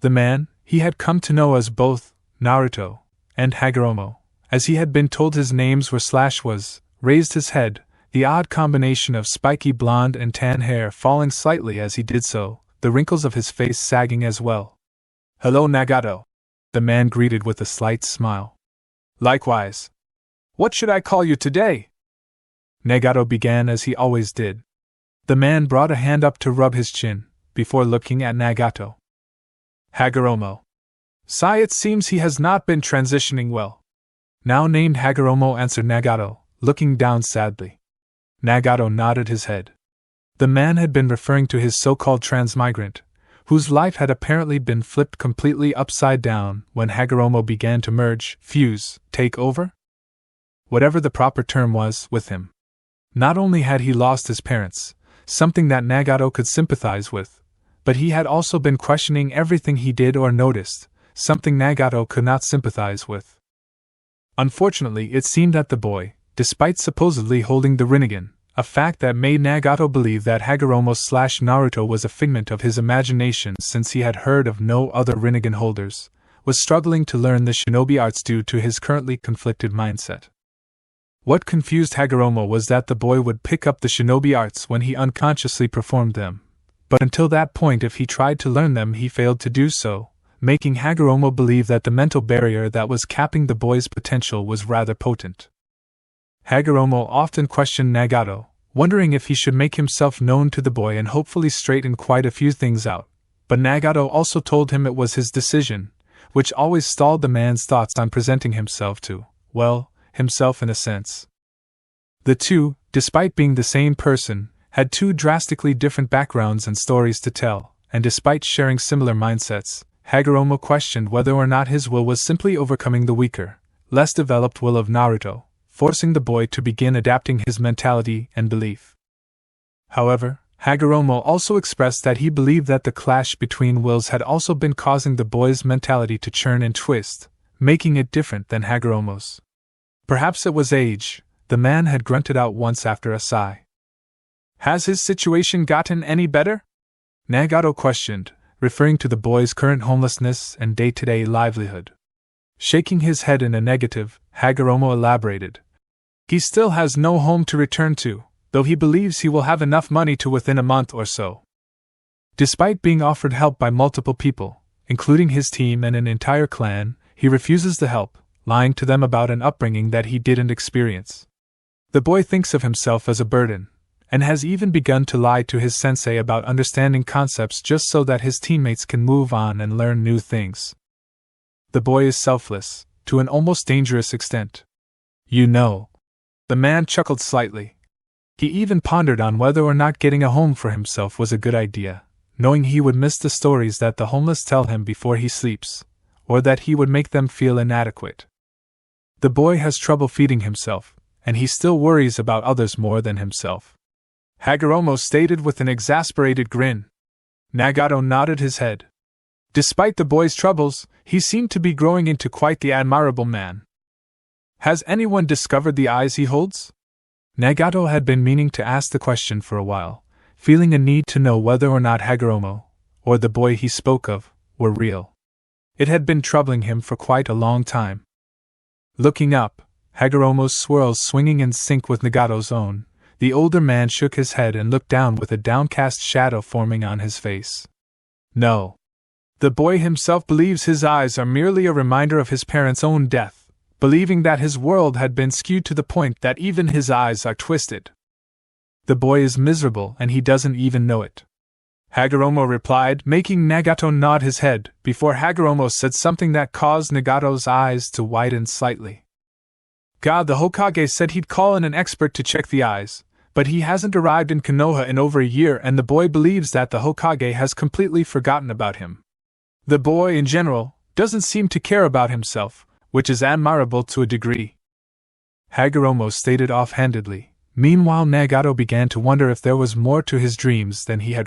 The man, he had come to know as both Naruto and Hagoromo, as he had been told his names was, raised his head, the odd combination of spiky blonde and tan hair falling slightly as he did so, the wrinkles of his face sagging as well. "Hello, Nagato," the man greeted with a slight smile. "Likewise. What should I call you today?" Nagato began as he always did. The man brought a hand up to rub his chin, before looking at Nagato. "Hagoromo. Sai, it seems he has not been transitioning well." Now named Hagoromo, answered Nagato, looking down sadly. Nagato nodded his head. The man had been referring to his so-called transmigrant, whose life had apparently been flipped completely upside down when Hagoromo began to merge, fuse, take over? Whatever the proper term was, with him. Not only had he lost his parents, something that Nagato could sympathize with, but he had also been questioning everything he did or noticed, something Nagato could not sympathize with. Unfortunately, it seemed that the boy, despite supposedly holding the Rinnegan, a fact that made Nagato believe that Hagoromo/Naruto was a figment of his imagination since he had heard of no other Rinnegan holders, was struggling to learn the shinobi arts due to his currently conflicted mindset. What confused Hagoromo was that the boy would pick up the shinobi arts when he unconsciously performed them, but until that point if he tried to learn them he failed to do so, making Hagoromo believe that the mental barrier that was capping the boy's potential was rather potent. Hagoromo often questioned Nagato, wondering if he should make himself known to the boy and hopefully straighten quite a few things out, but Nagato also told him it was his decision, which always stalled the man's thoughts on presenting himself to, well, himself in a sense. The two, despite being the same person, had two drastically different backgrounds and stories to tell, and despite sharing similar mindsets, Hagoromo questioned whether or not his will was simply overcoming the weaker, less developed will of Naruto, forcing the boy to begin adapting his mentality and belief. However, Hagoromo also expressed that he believed that the clash between wills had also been causing the boy's mentality to churn and twist, making it different than Hagoromo's. Perhaps it was age, the man had grunted out once after a sigh. Has his situation gotten any better? Nagato questioned, referring to the boy's current homelessness and day-to-day livelihood. Shaking his head in a negative, Hagoromo elaborated. He still has no home to return to, though he believes he will have enough money to within a month or so. Despite being offered help by multiple people, including his team and an entire clan, he refuses the help, lying to them about an upbringing that he didn't experience. The boy thinks of himself as a burden, and has even begun to lie to his sensei about understanding concepts just so that his teammates can move on and learn new things. The boy is selfless, to an almost dangerous extent. You know. The man chuckled slightly. He even pondered on whether or not getting a home for himself was a good idea, knowing he would miss the stories that the homeless tell him before he sleeps, or that he would make them feel inadequate. The boy has trouble feeding himself, and he still worries about others more than himself. Hagoromo stated with an exasperated grin. Nagato nodded his head. Despite the boy's troubles, he seemed to be growing into quite the admirable man. Has anyone discovered the eyes he holds? Nagato had been meaning to ask the question for a while, feeling a need to know whether or not Hagoromo, or the boy he spoke of, were real. It had been troubling him for quite a long time. Looking up, Hagoromo's swirls swinging in sync with Nagato's own, the older man shook his head and looked down with a downcast shadow forming on his face. No. The boy himself believes his eyes are merely a reminder of his parents' own death, believing that his world had been skewed to the point that even his eyes are twisted. The boy is miserable and he doesn't even know it. Hagoromo replied, making Nagato nod his head, before Hagoromo said something that caused Nagato's eyes to widen slightly. God, the Hokage said he'd call in an expert to check the eyes, but he hasn't arrived in Konoha in over a year and the boy believes that the Hokage has completely forgotten about him. The boy, in general, doesn't seem to care about himself, which is admirable to a degree. Hagoromo stated offhandedly. Meanwhile, Nagato began to wonder if there was more to his dreams than he had